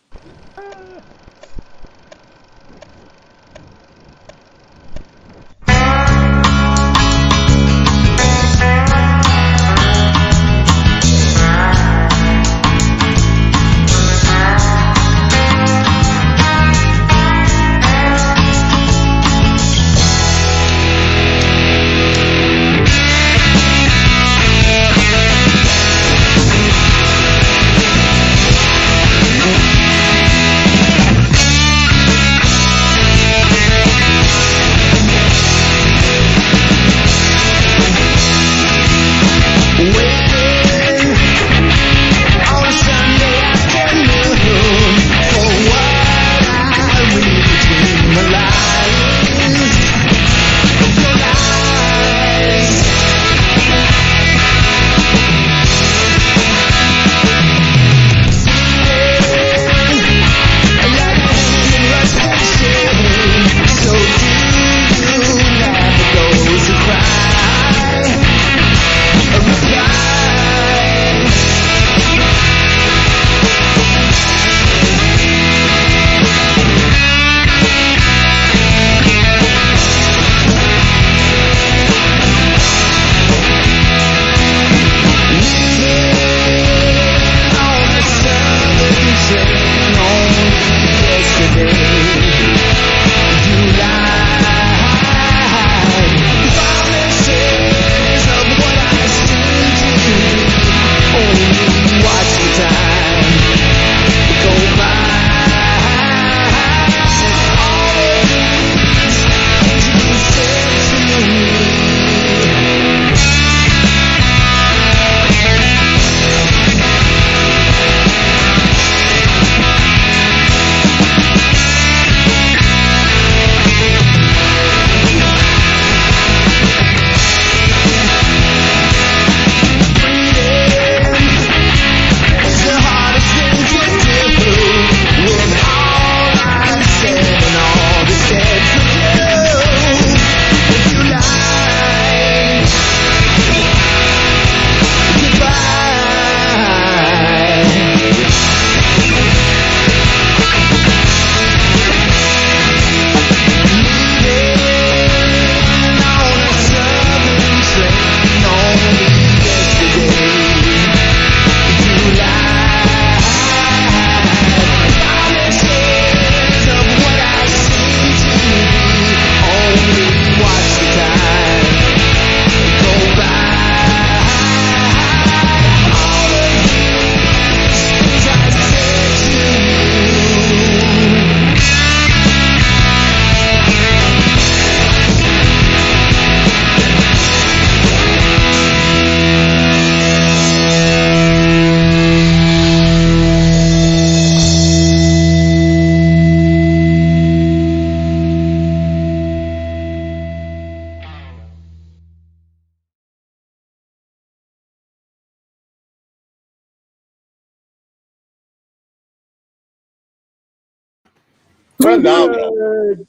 Phenomenal.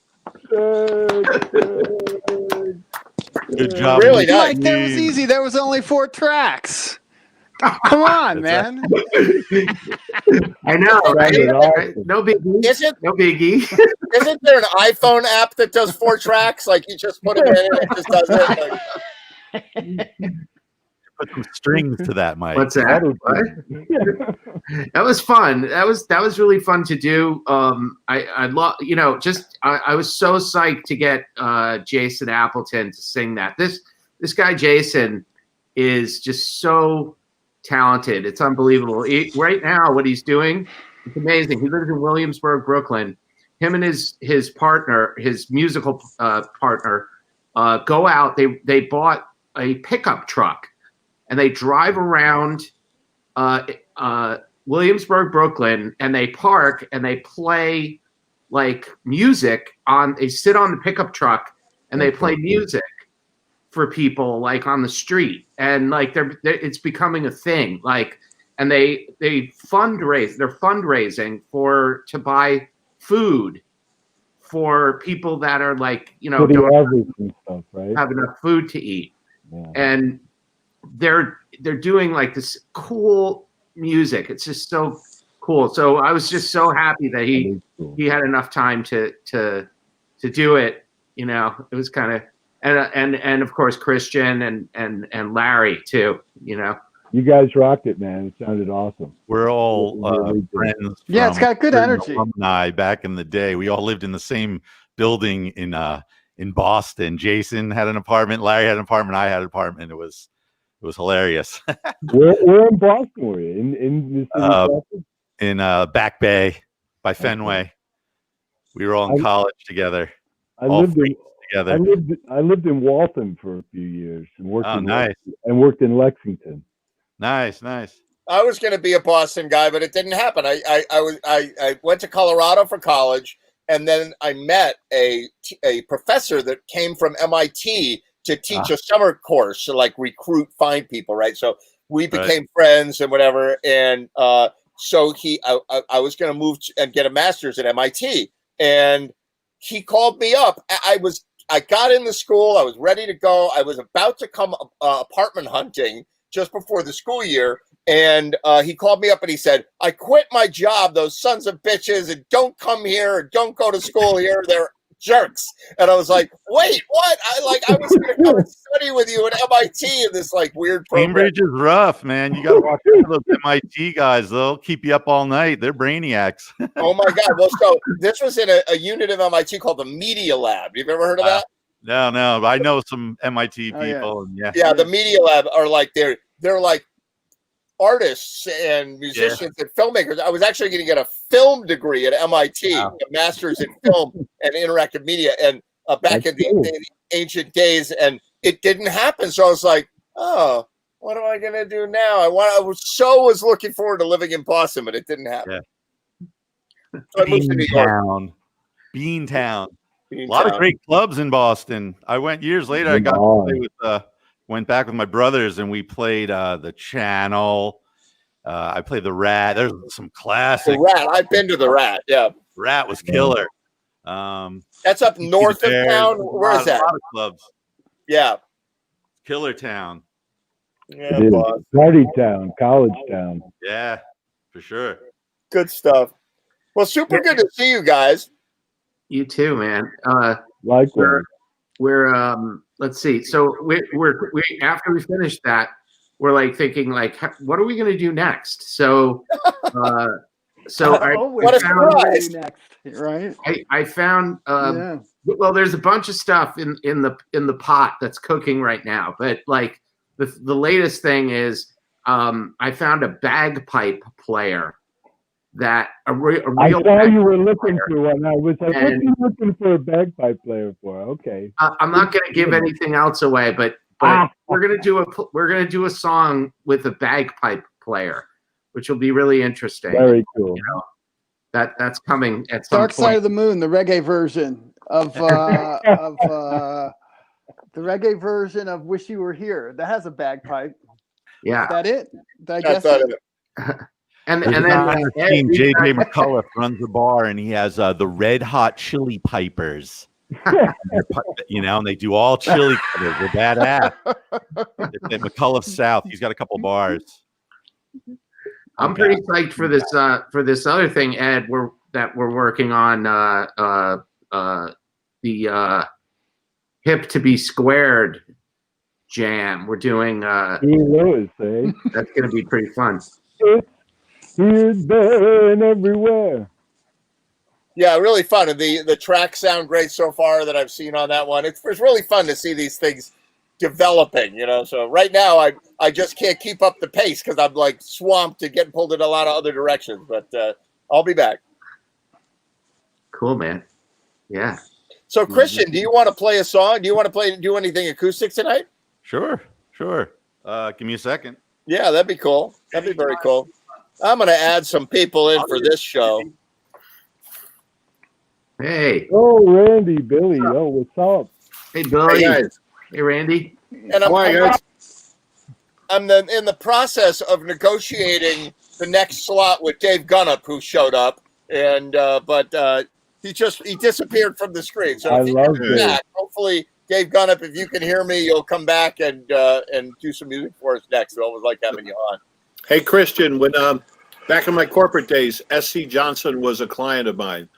Good job. Really Mike, nice. that was easy. There was only 4 tracks. Come on, man. I know, right? Awesome. No biggie. Isn't No biggie. isn't there an iPhone app that does 4 tracks? Like you just put them in and it just does it. Like, Put some strings to that, Mike. What's that? What? That was fun. That was really fun to do. I love, I was so psyched to get Jason Appleton to sing that. This guy Jason is just so talented. It's unbelievable. Right now, what he's doing, it's amazing. He lives in Williamsburg, Brooklyn. Him and his partner, his musical partner, go out. They bought a pickup truck. And they drive around Williamsburg, Brooklyn, and they park and they play like music they sit on the pickup truck and they play music for people like on the street. And like it's becoming a thing. Like, and they fundraise. They're fundraising to buy food for people that are like, For the don't average and stuff, right? have enough food to eat. Yeah. And they're doing like this cool music. It's just so cool. So I was just so happy that he had enough time to do it. It was kind of and of course Christian and Larry too. You guys rocked it, man. It sounded awesome. We're all friends. Yeah, it's got good energy. Alumni back in the day. We all lived in the same building in Boston. Jason had an apartment. Larry had an apartment. I had an apartment. It was hilarious. Where in Boston were you? In the city of Boston? In Back Bay by Fenway. We were all in college together. I lived in Waltham for a few years and worked in Lexington. Nice. I was going to be a Boston guy, but it didn't happen. I went to Colorado for college, and then I met a professor that came from MIT to teach a summer course to like find people, right? So we became friends and whatever. And so I was going to move and get a master's at MIT, and he called me up. I got into school. I was ready to go. I was about to come apartment hunting just before the school year. And he called me up and he said, I quit my job, those sons of bitches, and don't come here or don't go to school here. They're jerks. And I was like, wait, what? I was going to come and study with you at MIT in this like weird program. Cambridge is rough, man. You got to watch out for those MIT guys. They'll keep you up all night. They're brainiacs. Oh my God. Well, so this was in a unit of MIT called the Media Lab. You've ever heard of that? No. I know some MIT people. Yeah, the Media Lab are like, they're like artists and musicians and filmmakers. I was actually going to get a film degree at MIT, a master's in film and interactive media, and back in the ancient days, and it didn't happen. So I was like, oh, what am I going to do now? I was looking forward to living in Boston, but it didn't happen. Yeah. So I moved to New York. Beantown. A lot of great clubs in Boston. I went years later. I got to play went back with my brothers, and we played the Channel. I played the Rat. There's some classic. The Rat. I've been to the Rat. Yeah. Rat was killer. That's up north of town. Where is that? A lot of clubs. Yeah. Killer town. Yeah. Party town, college town. Yeah, for sure. Good stuff. Well, super good to see you guys. You too, man. Likewise. We're let's see. So we after we finish that, we're like thinking like, what are we going to do next? So what a surprise! Next, right? I found well, there's a bunch of stuff in the pot that's cooking right now, but like the latest thing is I found a bagpipe player that a real I saw you were looking for one. I was like, what are you looking for a bagpipe player for? Okay. I'm not going to give anything else away, but we're going to do a song with a bagpipe player, which will be really interesting. Very cool. That's coming at some Dark point. Side of the Moon, the reggae version of the reggae version of Wish You Were Here. That has a bagpipe. Yeah. Is that it? Did I guess it? And There's and a guy then on the team, JJ McCullough, runs the bar, and he has the Red Hot Chili Pipers. And they do all chili covers. They're badass. It's at McCullough South. He's got a couple bars. I'm pretty psyched for this other thing, Ed. We're working on the Hip to Be Squared jam. We're doing. Lewis, eh? That's going to be pretty fun. It's here, there, and everywhere. Yeah, really fun. And the tracks sound great so far that I've seen on that one. It's really fun to see these things developing, So right now I just can't keep up the pace because I'm like swamped and getting pulled in a lot of other directions. But I'll be back. Cool, man. Yeah. So Christian, do you want to play a song? Do you want to do anything acoustic tonight? Sure. Give me a second. Yeah, that'd be cool. That'd be very cool. I'm going to add some people in for this show. Hey. Oh, Randy, Billy. Oh, what's up? Hey, Billy. Hey, guys. Hey, Randy. And I'm in the process of negotiating the next slot with Dave Gunnup, who showed up, and but he disappeared from the screen. So if he comes back, hopefully, Dave Gunnup, if you can hear me, you'll come back and do some music for us next. We always like having you on. Hey, Christian, when back in my corporate days, S.C. Johnson was a client of mine.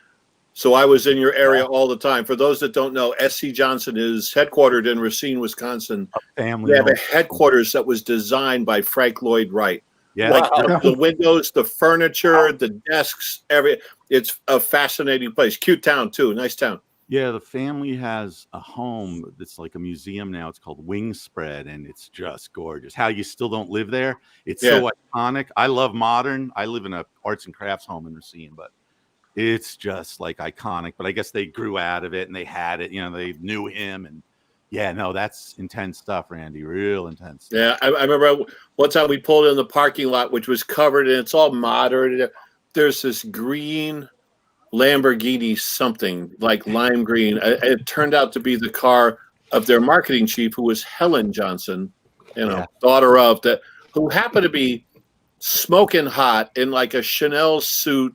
So I was in your area all the time. For those that don't know, S.C. Johnson is headquartered in Racine, Wisconsin. They have a headquarters that was designed by Frank Lloyd Wright. Yeah. Like the windows, the furniture, the desks, it's a fascinating place. Cute town, too. Nice town. Yeah, the family has a home that's like a museum now. It's called Wing Spread, and it's just gorgeous. How you still don't live there? It's so iconic. I love modern. I live in a arts and crafts home in Racine, but it's just like iconic. But I guess they grew out of it and they had it. They knew him, and that's intense stuff, Randy. Real intense stuff. Yeah, I remember one time we pulled in the parking lot, which was covered, and it's all modern. There's this green Lamborghini, something like lime green. It turned out to be the car of their marketing chief, who was Helen Johnson, daughter of that, who happened to be smoking hot in like a Chanel suit,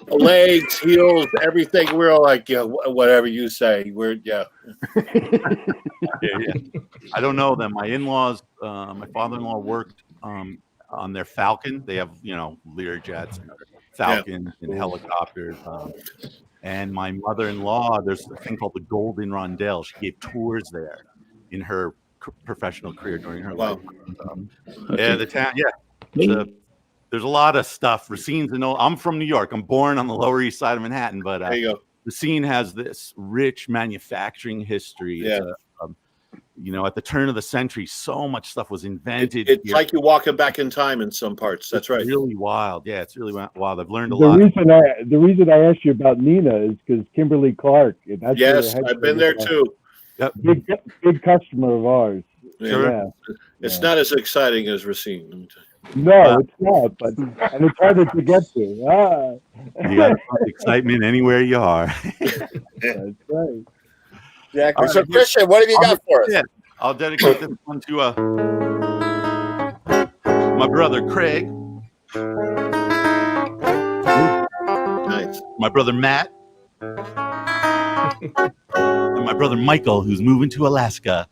legs, heels, everything. We're all like, whatever you say. Yeah. I don't know them. My in-laws, my father-in-law worked on their Falcon. They have, Lear jets and Falcons and helicopters. And my mother-in-law, there's a thing called the Golden Rondelle. She gave tours there in her professional career during her life. Yeah, the town. Yeah, there's a lot of stuff. Racine's I'm from New York. I'm born on the Lower East Side of Manhattan, but there you go. Racine has this rich manufacturing history. Yeah. At the turn of the century, so much stuff was invented. It's like you're walking back in time in some parts. That's right. Really wild. Yeah, it's really wild. I've learned a The lot. reason I asked you about Nina is because Kimberly Clark. Yes, I've been there too. Yep. Big customer of ours. Sure. Yeah. It's not as exciting as Racine. No, it's not, and it's harder to get to. You got excitement anywhere you are. That's right. Exactly. So, Christian, what have you got for us? Yeah, I'll dedicate this one to my brother Craig. Nice. My brother Matt. And my brother Michael, who's moving to Alaska.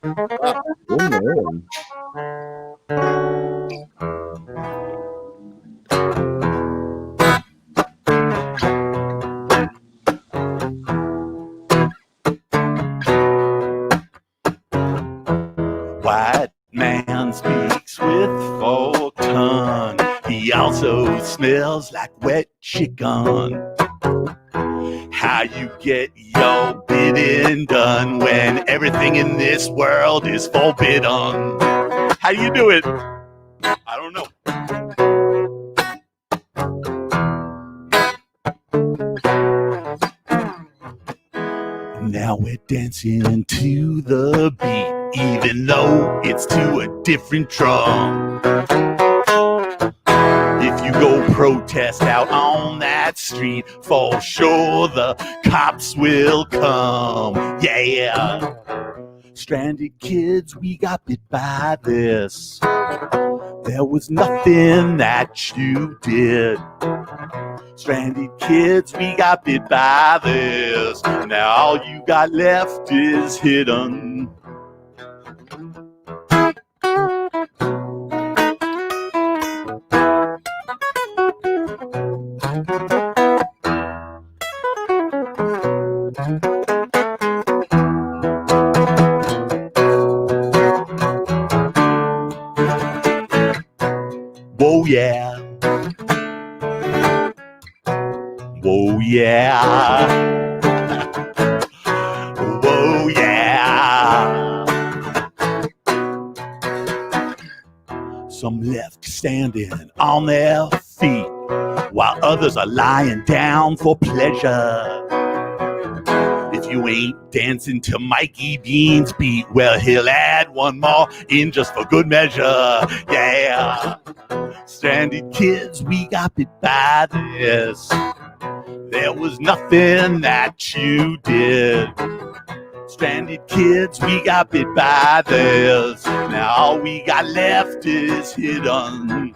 White man speaks with folk tongue. He also smells like wet chicken. How you get your bidding done when everything in this world is forbidden? How you do it? I don't know. Now we're dancing to the beat, even though it's to a different drum. If you go protest out on that street, for sure the cops will come. Yeah. Stranded kids, we got bit by this. There was nothing that you did. Stranded kids, we got bit by this. Now all you got left is hidden. Whoa, yeah. Whoa, yeah. Whoa, yeah. Some left standing on their feet while others are lying down for pleasure. If you ain't dancing to Mikey Bean's beat, well, he'll add one more in just for good measure. Yeah. Stranded kids, we got bit by this. There was nothing that you did. Stranded kids, we got bit by this. Now all we got left is hidden.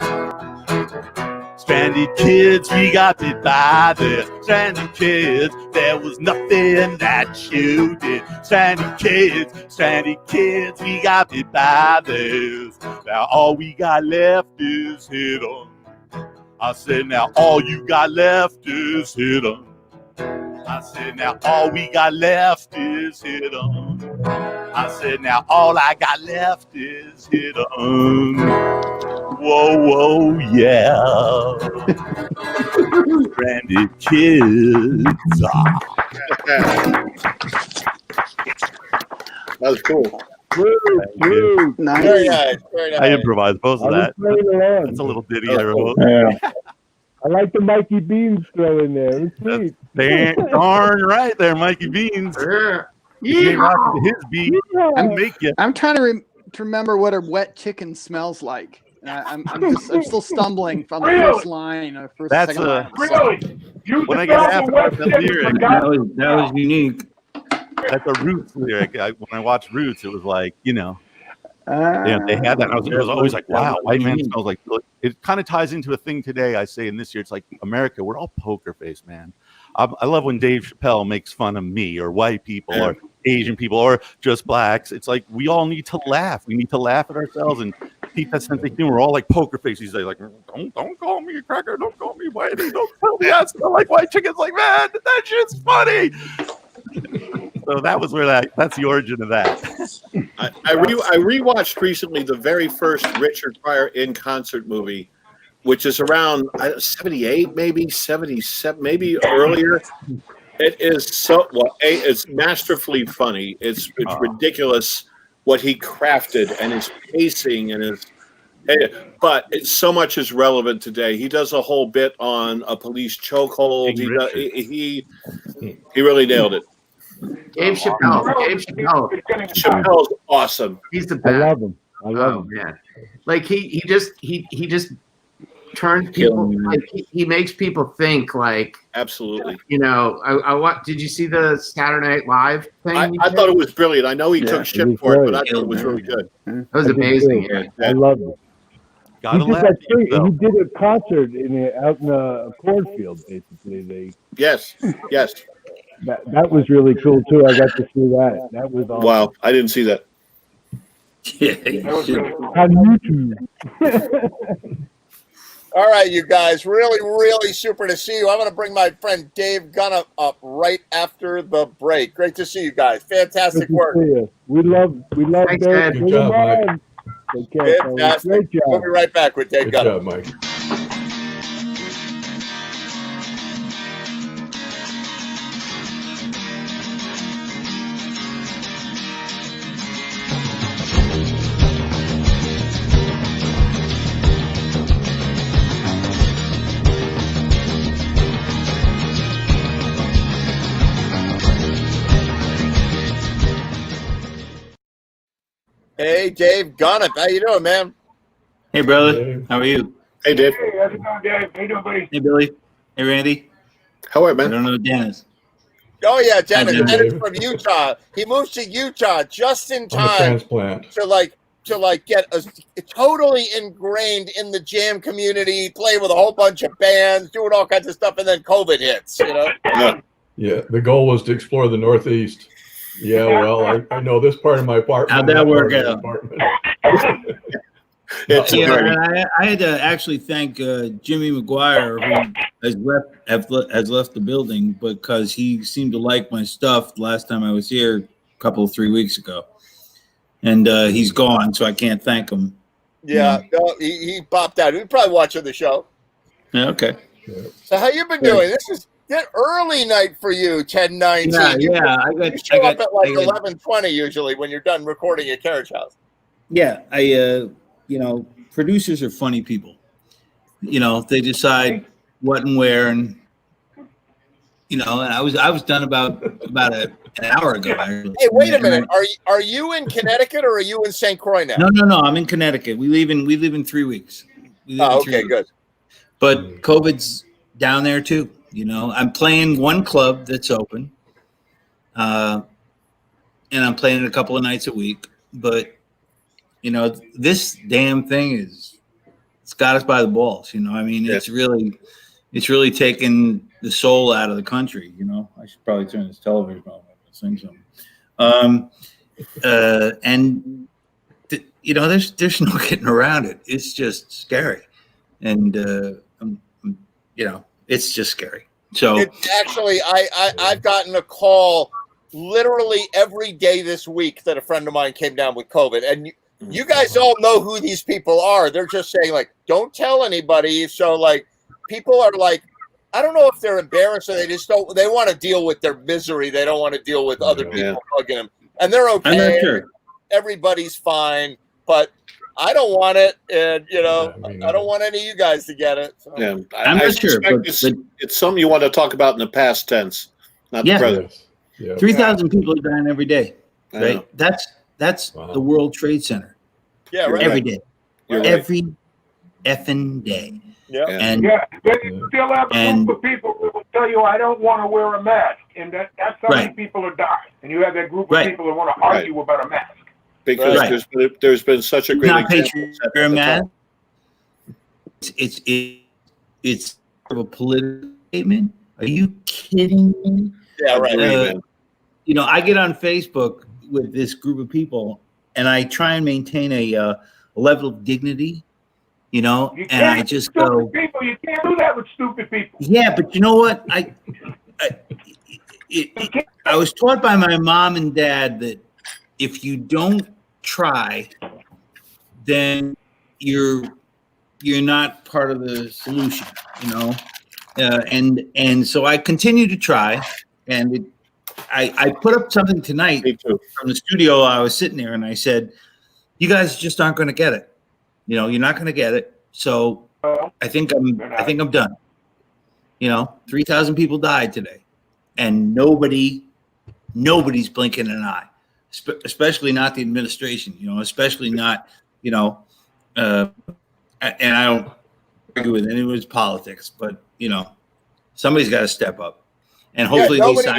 Stranded kids, we got bit by this. Stranded kids, there was nothing that you did. Stranded kids, we got bit by this. Now all we got left is hidden. I said, now all you got left is hidden. I said, now all we got left is hidden. I said, now all I got left is hidden. Whoa, whoa, yeah. Stranded kids. That was cool. Woo, nice. Very nice. Very nice. I improvised most of I was that. playing along. That's a little ditty I wrote. Yeah. I like the Mikey Beans throw in there. It's sweet. Darn right there, Mikey Beans. You ain't rocking his beat and make you. I'm trying to remember what a wet chicken smells like. I'm still stumbling from the first line or first That's second line. Really? You When I get develop half a web the series lyric, for That was unique. That's a Roots lyric. When I watched Roots, it was like, they had that. And I was always like, wow, white man smells like. It kind of ties into a thing today. I say in this year, it's like America, we're all poker face, man. I love when Dave Chappelle makes fun of me or white people or Asian people or just blacks. It's like we all need to laugh. We need to laugh at ourselves and keep that sense of humor. We're all like poker faces. They're like, don't call me a cracker. Don't call me whitey. Don't tell me I smell like white chickens. Like, man, that shit's funny. So that was where that's the origin of that. I rewatched recently the very first Richard Pryor in concert movie, which is around 78, maybe 77, maybe earlier. It is it's masterfully funny. It's ridiculous what he crafted and his pacing and his. But so much is relevant today. He does a whole bit on a police chokehold. He really nailed it. Dave Chappelle. Chappelle's awesome. He's the best. I love him. I love him. Man. Like he just turns people. Like, he makes people think. Like absolutely. I did you see the Saturday Night Live thing? I thought it was brilliant. I know he took shit for it, but I thought it was really good. That was amazing. I love it. Gotta he did laugh that at yourself. He did a concert out in a cornfield, basically. Yes. That was really cool too. I got to see that. That was awesome. Wow, I didn't see that. On YouTube. All right, you guys, really, really super to see you. I'm going to bring my friend Dave Gunn up right after the break. Great to see you guys. Fantastic work. We love Thanks, Dave. Ed. Good job, Mike. Take care, Fantastic. Great job. We'll be right back with Dave Gunn. Good job, Mike. Hey, Dave Gunn, how you doing, man? Hey, brother. How are you? Hey, Dave. Hey, how's it going, Dave? How you doing, buddy? Hey, Billy. Hey, Randy. How are you, man? I don't know Dennis. Oh yeah, Dennis. Hi, Dennis from Utah. He moved to Utah just in On a time transplant. to to like get totally ingrained in the jam community, play with a whole bunch of bands, doing all kinds of stuff, and then COVID hits, you know? Yeah, the goal was to explore the Northeast. Yeah, well, I know this part of my apartment. How'd that work part of out? apartment. Yeah, and I had to actually thank Jimmy McGuire, who has left the building because he seemed to like my stuff the last time I was here a 3 weeks ago, and he's gone, so I can't thank him. Yeah, no, he popped out. He's probably watching the show. Yeah, okay. So how you been doing? This is an early night for you, 10:19. Yeah, you show up at like 11:20 usually when you're done recording at Carriage House. Yeah, producers are funny people. They decide what and where, and and I was done about an hour ago. Actually. Hey, wait a minute. Are you in Connecticut or are you in St. Croix now? No. I'm in Connecticut. We leave in 3 weeks. Okay, good. But COVID's down there too. I'm playing one club that's open, and I'm playing it a couple of nights a week. But this damn thing it's got us by the balls. It's really taken the soul out of the country. I should probably turn this television on and sing something. There's no getting around it. It's just scary, and it's just scary. So it's actually, I've gotten a call literally every day this week that a friend of mine came down with COVID, and you guys all know who these people are. They're just saying like, don't tell anybody. So like, people are like, I don't know if they're embarrassed or they just don't. They want to deal with their misery. They don't want to deal with other people bugging them, and they're okay. I'm not sure. Everybody's fine, but I don't want it, and I don't want any of you guys to get it. So. Yeah, I'm not sure, but it's something you want to talk about in the past tense, not the present. Yeah. 3,000 people are dying every day. Right? That's the World Trade Center. Yeah, right. Every day. You're every effing day. Yeah. And then you still have a group of people who will tell you, I don't want to wear a mask. And that's how many people are dying. And you have that group of people that want to argue about a mask. Because there's been such a great example. Wear a mask. It's a political statement. Are you kidding me? Yeah, right. I get on Facebook with this group of people, and I try and maintain a level of dignity, and I just go. People, you can't do that with stupid people. Yeah, but you know what? I was taught by my mom and dad that if you don't try, then you're not part of the solution, and so I continue to try, and I put up something tonight from the studio. I was sitting there and I said, you guys just aren't going to get it. You're not going to get it. So I think I'm done. 3,000 people died today, and nobody's blinking an eye, especially not the administration, especially not, and I don't argue with anyone's politics, but, somebody's got to step up. And hopefully nobody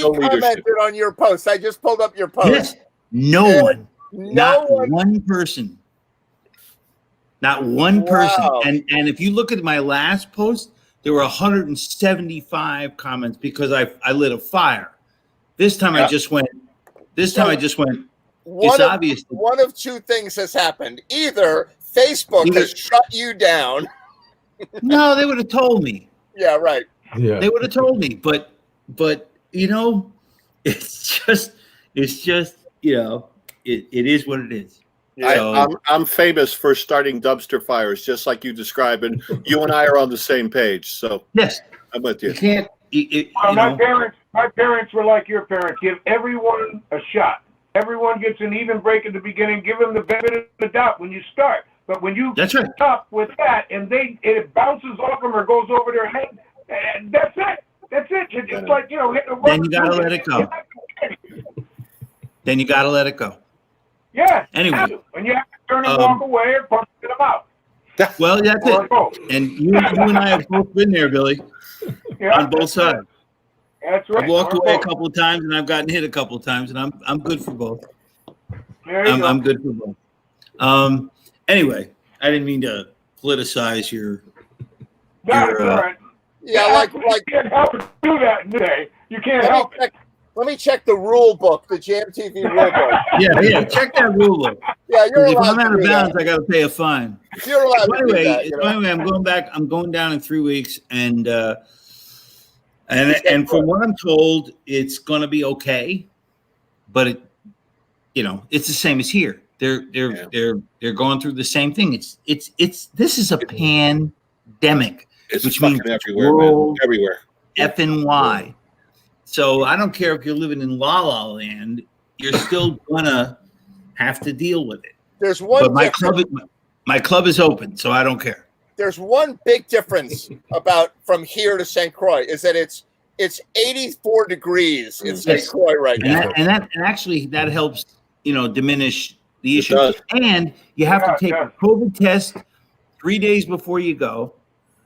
commented on your post. I just pulled up your post. Yes. No one. Not one person. Not one person. And if you look at my last post, there were 175 comments because I lit a fire. This time I just went. It's obvious. One of two things has happened. Either Facebook has shut you down. No, they would have told me. Yeah, right. Yeah. They would have told me, but it's just it is what it is. I'm famous for starting dumpster fires, just like you described, and you and I are on the same page. So yes, I'm with you. You can't. My parents were like your parents. Give everyone a shot. Everyone gets an even break at the beginning. Give them the benefit of the doubt when you start. But when you stop with that and it bounces off them or goes over their head, that's it. That's it. It's like, hitting a then you gotta let it go. Then you gotta let it go. Yeah. Anyway. When you have to turn and walk away or punch them out. Well, that's it. And you and I have both been there, Billy. Yeah, on both sides. That's right. I've walked away a couple of times and I've gotten hit a couple of times, and I'm good for both. I'm good for both. Anyway, I didn't mean to politicize your. That's all right. Yeah, you can't help but do that today. You can't help it. Let me check the rule book, the Jam TV rule book. Yeah, check that rule book. Yeah, you're If allowed I'm out to of do bounds, that. I got to pay a fine. You're allowed So to do that. so anyway, I'm going back. I'm going down in 3 weeks, and from what I'm told, it's going to be okay. But it's the same as here. They're going through the same thing. This is a pandemic, It's which fucking means everywhere, man. Everywhere. Effing why. So I don't care if you're living in La La Land, you're still gonna have to deal with it. There's one. But my club is open, so I don't care. There's one big difference from here to St. Croix is that it's 84 degrees in St. Croix right now. And actually that helps diminish the issue. And you have to take a COVID test 3 days before you go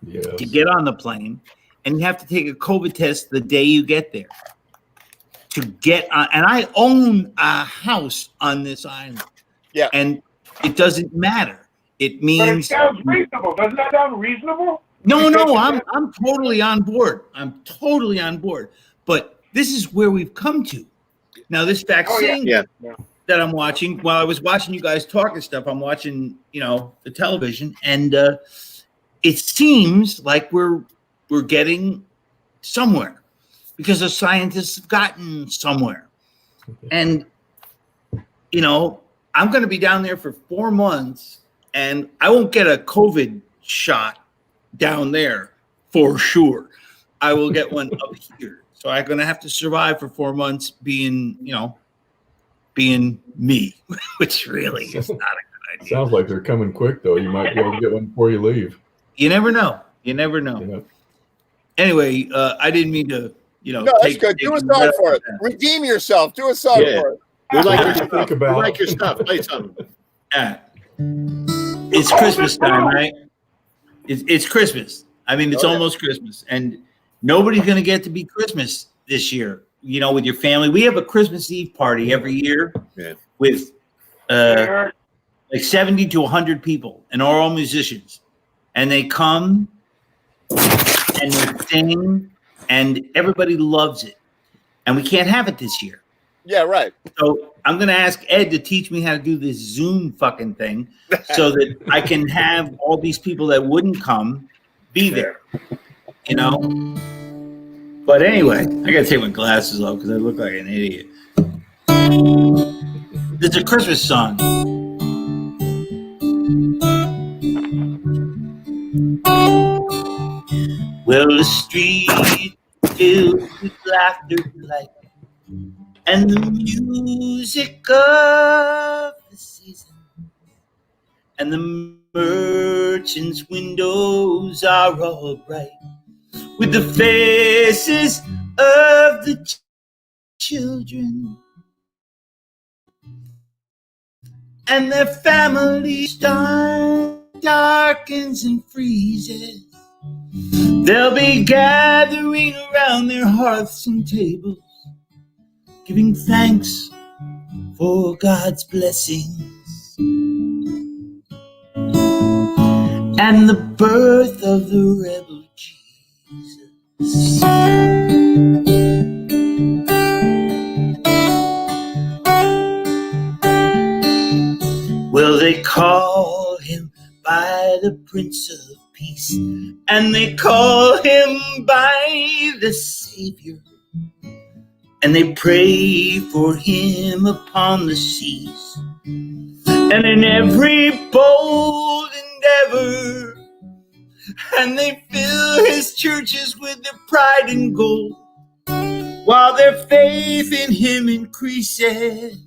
to get on the plane. And you have to take a COVID test the day you get there to get on. And I own a house on this island. Yeah. And it doesn't matter. It means. But it sounds reasonable. Doesn't that sound reasonable? No, I'm totally on board. I'm totally on board. But this is where we've come to. Now, this vaccine that I'm watching, while I was watching you guys talk and stuff, I'm watching, the television, and it seems like we're getting somewhere because the scientists have gotten somewhere. And, I'm going to be down there for 4 months and I won't get a COVID shot down there for sure. I will get one up here. So I'm going to have to survive for 4 months being me, which really is not a good idea. Sounds like they're coming quick, though. You might be able to get one before you leave. You never know. Anyway, I didn't mean to, No, that's good. Do a song for it. Redeem yourself. Do a song for it. We like your stuff. We like your stuff. Play something. It's Christmas time, right? It's Christmas. I mean, it's almost Christmas, and nobody's going to get to be Christmas this year. With your family. We have a Christmas Eve party every year with like 70 to 100 people, and are all musicians, and they come and they sing, and everybody loves it. And we can't have it this year. Yeah, right. So I'm going to ask Ed to teach me how to do this Zoom fucking thing so that I can have all these people that wouldn't come be there, But anyway, I got to take my glasses off because I look like an idiot. It's a Christmas song. Well, the street filled with laughter, light, and the music of the season, and the merchants' windows are all bright with the faces of the children and their families darkens and freezes. They'll be gathering around their hearths and tables, giving thanks for God's blessings and the birth of the rebel Jesus. Well, they call him by the Prince of Peace, and they call him by the Savior, and they pray for him upon the seas, and in every bold endeavor, and they fill his churches with their pride and gold, while their faith in him increases.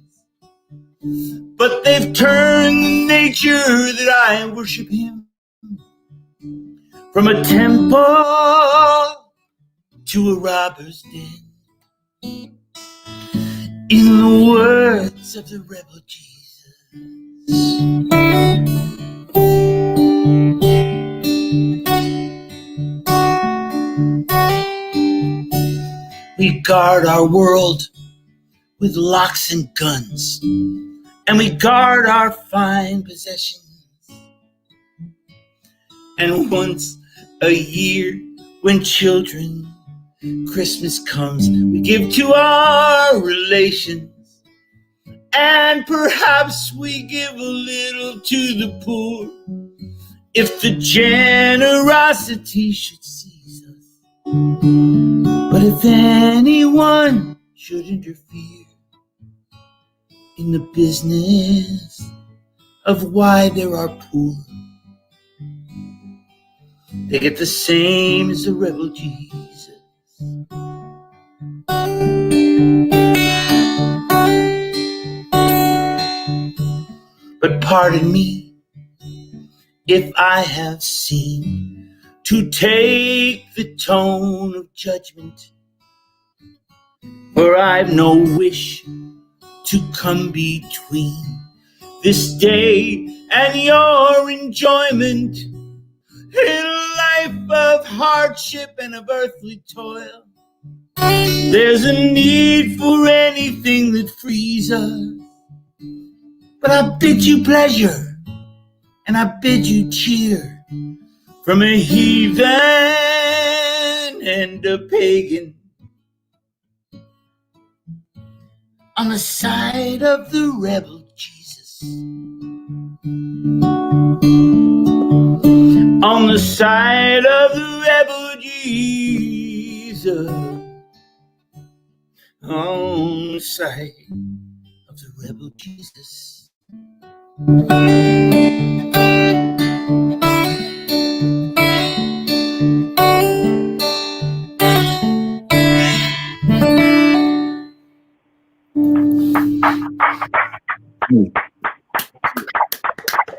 But they've turned the nature that I worship him from a temple to a robber's den. In the words of the rebel Jesus. We guard our world with locks and guns, and we guard our fine possessions. And once a year, when children, Christmas comes, we give to our relations. And perhaps we give a little to the poor, if the generosity should seize us. But if anyone should interfere in the business of why there are poor, they get the same as the rebel Jesus. But pardon me if I have seemed to take the tone of judgment, for I've no wish to come between this day and your enjoyment. In a life of hardship and of earthly toil, there's a need for anything that frees us. But I bid you pleasure, and I bid you cheer, from a heathen and a pagan, on the side of the rebel Jesus. On the side of the rebel Jesus. On the side of the rebel Jesus.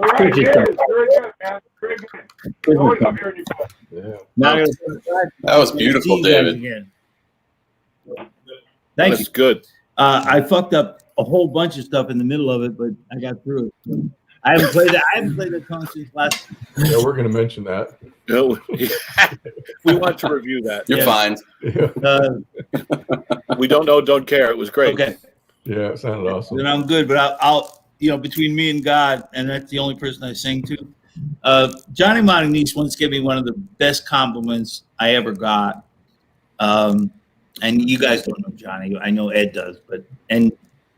All right, yes, very good, man. Very good. Always love hearing you. Yeah. That was beautiful, David. Thank That's you. good. I fucked up a whole bunch of stuff in the middle of it, but I got through it. I haven't played that song since last. Yeah, we're going to mention that. No, we want to review that. You're fine. We don't know, don't care. It was great. Okay. Yeah, it sounded awesome. Then I'm good, but I'll between me and God, and that's the only person I sing to. Johnny Montagnese once gave me one of the best compliments I ever got. And you guys don't know Johnny. I know Ed does, and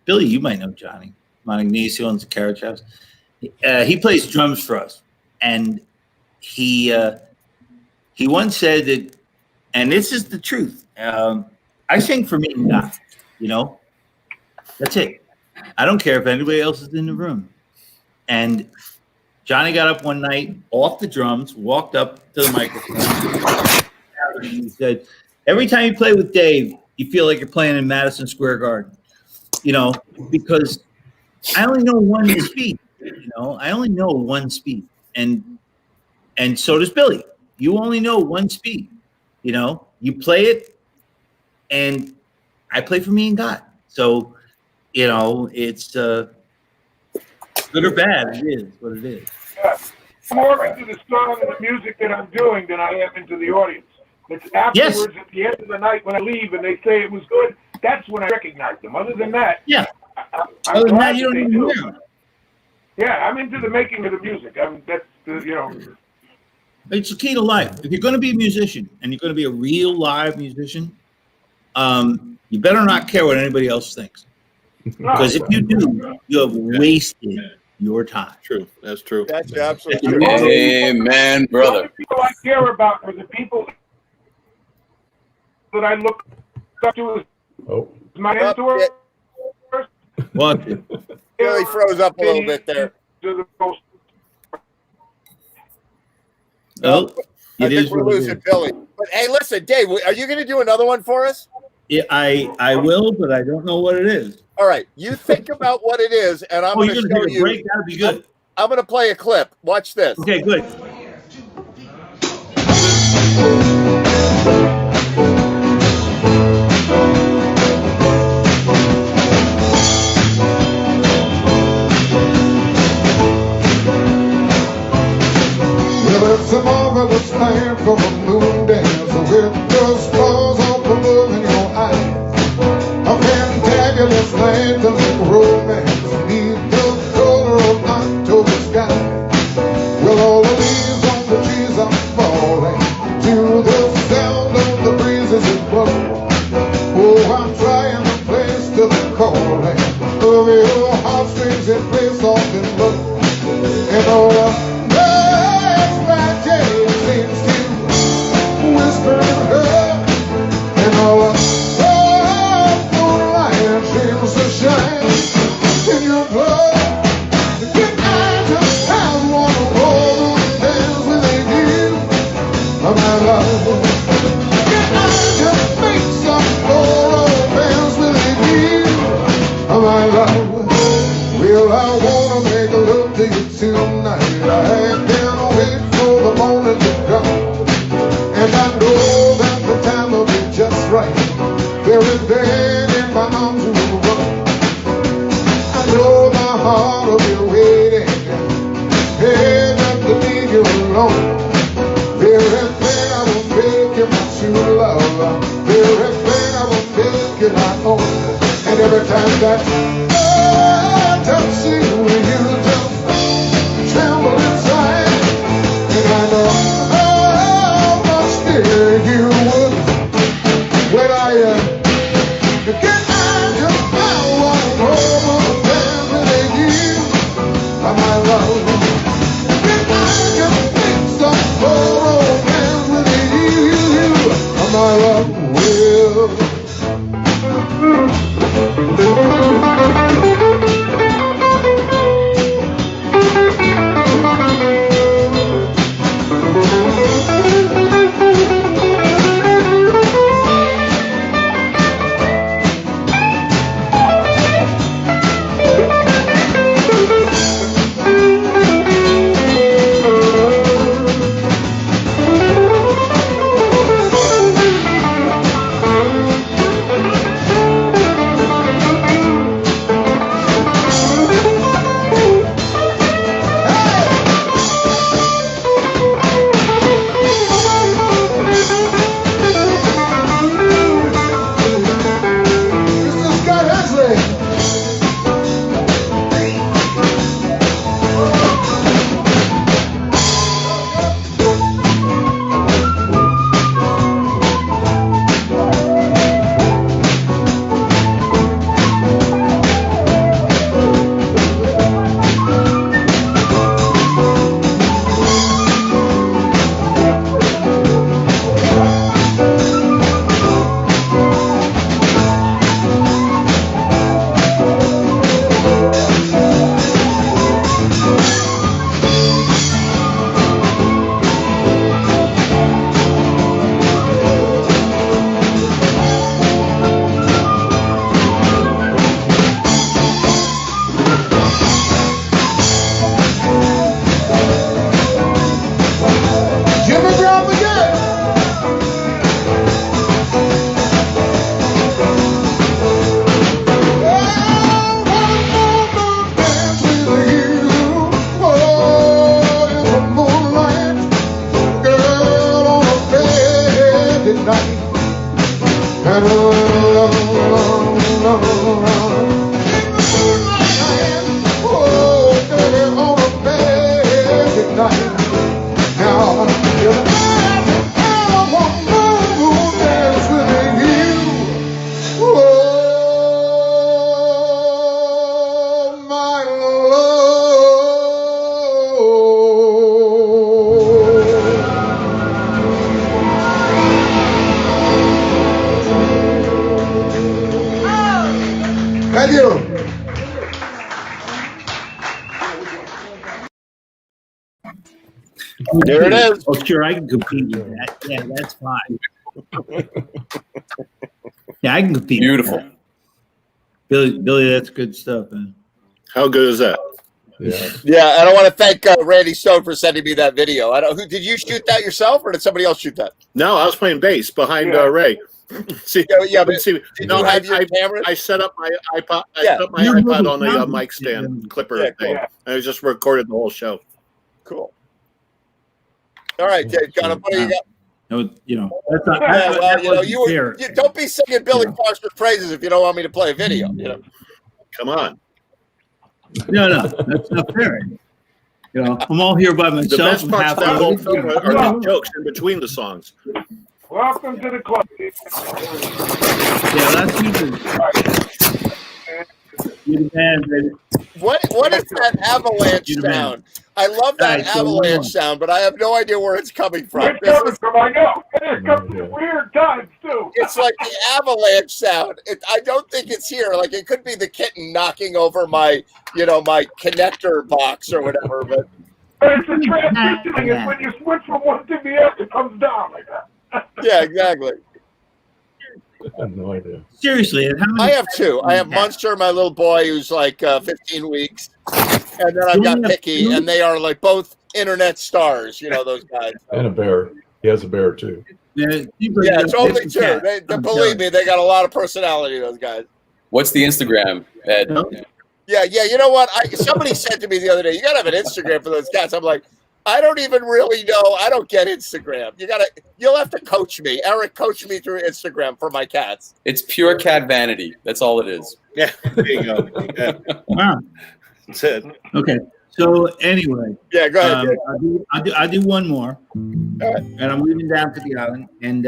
Billy, you might know Johnny Montagnese, who owns the Carriage House. He plays drums for us, and he once said that, and this is the truth. I sing for me and God. That's it. I don't care if anybody else is in the room. And Johnny got up one night off the drums, walked up to the microphone, and he said, "Every time you play with Dave, you feel like you're playing in Madison Square Garden, because I only know one speed. I only know one speed, and so does Billy. You only know one speed. You play it, and I play for me and God. So, it's good or bad. It is what it is. Yeah. I'm more into the song and the music that I'm doing than I am into the audience. It's afterwards, at the end of the night when I leave and they say it was good, that's when I recognize them. Other than that, Other than that, you don't even hear them. Yeah, I'm into the making of the music. That's It's the key to life. If you're going to be a musician and you're going to be a real live musician, you better not care what anybody else thinks. Because if you do, you have wasted your time. True. That's true. That's absolutely true. Amen, brother. The only people I care about are the people that I look up to as my mentors. What? Really froze up a little bit there. Oh, I think we're losing Billy. But hey, listen, Dave, are you going to do another one for us? Yeah, I will, but I don't know what it is. All right, you think about what it is, and I'm going to show you. Break? That'd be good. I'm going to play a clip. Watch this. Okay, good. Well, it's a marvelous land for a moon dance with the stars up above in your eyes. A fantabulous land to make romance beneath the love. Can I just make some more romance with you, my love? Well, I wanna make love to you tonight. I can't wait for the morning to come, and I know that the time will be just right. Very day in my arms will run. I know my heart will be waiting, hey, not to leave you alone. Very thing I will make you my true love. Very thing I will make you my own. And every time that I touch you, you just tremble inside. And I know how much fear you would when I get out of power over with you, my love. Get out of make some more romance with you, my love. Will. Thank you. There it is. Oh, sure, I can compete with that. Yeah, that's fine. Yeah, I can compete. Beautiful. Billy, that's good stuff, man. How good is that? Yeah, and I want to thank Randy Stone for sending me that video. I don't. Who did you shoot that yourself, or did somebody else shoot that? No, I was playing bass behind Ray. See, but see, did no, you have your camera? I set up my iPod. I Yeah. set up my iPod on the mic stand clipper thing. And I just recorded the whole show. Cool. All right, John, what do you got? You know, that's not, Yeah, well, that you know, wasn't fair. you don't be singing Billy Foster's praises if you don't want me to play a video. You know, come on. No, that's not fair. You know, I'm all here by myself. The best I'm parts of that half whole loaded. film are the jokes in between the songs. Welcome to the club. Yeah, that's usually. You're the man, baby. what is that avalanche You're the man. sound? I love that All right, so one avalanche more. sound, but I have no idea where it's coming from. It's coming from, I know. It comes from weird times, too. It's like the avalanche sound. I don't think it's here. Like, it could be the kitten knocking over my, my connector box or whatever. But But it's a transitioning. It's when you switch from one to the other, it comes down like that. Yeah, exactly. I have no idea. Seriously, and how I many have two. I have Munster, my little boy, who's like 15 weeks, and then I've You got only have Picky, two? and they are like both internet stars. You know those guys. And a bear. He has a bear too. Yeah, it's only two. They believe me, they got a lot of personality. Those guys. What's the Instagram, Ed? Yeah. You know what? Somebody said to me the other day, "You got to have an Instagram for those cats." I'm like, I don't even really know. I don't get Instagram. You'll have to coach me, Eric. Coach me through Instagram for my cats. It's pure cat vanity. That's all it is. Yeah, there you go. Yeah. Wow. That's it. Okay. So anyway, yeah, go ahead. I'll do one more, and I'm leaving down to the island. And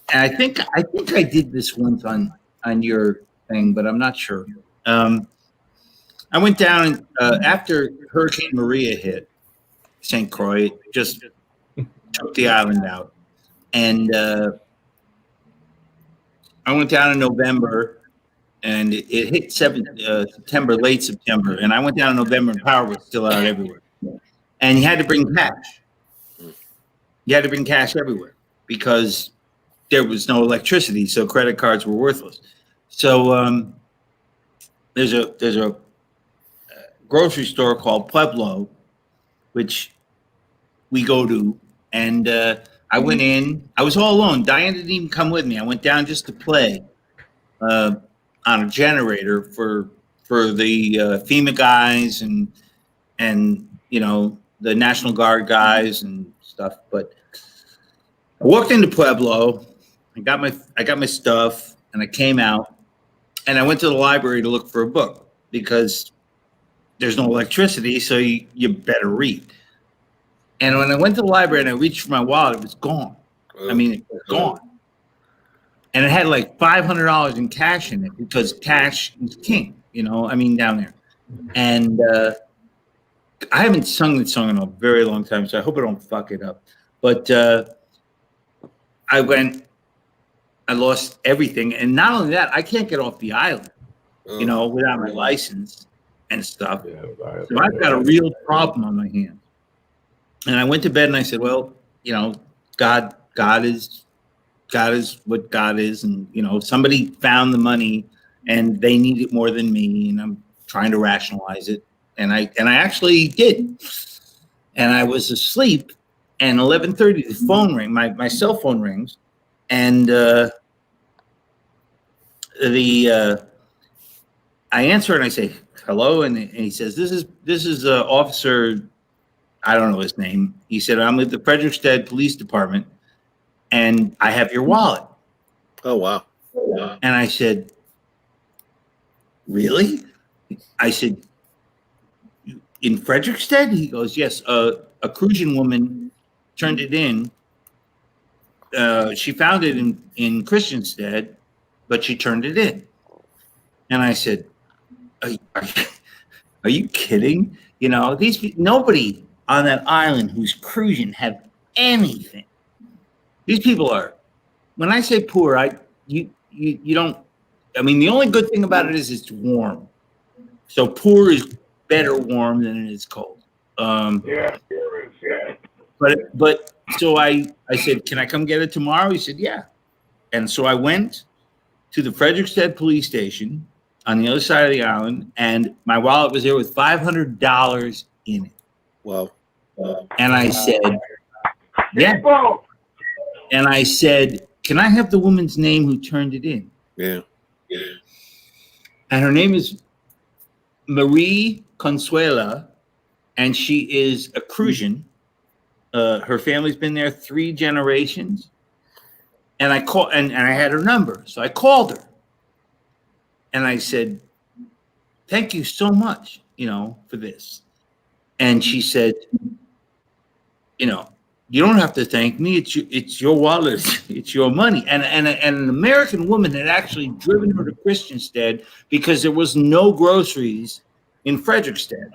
I think I did this once on your thing, but I'm not sure. I went down after Hurricane Maria hit St. Croix. It just took the island out, and I went down in November. And it hit September, late September. And I went down in November and power was still out everywhere. And you had to bring cash. You had to bring cash everywhere because there was no electricity. So credit cards were worthless. So there's a grocery store called Pueblo, which we go to. And I went in. I was all alone. Diane didn't even come with me. I went down just to play. On a generator for the FEMA guys and you know the National Guard guys and stuff. But I walked into Pueblo, I got my stuff, and I came out, and I went to the library to look for a book because there's no electricity, so you better read. And when I went to the library and I reached for my wallet, it was gone. I mean, it was gone. And it had like $500 in cash in it because cash is king, you know, I mean, down there. And I haven't sung this song in a very long time, so I hope I don't fuck it up. But I lost everything. And not only that, I can't get off the island, you know, without my license and stuff. So I've got a real problem on my hands. And I went to bed and I said, well, you know, God is what God is, and you know, somebody found the money and they need it more than me, and I'm trying to rationalize it, and I actually did. And I was asleep, and 11:30 the phone rang, my cell phone rings, and I answer and I say hello, and he says, this is Officer, I don't know his name. He said, I'm with the Frederiksted Police Department, and I have your wallet. Oh, wow. And I said, really? I said, in Frederiksted? He goes, yes. A Crucian woman turned it in. She found it in Christiansted, but she turned it in. And I said, are you kidding? You know, nobody on that island who's Crucian have anything. These people are, when I say poor, you don't, I mean, the only good thing about it is it's warm. So poor is better warm than it is cold. Yeah, there is, yeah. But so I said, can I come get it tomorrow? He said, yeah. And so I went to the Frederiksted police station on the other side of the island, and my wallet was there with $500 in it. Wow. And I said, yeah. And I said, can I have the woman's name who turned it in? Yeah. And her name is Marie Consuela, and she is a Crucian. Her family's been there 3 generations. And I called, and I had her number. So I called her. And I said, thank you so much, you know, for this. And she said, you know, you don't have to thank me. It's your wallet. It's your money. And an American woman had actually driven her to Christiansted because there was no groceries in Frederiksted.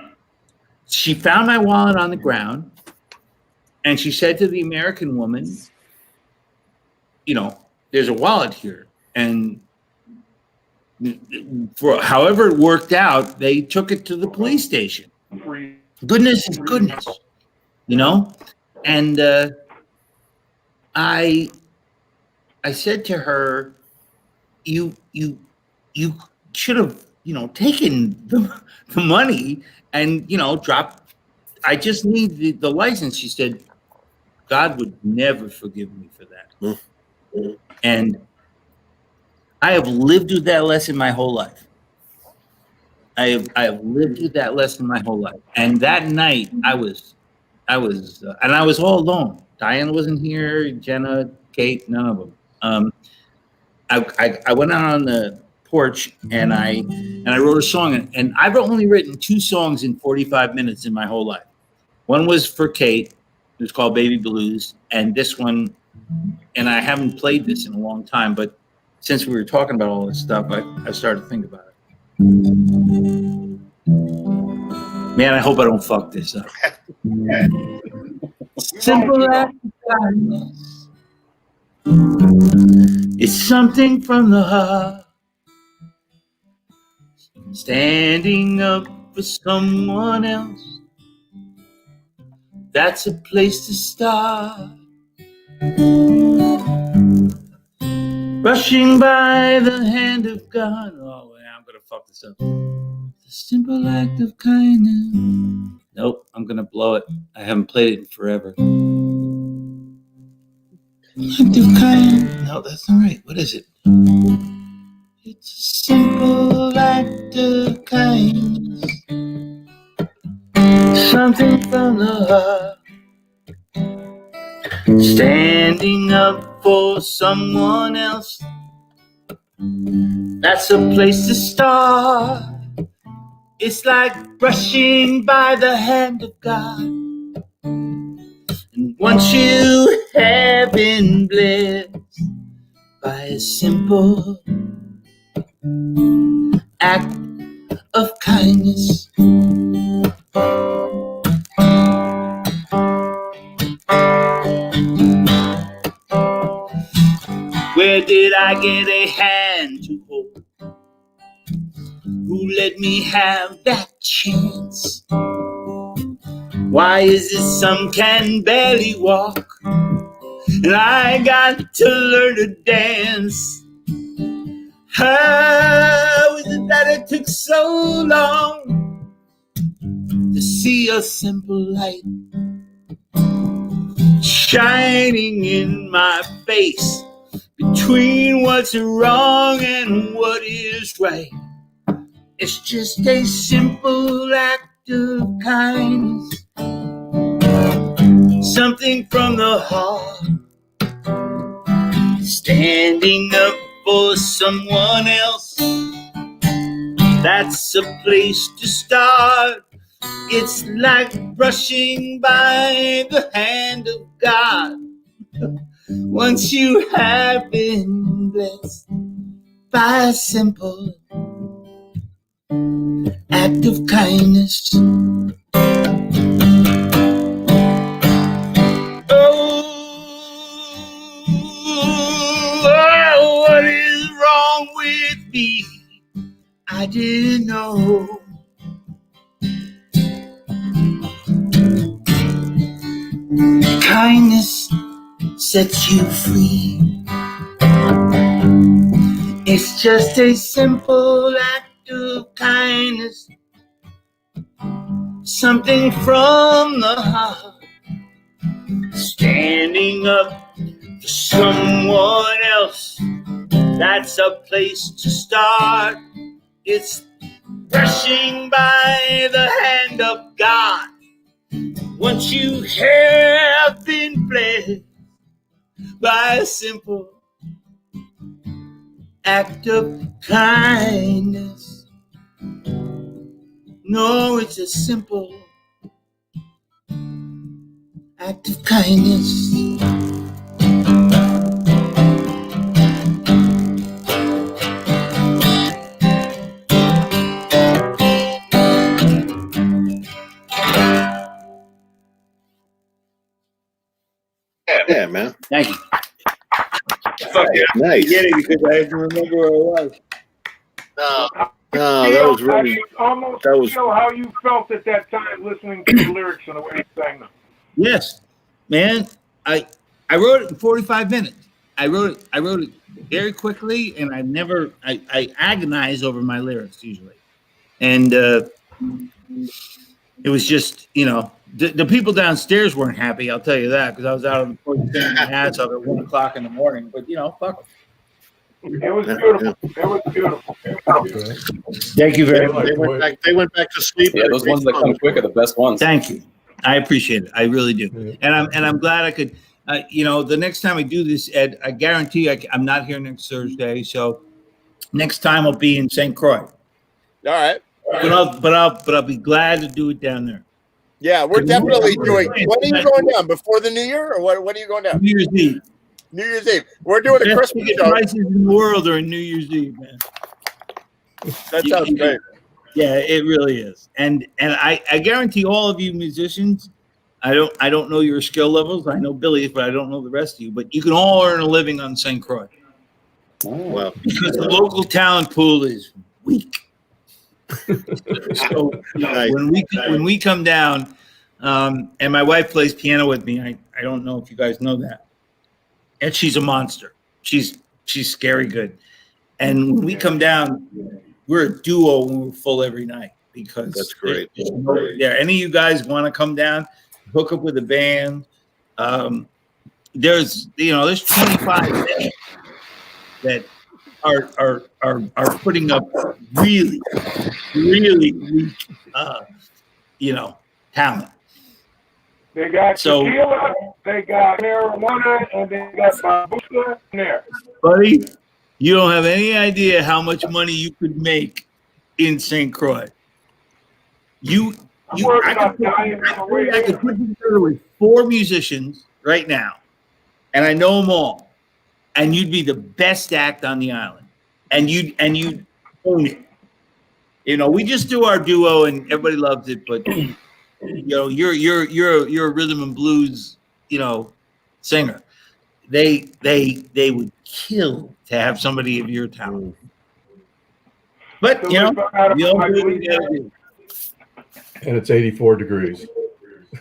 She found my wallet on the ground, and she said to the American woman, you know, there's a wallet here. And for however it worked out, they took it to the police station. Goodness is goodness, you know? And I I said to her, you should have, taken the money and, dropped. I just need the license. She said, God would never forgive me for that. And I have lived with that lesson my whole life. I have lived with that lesson my whole life. And that night I was all alone. Diane wasn't here, Jenna, Kate, none of them. I went out on the porch and I wrote a song, and I've only written 2 songs in 45 minutes in my whole life. One was for Kate, it was called Baby Blues, and this one, and I haven't played this in a long time, but since we were talking about all this stuff, I started to think about it. Man, I hope I don't fuck this up. Simple act of kindness. It's something from the heart. Standing up for someone else. That's a place to start. Rushing by the hand of God. Oh, I'm gonna fuck this up. The simple act of kindness. Nope, I'm gonna blow it. I haven't played it in forever. Act of kindness. No, that's not right. What is it? It's a simple act of kindness. Something from the heart. Standing up for someone else. That's a place to start. It's like brushing by the hand of God. And once you have been blessed by a simple act of kindness. Where did I get a hand to hold? Who let me have that chance? Why is it some can barely walk and I got to learn to dance? How is it that it took so long to see a simple light shining in my face between what's wrong and what is right? It's just a simple act of kindness, something from the heart, standing up for someone else. That's a place to start. It's like brushing by the hand of God. Once you have been blessed by a simple act of kindness. Oh, what is wrong with me? I didn't know. Kindness sets you free. It's just a simple act of kindness, something from the heart, standing up for someone else. That's a place to start. It's brushing by the hand of God. Once you have been blessed by a simple act of kindness. No, it's a simple act of kindness. Yeah, man. Thank you. Fuck yeah. Nice. Get it because I had to remember where I was. No, that was really. I almost that was- feel how you felt at that time listening to the lyrics and the way you sang them. Yes, man. I wrote it in 45 minutes. I wrote it very quickly, and I agonize over my lyrics usually, and it was just, the people downstairs weren't happy. I'll tell you that, because I was out on the porch singing my ass off at 1:00 in the morning. But fuck 'em. It was beautiful. It was beautiful. Thank you very They much. they went back to sleep. Yeah, those ones that come quick are the best ones. Thank you. I appreciate it. I really do. And I'm glad I could. The next time I do this, Ed, I guarantee I'm not here next Thursday. So next time I'll be in St. Croix. All right. But I'll be glad to do it down there. Yeah, we're definitely doing. When are you going down? Before the New Year, or what? When are you going down? New Year's Eve. New Year's Eve. We're doing a Christmas Best show. prices in the world are in New Year's Eve, man. That sounds great. Yeah, it really is. And I guarantee all of you musicians, I don't know your skill levels. I know Billy's, but I don't know the rest of you. But you can all earn a living on St. Croix. Well, because the local talent pool is weak. So when we come down, and my wife plays piano with me, I don't know if you guys know that, and she's a monster. She's scary good. And when we come down, we're a duo when we're full every night, because that's great. Yeah, any of you guys want to come down, hook up with a band. There's 25 bands that are putting up really, really weak, talent. They got tequila, they got marijuana, and they got babushka in there. Buddy, you don't have any idea how much money you could make in St. Croix. I could put you together with 4 musicians right now, and I know them all, and you'd be the best act on the island, and you'd own it. We just do our duo, and everybody loves it, but you're a rhythm and blues, singer. They would kill to have somebody of your talent. But we all do what we gotta do. And it's 84 degrees.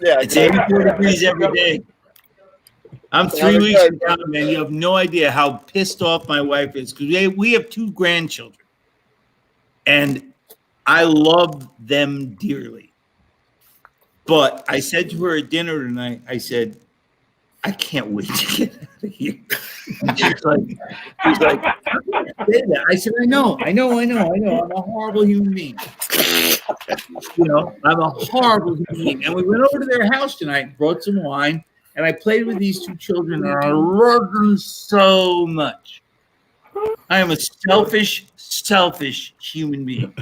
Yeah, it's 84 degrees every day. I'm 3 weeks from now, man. You have no idea how pissed off my wife is, because we have 2 grandchildren, and I love them dearly. But I said to her at dinner tonight, I said, I can't wait to get out of here. And she's like, I said, I know. I'm a horrible human being. I'm a horrible human being. And we went over to their house tonight and brought some wine, and I played with these 2 children, and I love them so much. I am a selfish human being.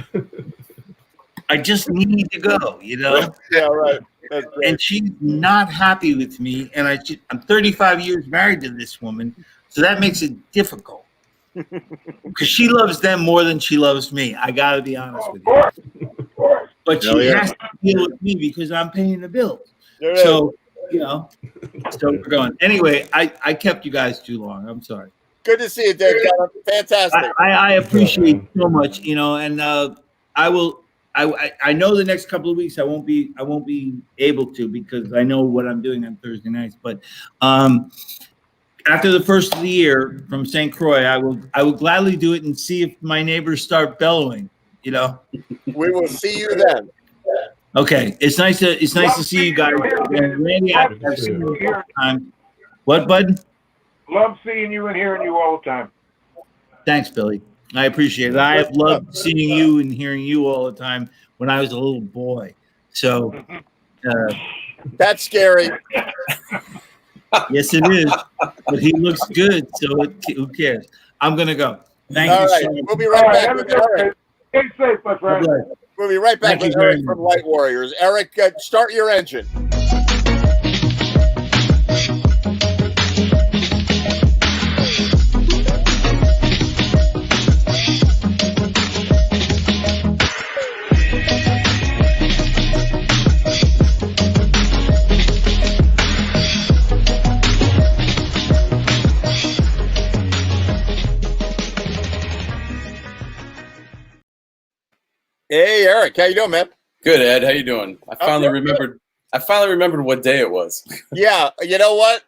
I just need to go, Yeah, right. And she's not happy with me, and I'm 35 years married to this woman, so that makes it difficult. Because she loves them more than she loves me. I got to be honest with you. But she has to deal with me because I'm paying the bills. So, so we're going. Anyway, I kept you guys too long. I'm sorry. Good to see you, Dave. Fantastic. I appreciate it so much, and I will. I know the next couple of weeks I won't be able to, because I know what I'm doing on Thursday nights. But after the first of the year from St. Croix, I will gladly do it and see if my neighbors start bellowing. We will see you then. Okay, it's nice to see you guys. Randy, I've seen you all the time. What, bud? Love seeing you and hearing you all the time. Thanks, Billy. I appreciate it. I have loved seeing you and hearing you all the time when I was a little boy. So that's scary. Yes, it is. But he looks good, so who cares? I'm gonna go. Thank you so much. We'll be right back with Eric. Stay safe, my friend. We'll be right back with Eric from Light Warriors. Eric, start your engine. Hey, Eric, how you doing, man? Good, Ed. How you doing? I finally remembered I finally remembered what day it was. Yeah, you know what?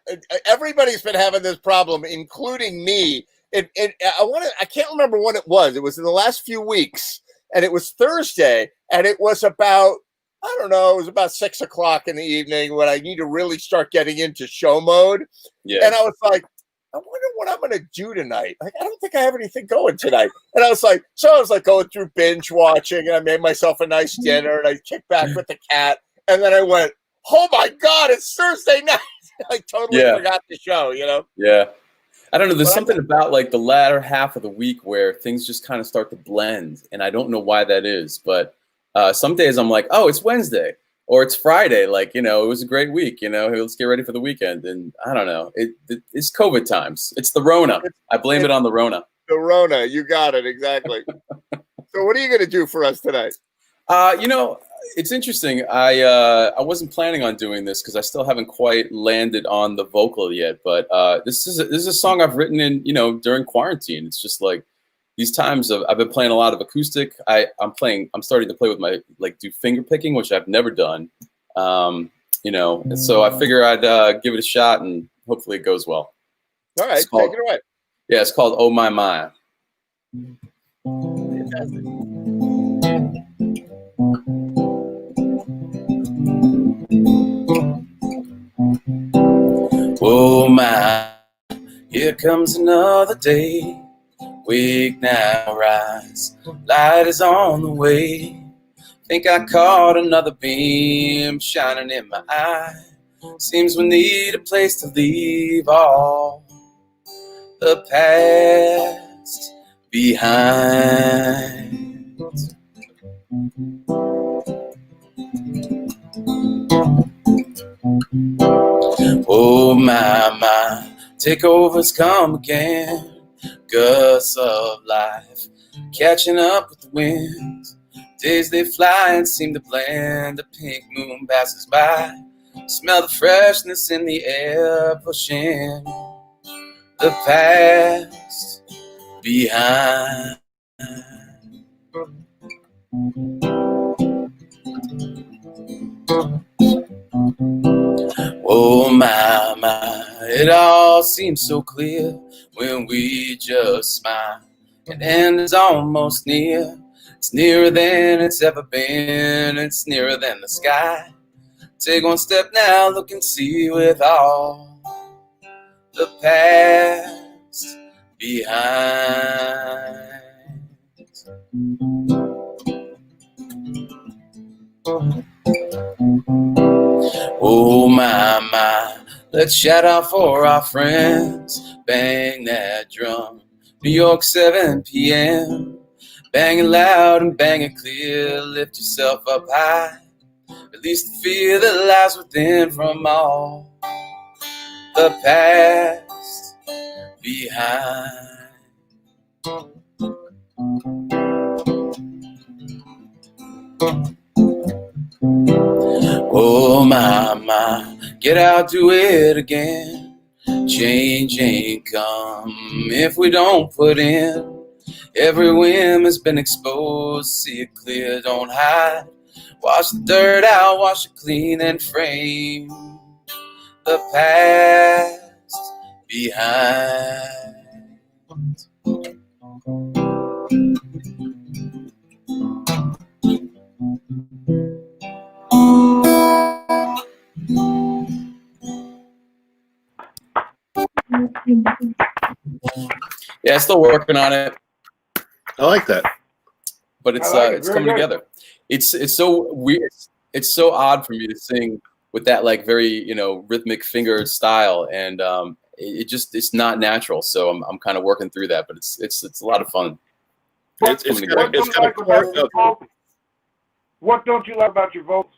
Everybody's been having this problem, including me. I can't remember when it was. It was in the last few weeks, and it was Thursday, and it was about, I don't know, it was about 6 o'clock in the evening when I need to really start getting into show mode. Yeah. And I was like, I wonder what I'm going to do tonight. Like, I don't think I have anything going tonight. And I was like going through binge watching, and I made myself a nice dinner, and I kicked back with the cat, and then I went, oh my God, it's Thursday night. I totally forgot the show, you know? Yeah. I don't know. There's something about like the latter half of the week where things just kind of start to blend, and I don't know why that is. But some days I'm like, oh, it's Wednesday or it's Friday. Like, you know, it was a great week. You know, hey, let's get ready for the weekend. And I don't know. It's COVID times. It's the Rona. I blame it on the Rona. The Rona. You got it. Exactly. So what are you going to do for us tonight? You know, it's interesting. I wasn't planning on doing this because I still haven't quite landed on the vocal yet. But this is a song I've written in, you know, during quarantine. It's just like these times I've been playing a lot of acoustic. I'm starting to play with my do finger picking, which I've never done. You know, and so I figure I'd give it a shot and hopefully it goes well. All right, take it away. Yeah, it's called "Oh My My." Fantastic. Oh my, here comes another day. Wake now, rise. Light is on the way. Think I caught another beam shining in my eye. Seems we need a place to leave all the past behind. Oh my, takeovers come again. Gusts of life catching up with the wind. Days they fly and seem to blend. The pink moon passes by. Smell the freshness in the air, pushing the past behind. Oh my, it all seems so clear when we just smile. An end is almost near. It's nearer than it's ever been. It's nearer than the sky. Take one step now, look and see with all the past behind. Oh my, let's shout out for our friends. Bang that drum, New York 7 p.m. Bang it loud and bang it clear. Lift yourself up high. Release the fear that lies within from all the past behind. Oh my, get out, do it again. Change ain't come if we don't put in. Every whim has been exposed, see it clear, don't hide. Wash the dirt out, wash it clean and frame the past behind. Yeah, still working on it. I like that, but it's it's coming together. It's so weird. It's so odd for me to sing with that very, you know, rhythmic finger style, and it's not natural. So I'm kind of working through that, but it's a lot of fun. What don't you like about your vocals?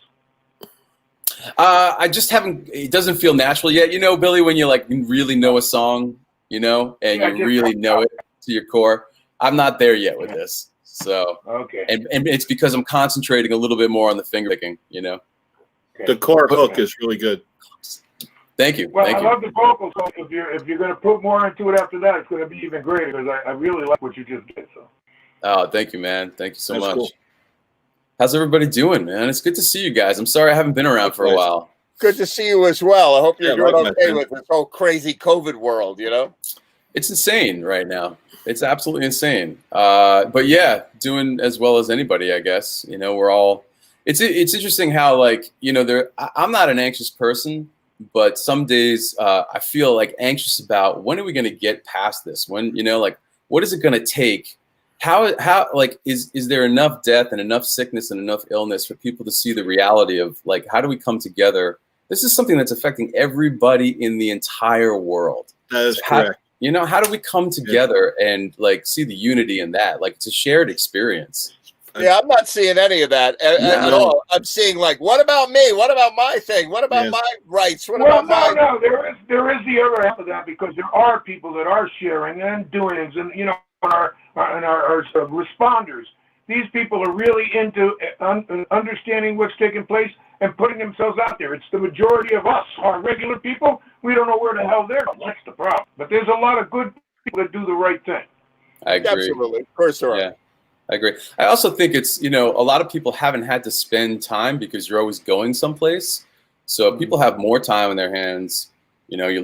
I just haven't. It doesn't feel natural yet. You know, Billy, when you really know a song, you know, and you really know it to your core. I'm not there yet with this. So okay, and it's because I'm concentrating a little bit more on the finger picking. You know, the core hook is really good. Thank you. Well, Thank I you. love the vocals. So if you're going to put more into it after that, it's going to be even greater because I really like what you just did. So. Oh, thank you, man. Thank you so much. Cool. How's everybody doing, man? It's good to see you guys. I'm sorry I haven't been around for a while. Good to see you as well. I hope you're doing likewise, okay man. with this whole crazy COVID world, you know? It's insane right now. It's absolutely insane. But yeah, doing as well as anybody, I guess. You know, we're all. It's interesting how, like, you know, I'm not an anxious person, but some days I feel like anxious about when are we going to get past this? When, you know, like, what is it going to take? How like is there enough death and enough sickness and enough illness for people to see the reality of, like, how do we come together? This is something that's affecting everybody in the entire world. That is How, correct. you know, how do we come together and, like, see the unity in that? Like, it's a shared experience. Yeah, I'm not seeing any of that at all. I'm seeing, like, what about me? What about my thing? What about my rights? What about my... No, there is the other half of that, because there are people that are sharing and doing things, and, you know, our responders. These people are really into understanding what's taking place and putting themselves out there. It's the majority of us, our regular people. We don't know where the hell they're going. That's the problem. But there's a lot of good people that do the right thing. I agree. Absolutely. Of course there are. Yeah, I agree. I also think it's, you know, a lot of people haven't had to spend time because you're always going someplace. So people have more time in their hands. You know, you're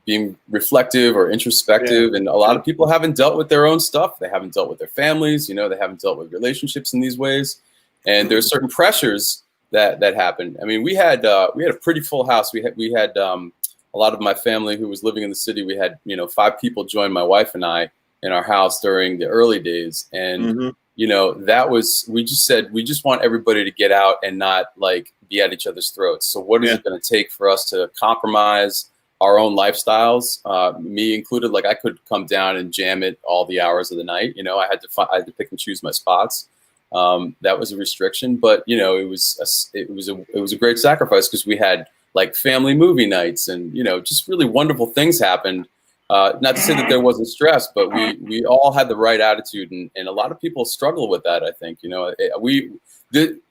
being reflective or introspective, and a lot of people haven't dealt with their own stuff. They haven't dealt with their families. You know, they haven't dealt with relationships in these ways, and there's certain pressures that happen. I mean, we had a pretty full house. We had a lot of my family who was living in the city. We had, you know, 5 people join my wife and I in our house during the early days, and you know, that was, we just said we just want everybody to get out and not, like, be at each other's throats. So what is it going to take for us to compromise our own lifestyles, me included? Like, I could come down and jam it all the hours of the night. You know, I had to pick and choose my spots. That was a restriction, but, you know, it was a great sacrifice, because we had, like, family movie nights, and, you know, just really wonderful things happened. Not to say that there wasn't stress, but we all had the right attitude, and a lot of people struggle with that, I think. You know,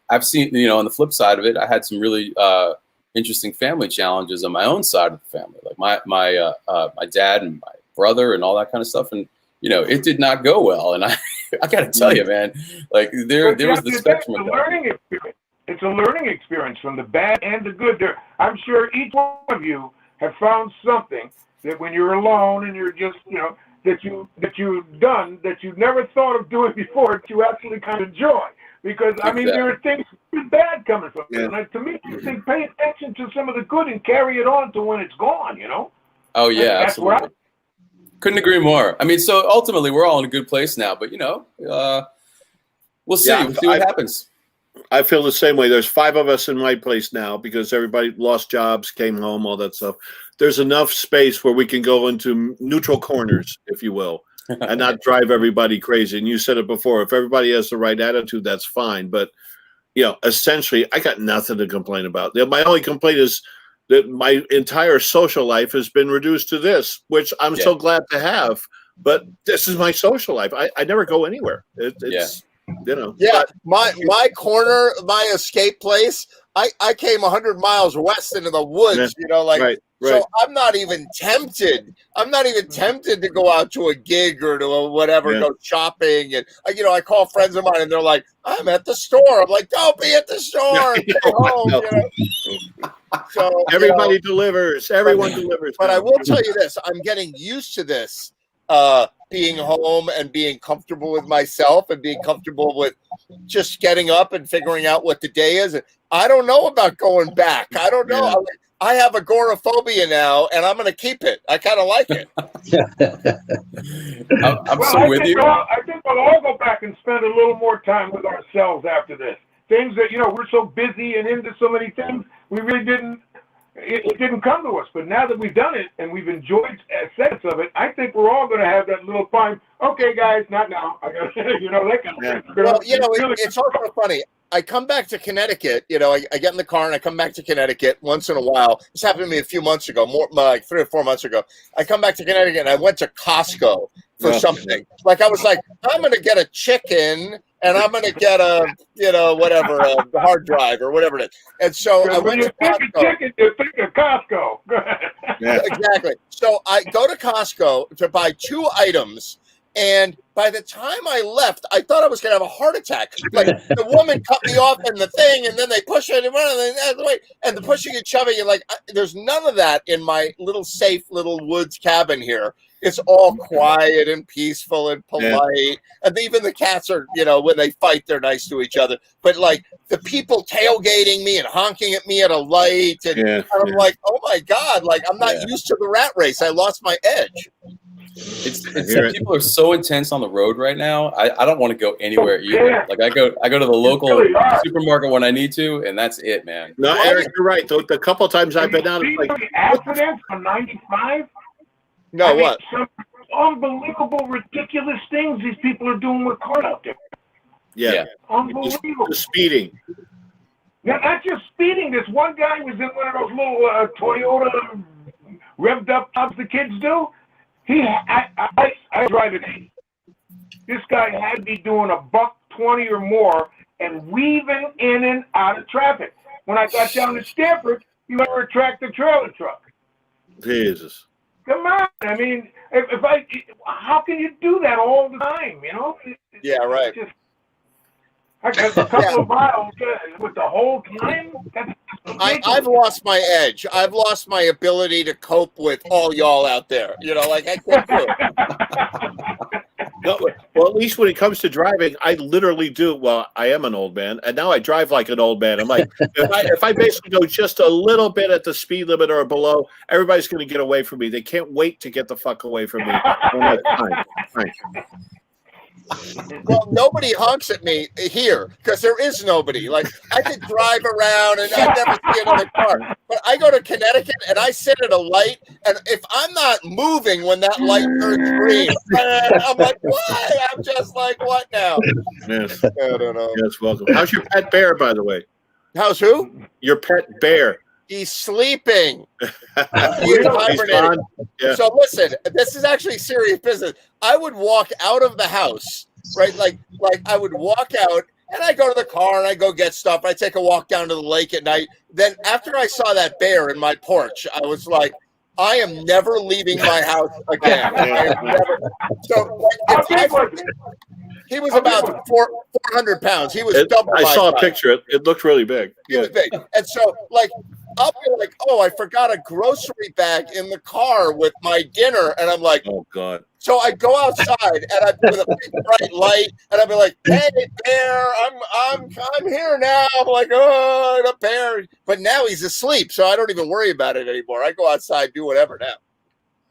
I've seen, you know, on the flip side of it, I had some really interesting family challenges on my own side of the family, like my dad and my brother and all that kind of stuff, and, you know, it did not go well. And I got to tell you, man, like, there was the spectrum of that. It's a learning experience from the bad and the good. I'm sure each one of you have found something that when you're alone and you're just, you know, that you've done that you never thought of doing before, that you actually kind of enjoy. Because, I mean, there are things bad coming from it. And to me, I think pay attention to some of the good and carry it on to when it's gone, you know? Oh, yeah, That's absolutely. Couldn't agree more. I mean, so ultimately, we're all in a good place now, but, you know, we'll see. Yeah, we'll see what happens. I feel the same way. There's 5 of us in my place now because everybody lost jobs, came home, all that stuff. There's enough space where we can go into neutral corners, if you will, and not drive everybody crazy. And you said it before, if everybody has the right attitude, that's fine. But, you know, essentially, I got nothing to complain about. My only complaint is that my entire social life has been reduced to this, which I'm so glad to have. But this is my social life. I never go anywhere. It's you know. Yeah, my corner, my escape place, I came 100 miles west into the woods, you know, like, so I'm not even tempted. I'm not even tempted to go out to a gig or to a whatever, go shopping. And, you know, I call friends of mine and they're like, I'm at the store. I'm like, don't be at the store. Stay home, you know? So everybody delivers. Everyone delivers. But I will tell you this, I'm getting used to this. Being home and being comfortable with myself and being comfortable with just getting up and figuring out what the day is. I don't know about going back. I don't know. I have agoraphobia now, and I'm going to keep it. I kind of like it. I'm so with you. I think we'll all go back and spend a little more time with ourselves after this. Things that, you know, we're so busy and into so many things, we really didn't. It didn't come to us, but now that we've done it and we've enjoyed seconds of it, I think we're all going to have that little time. Okay, guys, not now. I got, you know, that kind of thing. Well, you know, it's also funny. I come back to Connecticut. You know, I get in the car and I come back to Connecticut once in a while. This happened to me a few months ago, more like 3 or 4 months ago. I come back to Connecticut and I went to Costco for something. Like I was like, I'm going to get a chicken. And I'm going to get a, you know, whatever, a hard drive or whatever it is. And so I went to Costco. Chicken, you think of Costco. Exactly. So I go to Costco to buy 2 items, And by the time I left, I thought I was going to have a heart attack. Like the woman cut me off in the thing, and then they push it and the pushing and shoving. And like, there's none of that in my little safe little woods cabin here. It's all quiet and peaceful and polite. And even the cats are, when they fight, they're nice to each other. But like the people tailgating me and honking at me at a light. And I'm like, oh my God, like I'm not used to the rat race. I lost my edge. It's people are so intense on the road right now. I don't want to go anywhere either. Like I go to the local supermarket when I need to, and that's it, man. No, Eric, you're right. The couple of times I've been out, it's like accidents on 95. No, what? Some unbelievable, ridiculous things these people are doing with cars out there. Yeah. Unbelievable. The speeding. Yeah, not just speeding. This one guy was in one of those little Toyota revved up tubs the kids do. I drive it. This guy had to be doing $120 or more and weaving in and out of traffic. When I got down to Stanford, he went to a tractor-trailer truck. Jesus. Come on. I mean, how can you do that all the time, Yeah, right. I got a couple of miles with the whole time. I've lost my edge. I've lost my ability to cope with all y'all out there. Like I can't do it. No, well, at least when it comes to driving, I literally do. Well, I am an old man, and now I drive like an old man. I'm like, if I basically go just a little bit at the speed limit or below, everybody's going to get away from me. They can't wait to get the fuck away from me. I'm like, fine. Well, nobody honks at me here because there is nobody. Like I could drive around and I never see another car. But I go to Connecticut and I sit at a light, and if I'm not moving when that light turns green, I'm like, what? I'm just like, what now? Yes. I don't know. Yes, welcome. How's your pet bear, by the way? How's who? Your pet bear. He's sleeping. He's hibernating. Yeah. So listen, this is actually serious business. I would walk out of the house, right? Like I would walk out and I go to the car and I go get stuff. I take a walk down to the lake at night. Then after I saw that bear in my porch, I was like, I am never leaving my house again. I am never. So he was about 400 pounds. He was double. I saw a size. picture. It looked really big. It was big. And so, I'll be like, oh, I forgot a grocery bag in the car with my dinner. And I'm like, oh, God. So I go outside and I with a big bright light and I'll be like, hey, bear, I'm here now. I'm like, oh, the bear. But now he's asleep, so I don't even worry about it anymore. I go outside, do whatever now.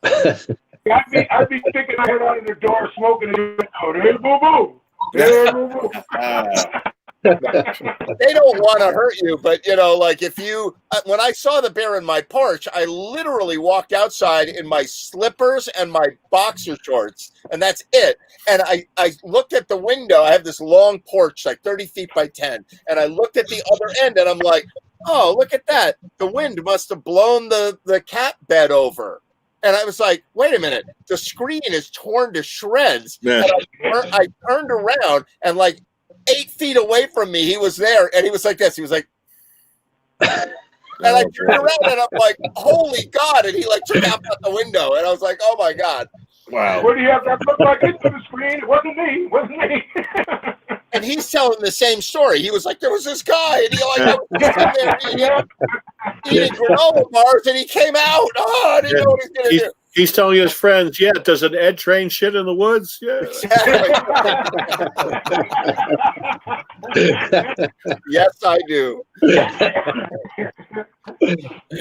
I'd be sticking my head out of the door, smoking, and hey, boo-boo. Hey, boo-boo. They don't want to hurt you, but if you when I saw the bear in my porch, I literally walked outside in my slippers and my boxer shorts, and that's it. And I looked at the window. I have this long porch, like 30 feet by 10, and I looked at the other end, and I'm like, oh, look at that. The wind must have blown the cat bed over. And I was like, wait a minute, the screen is torn to shreds. Yeah. And I turned around and 8 feet away from me, he was there, and he was like this. He was like, and I turned around, and I'm like, holy God. And he took out the window, and I was like, oh my God. Wow. What do you have that look like into the screen? It wasn't me. And he's telling the same story. He was like, there was this guy, and I was sitting there eating granola bars, and he came out. Oh, I didn't know what he was going to do. He's telling his friends, yeah, does an Ed train shit in the woods? Yeah. Yes, I do.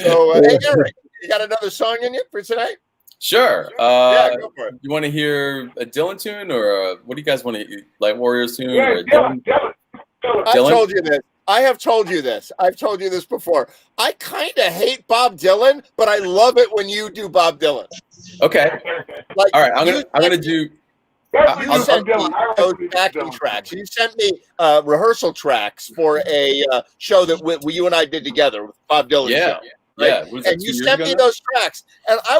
So, hey, Eric, you got another song in you for tonight? Sure. Yeah, go for it. You want to hear a Dylan tune, or what do you guys want to hear? Light Warriors tune? Yeah, or a Dylan. I told you this. I have told you this. I've told you this before. I kind of hate Bob Dylan, but I love it when you do Bob Dylan. Okay. All right. I'm gonna do. You sent me those backing tracks. You sent me rehearsal tracks for a show that you and I did together with Bob Dylan. Yeah. Show, right? Yeah. And you sent me those tracks, and I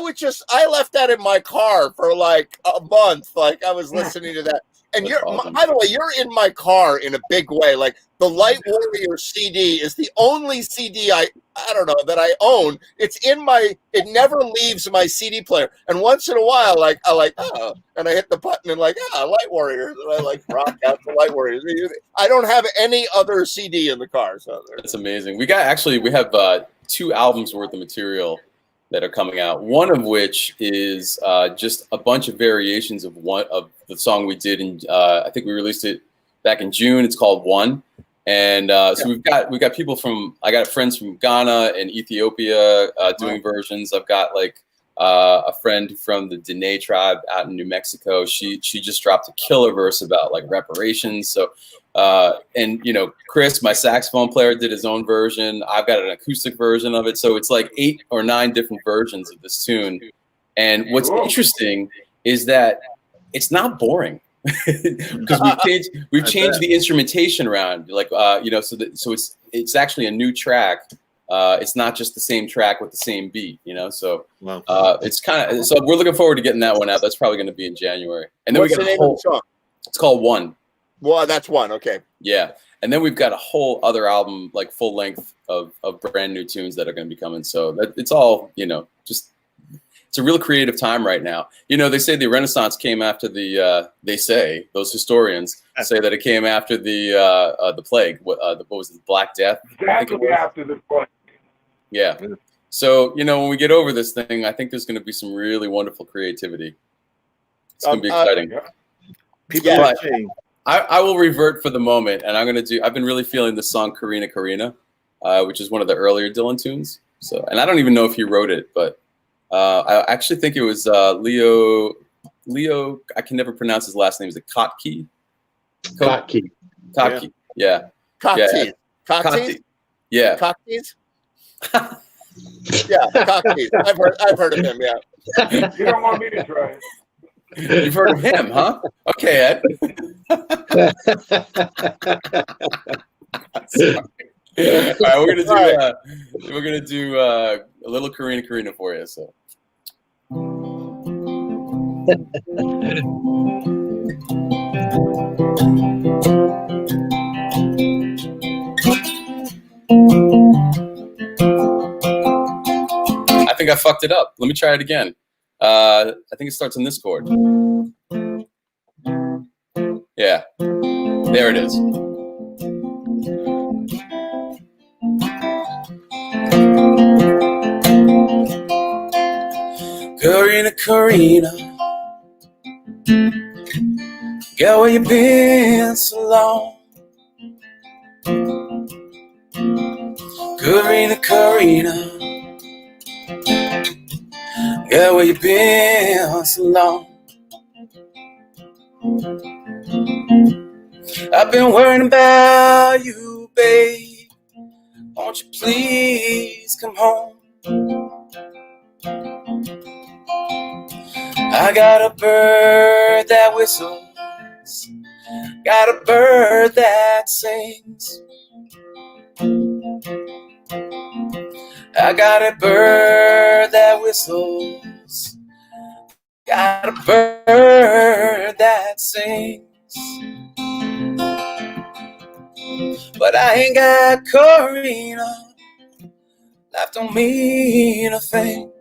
left that in my car for a month. I was listening to that. And That's you're, awesome. by the way, you're in my car in a big way. Like the Light Warrior CD is the only CD I don't know that I own. It's in my, it never leaves my CD player. And once in a while, like I like, oh, and I hit the button and like, Light Warriors, and I like rock out the Light Warriors. I don't have any other CD in the car, so that's amazing. We have 2 albums worth of material that are coming out. One of which is just a bunch of variations of one of the song we did in. I think we released it back in June. It's called One, and so we've got people from. I got friends from Ghana and Ethiopia doing versions. I've got like a friend from the Dene tribe out in New Mexico. She just dropped a killer verse about like reparations. So. And you know, Chris, my saxophone player, did his own version. I've got an acoustic version of it. So it's like 8 or 9 different versions of this tune. And what's interesting is that it's not boring because we've changed the instrumentation around. Like you know, so it's actually a new track. It's not just the same track with the same beat. You know, so it's kind of so we're looking forward to getting that one out. That's probably going to be in January. And then what's the name of the song? It's called One. Well, that's One. Okay. Yeah. And then we've got a whole other album, like full length of brand new tunes that are going to be coming. So it's all, you know, just, it's a real creative time right now. You know, they say the Renaissance came after those historians say that it came after the plague. What was it? The Black Death? Exactly after the plague. Yeah. So, you know, when we get over this thing, I think there's going to be some really wonderful creativity. It's going to be exciting. People are saying. I will revert for the moment, and I've been really feeling the song Karina Karina, which is one of the earlier Dylan tunes. So, and I don't even know if he wrote it, but I actually think it was Leo, I can never pronounce his last name. Is it Kotke? Kotke. Kotke. Yeah. Cocktease. Cocktease? Yeah. Cocktease? Yeah, Cocktease. I've heard of him, yeah. You don't want me to try it. You've heard of him, huh? Okay, Ed. All right, we're gonna do a little Karina Karina for you. So. I think I fucked it up. Let me try it again. I think it starts on this chord. Yeah, there it is. Karina, Karina, girl, where you been so long? Karina, Karina, girl, where you been so long? I've been worrying about you, babe. Won't you please come home? I got a bird that whistles, got a bird that sings. I got a bird that whistles, got a bird that sings. But I ain't got Karina, life don't mean a thing.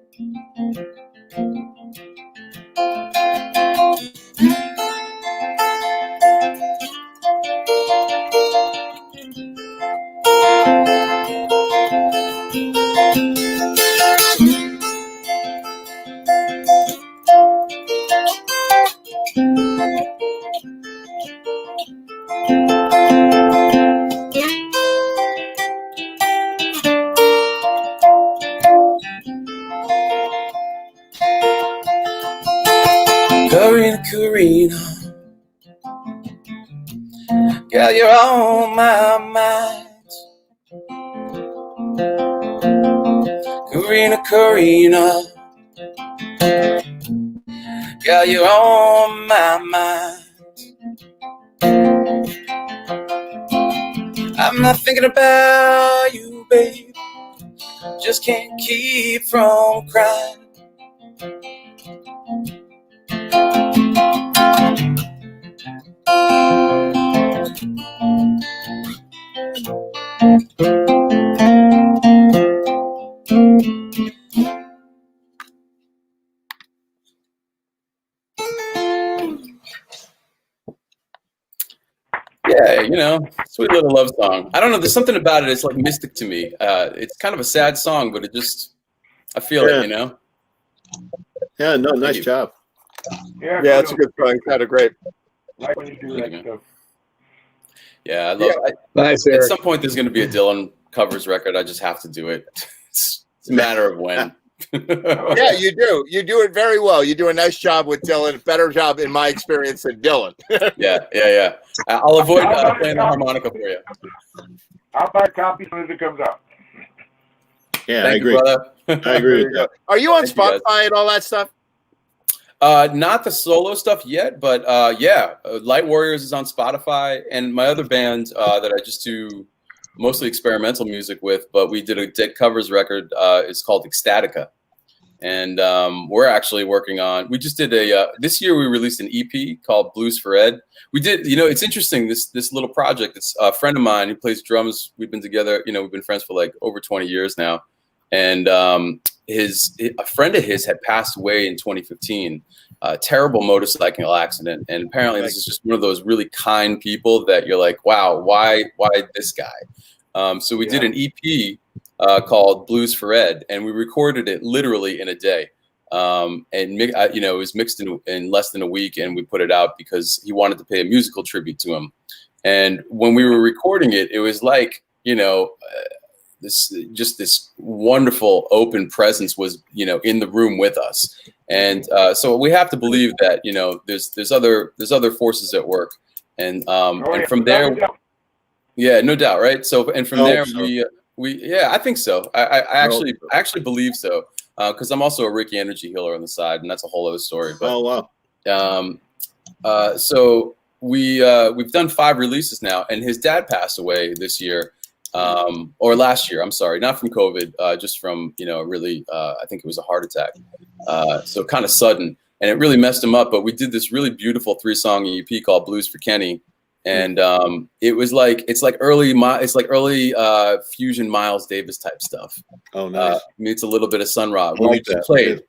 Karina, Karina, girl, you're on my mind. Karina, Karina, girl, you're on my mind. I'm not thinking about you, babe. Just can't keep from crying. Yeah, sweet little love song. I don't know. There's something about it. It's like mystic to me. It's kind of a sad song, but I feel it. Yeah. No. Nice job. Yeah, it's a good song. Kind of great. Like when you do that stuff. Yeah, I love it. Nice, At Eric. some point, there's going to be a Dylan covers record. I just have to do it. It's a matter of when. Yeah, you do. You do it very well. You do a nice job with Dylan. Better job, in my experience, than Dylan. Yeah. I'll avoid playing the harmonica for you. I'll buy a copy as soon as it comes out. Yeah, Thank I agree. you, brother. I agree with that. Are you on Thank you, guys. Spotify and all that stuff? Not the solo stuff yet, but Light Warriors is on Spotify, and my other band that I just do mostly experimental music with, but we did a Dead covers record. It's called Ecstatica, and we're actually working on. We just did this year. We released an EP called Blues for Ed. We did. It's interesting. This little project. It's a friend of mine who plays drums. We've been together. We've been friends for like over 20 years now, and a friend of his had passed away in 2015. Terrible motorcycle accident, and apparently this is just one of those really kind people that you're like, wow, why this guy? So we did an EP called Blues for Ed, and we recorded it literally in a day. It was mixed in less than a week, and we put it out because he wanted to pay a musical tribute to him. And when we were recording it, it was like, this wonderful open presence was, in the room with us. And so we have to believe that, there's other forces at work. And from there, yeah, no doubt. Right. So, and from there, I think so. I actually believe so. Cause I'm also a Reiki energy healer on the side, and that's a whole other story. But, so we've done 5 releases now, and his dad passed away this year. Or last year, I'm sorry, not from COVID, just from, really, I think it was a heart attack. So kind of sudden, and it really messed him up. But we did this really beautiful 3-song EP called Blues for Kenny. And it was like, it's like early fusion Miles Davis type stuff. Oh, nice. Meets a little bit of Sun Ra. I like We that. played,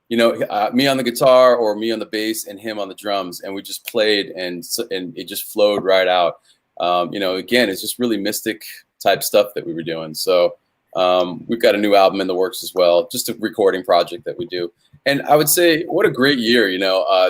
me on the guitar or me on the bass and him on the drums. And we just played and it just flowed right out. Again, it's just really mystic type stuff that we were doing. So we've got a new album in the works as well, just a recording project that we do. And I would say, what a great year,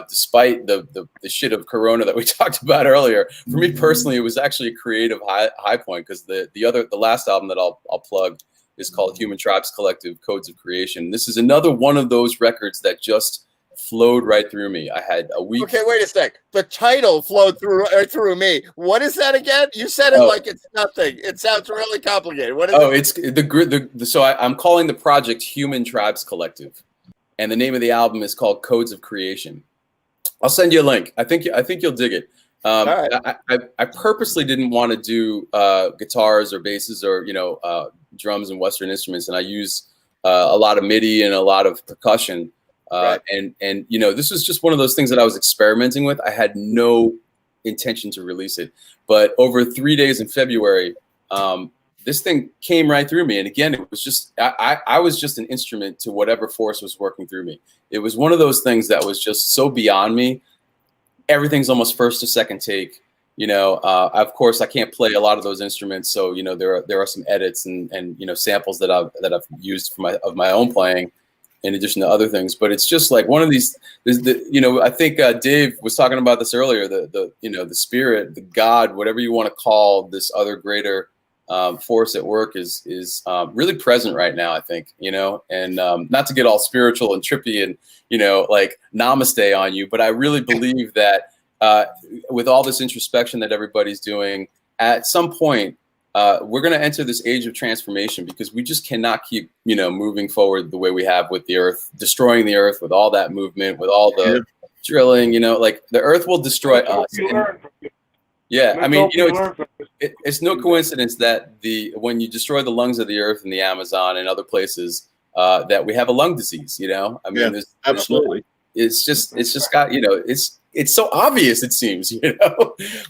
despite the shit of Corona that we talked about earlier. For me personally, it was actually a creative high point, because the last album that I'll plug is called Human Tribes Collective Codes of Creation. This is another one of those records that just flowed right through me. I had a week. Okay, wait a sec. The title flowed through me. What is that again? You said it like it's nothing. It sounds really complicated. What is it? It's so I'm calling the project Human Tribes Collective, and the name of the album is called Codes of Creation. I'll send you a link. I think you'll dig it. Right. I purposely didn't want to do guitars or basses or drums and Western instruments, and I use a lot of MIDI and a lot of percussion. Right. And this was just one of those things that I was experimenting with. I had no intention to release it, but over 3 days in February, this thing came right through me. And again, it was just, I was just an instrument to whatever force was working through me. It was one of those things that was just so beyond me. Everything's almost first or second take. Of course, I can't play a lot of those instruments, so there are some edits and samples that I've used of my own playing, in addition to other things. But it's just like one of these. I think Dave was talking about this earlier. The spirit, the God, whatever you want to call this other greater force at work is really present right now. I think and not to get all spiritual and trippy and like namaste on you, but I really believe that with all this introspection that everybody's doing, at some point we're going to enter this age of transformation, because we just cannot keep moving forward the way we have with the earth, destroying the earth with all that movement, with all the drilling. Like the earth will destroy us. Yeah, I mean, it's no coincidence that when you destroy the lungs of the earth in the Amazon and other places, that we have a lung disease. I mean, absolutely. It's just got it's so obvious, it seems.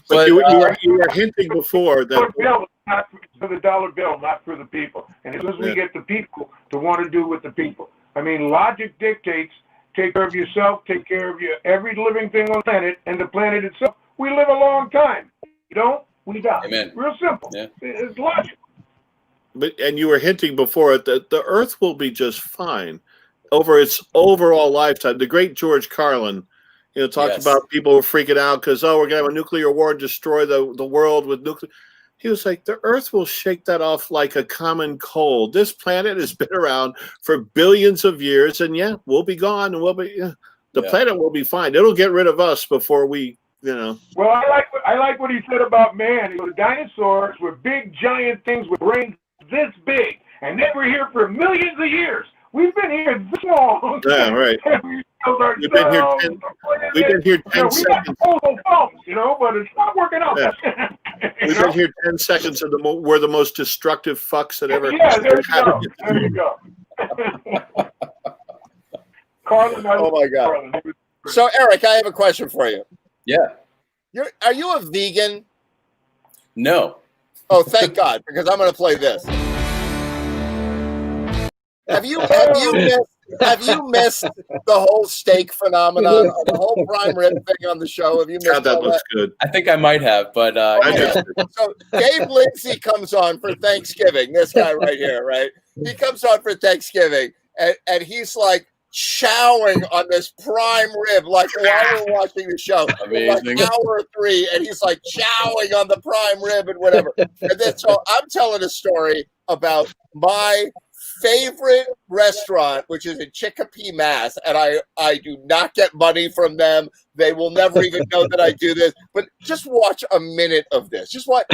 But you were hinting before that. Not for the dollar bill, not for the people. And as soon as we get the people to want to do with the people, I mean, logic dictates: take care of yourself, take care of every living thing on the planet, and the planet itself. We live a long time. You don't, we die. Amen. Real simple. Yeah. It's logical. And you were hinting before it that the Earth will be just fine over its overall lifetime. The great George Carlin, talked about people were freaking out because we're gonna have a nuclear war and destroy the world with nuclear. He was like, the Earth will shake that off like a common cold. This planet has been around for billions of years, and we'll be gone, and the planet will be fine. It'll get rid of us before we, Well, I like what he said about man. The dinosaurs were big, giant things with brains this big, and they were here for millions of years. We've been here this long. Yeah, right. We've been here 10 We got seconds. disposable phones, but it's not working out. Yeah. We've been here 10 seconds, and we're the most destructive fucks that ever. Yeah, there you go. Carlin, oh my God. Carlin. So, Eric, I have a question for you. Yeah. Are you a vegan? No. Oh, thank God, because I'm going to play this. Have you missed the whole steak phenomenon, the whole prime rib thing on the show? Have you missed God, that looks good. I think I might have, but So Dave Lindsay comes on for Thanksgiving. This guy right here, right? He comes on for Thanksgiving, and he's like chowing on this prime rib, like while we're watching the show. Amazing. Like hour 3, and he's like chowing on the prime rib and whatever. And then so I'm telling a story about my favorite restaurant, which is in Chicopee, Mass, and I do not get money from them. They will never even know that I do this. But just watch a minute of this. Just watch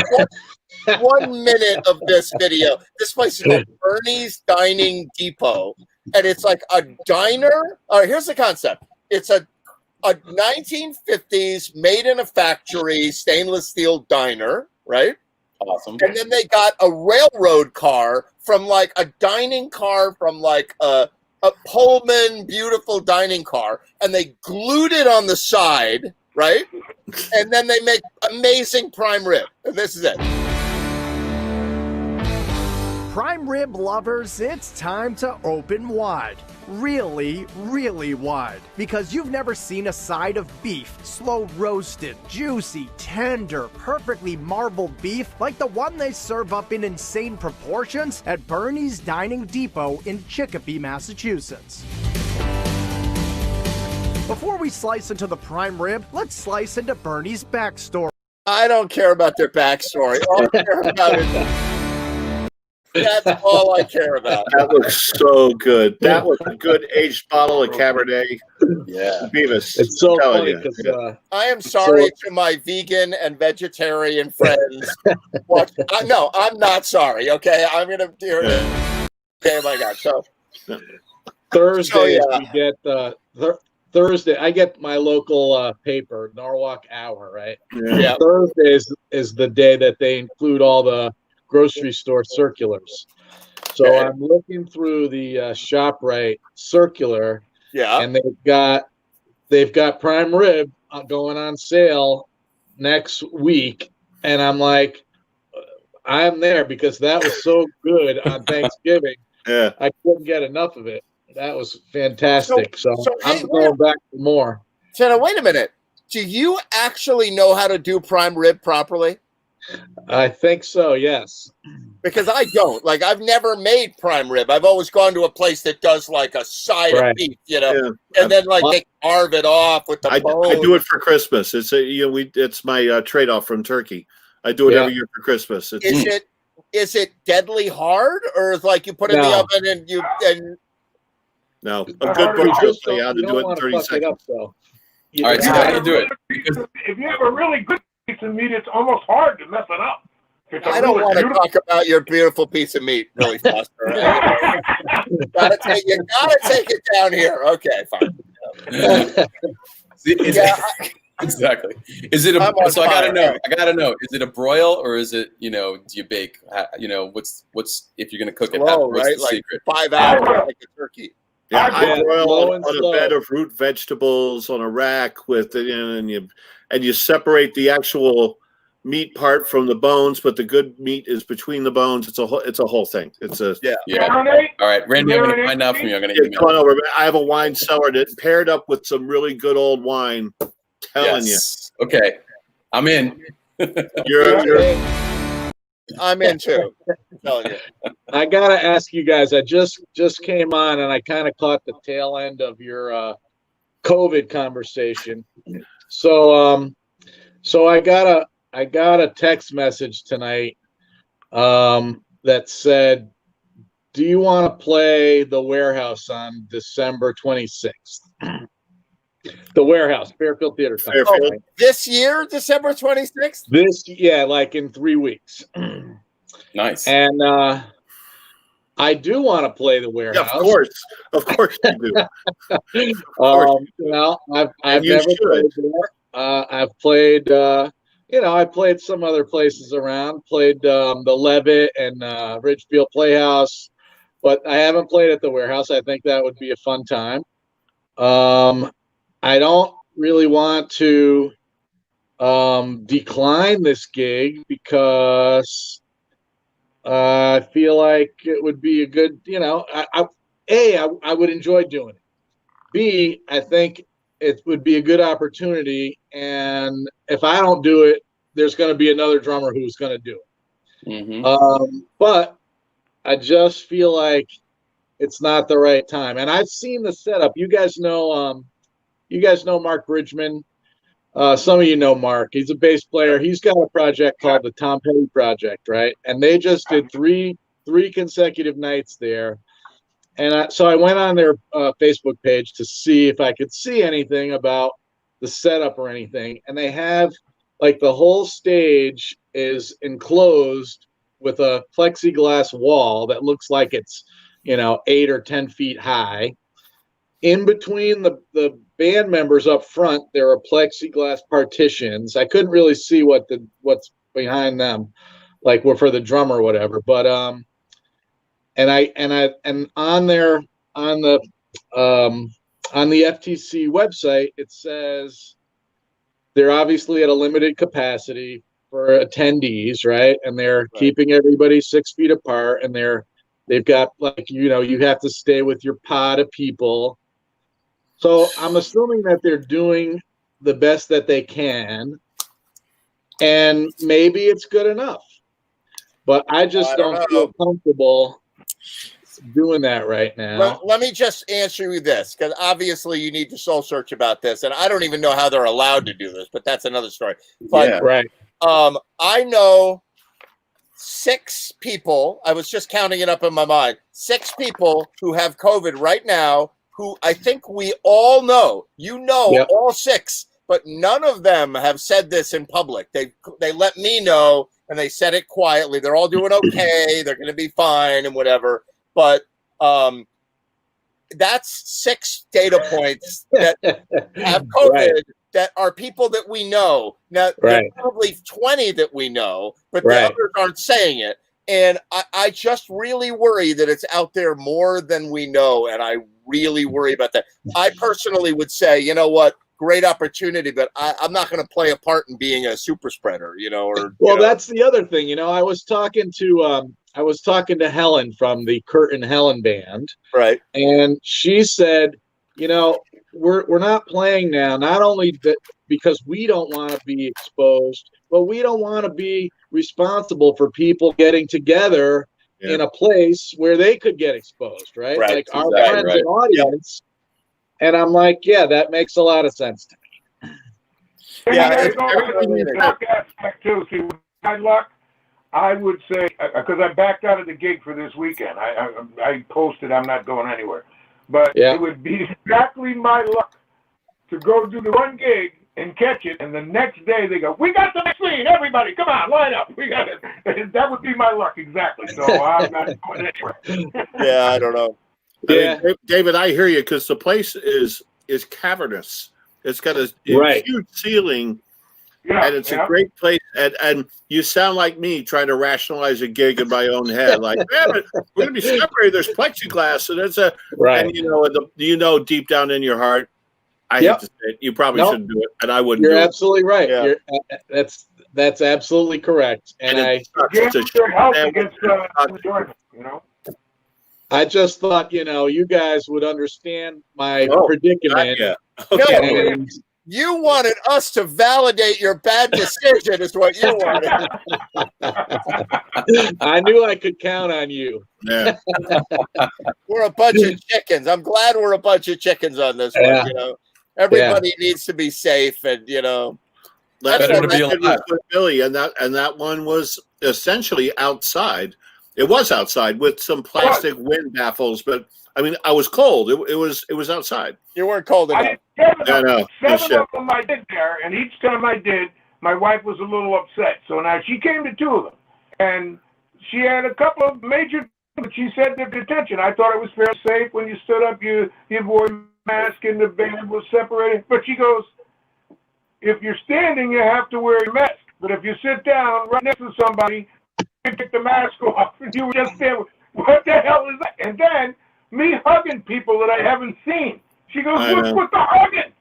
1 minute of this video. This place is called Bernie's Dining Depot, and it's like a diner. All right, here's the concept. It's a 1950s made in a factory stainless steel diner, right? Awesome. And then they got a railroad car from like a dining car from like a Pullman beautiful dining car, and they glued it on the side, right? And then they make amazing prime rib. And this is it. Prime rib lovers, it's time to open wide. Really, really wide. Because you've never seen a side of beef, slow roasted, juicy, tender, perfectly marbled beef like the one they serve up in insane proportions at Bernie's Dining Depot in Chicopee, Massachusetts. Before we slice into the prime rib, let's slice into Bernie's backstory. I don't care about their backstory. All I care about is that's all I care about. That looks so good. That was a good aged bottle of Cabernet. Yeah. Beavis. It's so I'm telling funny you. because I am sorry to my vegan and vegetarian friends. No, I'm not sorry. Okay, I'm gonna do it. Okay, my God. So Thursday yeah. we get Thursday. I get my local paper, Norwalk Hour, right? Yeah. Thursday is the day that they include all the grocery store circulars. So Okay. I'm looking through the ShopRite circular, and they've got prime rib going on sale next week, and I'm like, I'm there because that was so good on Thanksgiving. Yeah, I couldn't get enough of it. That was fantastic. So hey, I'm going back for more. Jenna, wait a minute. Do you actually know how to do prime rib properly? I think so, yes. Because I don't. Like, I've never made prime rib. I've always gone to a place that does like a side of beef, and then like they carve it off with the bone. I do it for Christmas. It's it's my trade-off from turkey. I do it every year for Christmas. Is it deadly hard, or is like you put it in the oven and no, a good butcher will how to do it in 30 seconds. All right, so how to do it? If you have a really good piece of meat, it's almost hard to mess it up. I don't want to talk about your beautiful piece of meat really fast. You gotta take it down here. Okay, fine. Exactly. Is it so? I gotta know. Is it a broil or is it? Do you bake? What's if you're gonna cook it? Slow, what's right? the Like secret? 5 hours like a turkey. Yeah, I broil on slow. a bed of root vegetables on a rack with and you separate the actual meat part from the bones, but the good meat is between the bones. It's a whole thing. It's a yeah. All right, Randy, I'm gonna find out from you. I'm gonna come on over. I have a wine cellar that paired up with some really good old wine. Telling you. Okay, I'm in. I'm in too. I'm telling you. I gotta ask you guys. I just came on, and I kind of caught the tail end of your COVID conversation. So I got a text message tonight that said, "Do you want to play the Warehouse on December 26th?" The Warehouse, Fairfield Theater Company. Oh, this year, December 26th? Like in 3 weeks. Nice. And I do want to play the Warehouse. Yeah, of course you do. I've never played there. I've played, I played some other places around. Played the Levitt and Ridgefield Playhouse, but I haven't played at the Warehouse. I think that would be a fun time. I don't really want to decline this gig because I feel like it would be a good, I would enjoy doing it. B, I think it would be a good opportunity. And if I don't do it, there's going to be another drummer who's going to do it. Mm-hmm. But I just feel like it's not the right time. And I've seen the setup. You guys know Mark Bridgman. Some of you know Mark. He's a bass player. He's got a project called the Tom Petty Project, right? And they just did three consecutive nights there. And so I went on their Facebook page to see if I could see anything about the setup or anything. And they have, like, the whole stage is enclosed with a plexiglass wall that looks like it's, 8 or 10 feet high. In between the band members up front, there are plexiglass partitions. I couldn't really see what's behind them, like for the drummer or whatever. But on the FTC website, it says they're obviously at a limited capacity for attendees, right? And they're keeping everybody 6 feet apart, and they've got, like, you have to stay with your pod of people. So I'm assuming that they're doing the best that they can, and maybe it's good enough. But I just don't feel comfortable doing that right now. Let me just answer you this, because obviously you need to soul search about this, and I don't even know how they're allowed to do this, but that's another story. But I know 6 people. I was just counting it up in my mind. 6 people who have COVID right now, who I think we all know. All 6, but none of them have said this in public. They let me know, and they said it quietly. They're all doing okay. They're going to be fine and whatever. But that's 6 data points that have COVID that are people that we know. Now, there's probably 20 that we know, but the others aren't saying it. And I just really worry that it's out there more than we know, and I really worry about that. I personally would say, you know what, great opportunity, but I'm not going to play a part in being a super spreader, That's the other thing. I was talking to Helen from the Kurt and Helen band, right? And she said, we're not playing now, not only because we don't want to be exposed, but we don't want to be responsible for people getting together in a place where they could get exposed, right? Like our friends and audience. And I'm like, that makes a lot of sense to me. Too. See, with my luck, I would say, because I backed out of the gig for this weekend. I posted I'm not going anywhere. But it would be exactly my luck to go do the one gig and catch it, and the next day they go, "We got the vaccine, everybody, come on, line up, we got it." That would be my luck, exactly. So I'm not going anywhere. I don't know. I mean, David, I hear you, because the place is cavernous. It's got a huge ceiling, and it's a great place. And you sound like me trying to rationalize a gig in my own head. Like, we're going to be separated. There's plexiglass, and it's and deep down in your heart, I hate to say it, you probably shouldn't do it, and I wouldn't. You're do absolutely it. right. Yeah. That's absolutely correct. And I just thought, you guys would understand my predicament. You wanted us to validate your bad decision, is what you wanted. I knew I could count on you. Yeah. We're a bunch of chickens. I'm glad we're a bunch of chickens on this one. Yeah. You know, everybody needs to be safe, and you know, That's what what I did with Billy, and that one was essentially outside. It was outside with some plastic wind baffles, but I mean, I was cold. It was outside. You weren't cold enough. No, Seven of them I did there, and each time I did, my wife was a little upset. So now she came to 2 of them, and she had a couple of major. But she said their detention. I thought it was fairly safe when you stood up. You wore a mask, and the band was separated. But she goes, if you're standing, you have to wear a mask. But if you sit down right next to somebody, you can take the mask off, and you were just there. What the hell is that? And then me hugging people that I haven't seen. She goes, what's the hugging?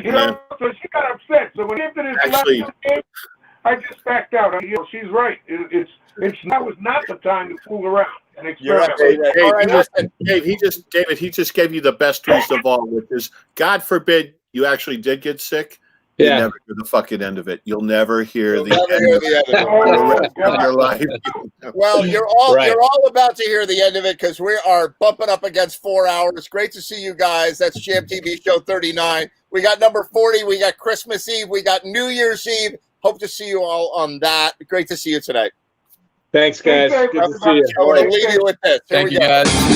You know, so she got upset. So when it came to this last game, I just backed out. You know, she's right. That was not the time to fool around. Dave, he just gave you the best news of all, which is, God forbid you actually did get sick. You never hear the fucking end of it. You'll never hear the end of your life. Well, you're all about to hear the end of it because we are bumping up against 4 hours. Great to see you guys. That's Jam TV Show 39. We got number 40. We got Christmas Eve. We got New Year's Eve. Hope to see you all on that. Great to see you tonight. Thanks, guys. Good to see you. I'm going to leave you with this. Here Thank we you, go. guys.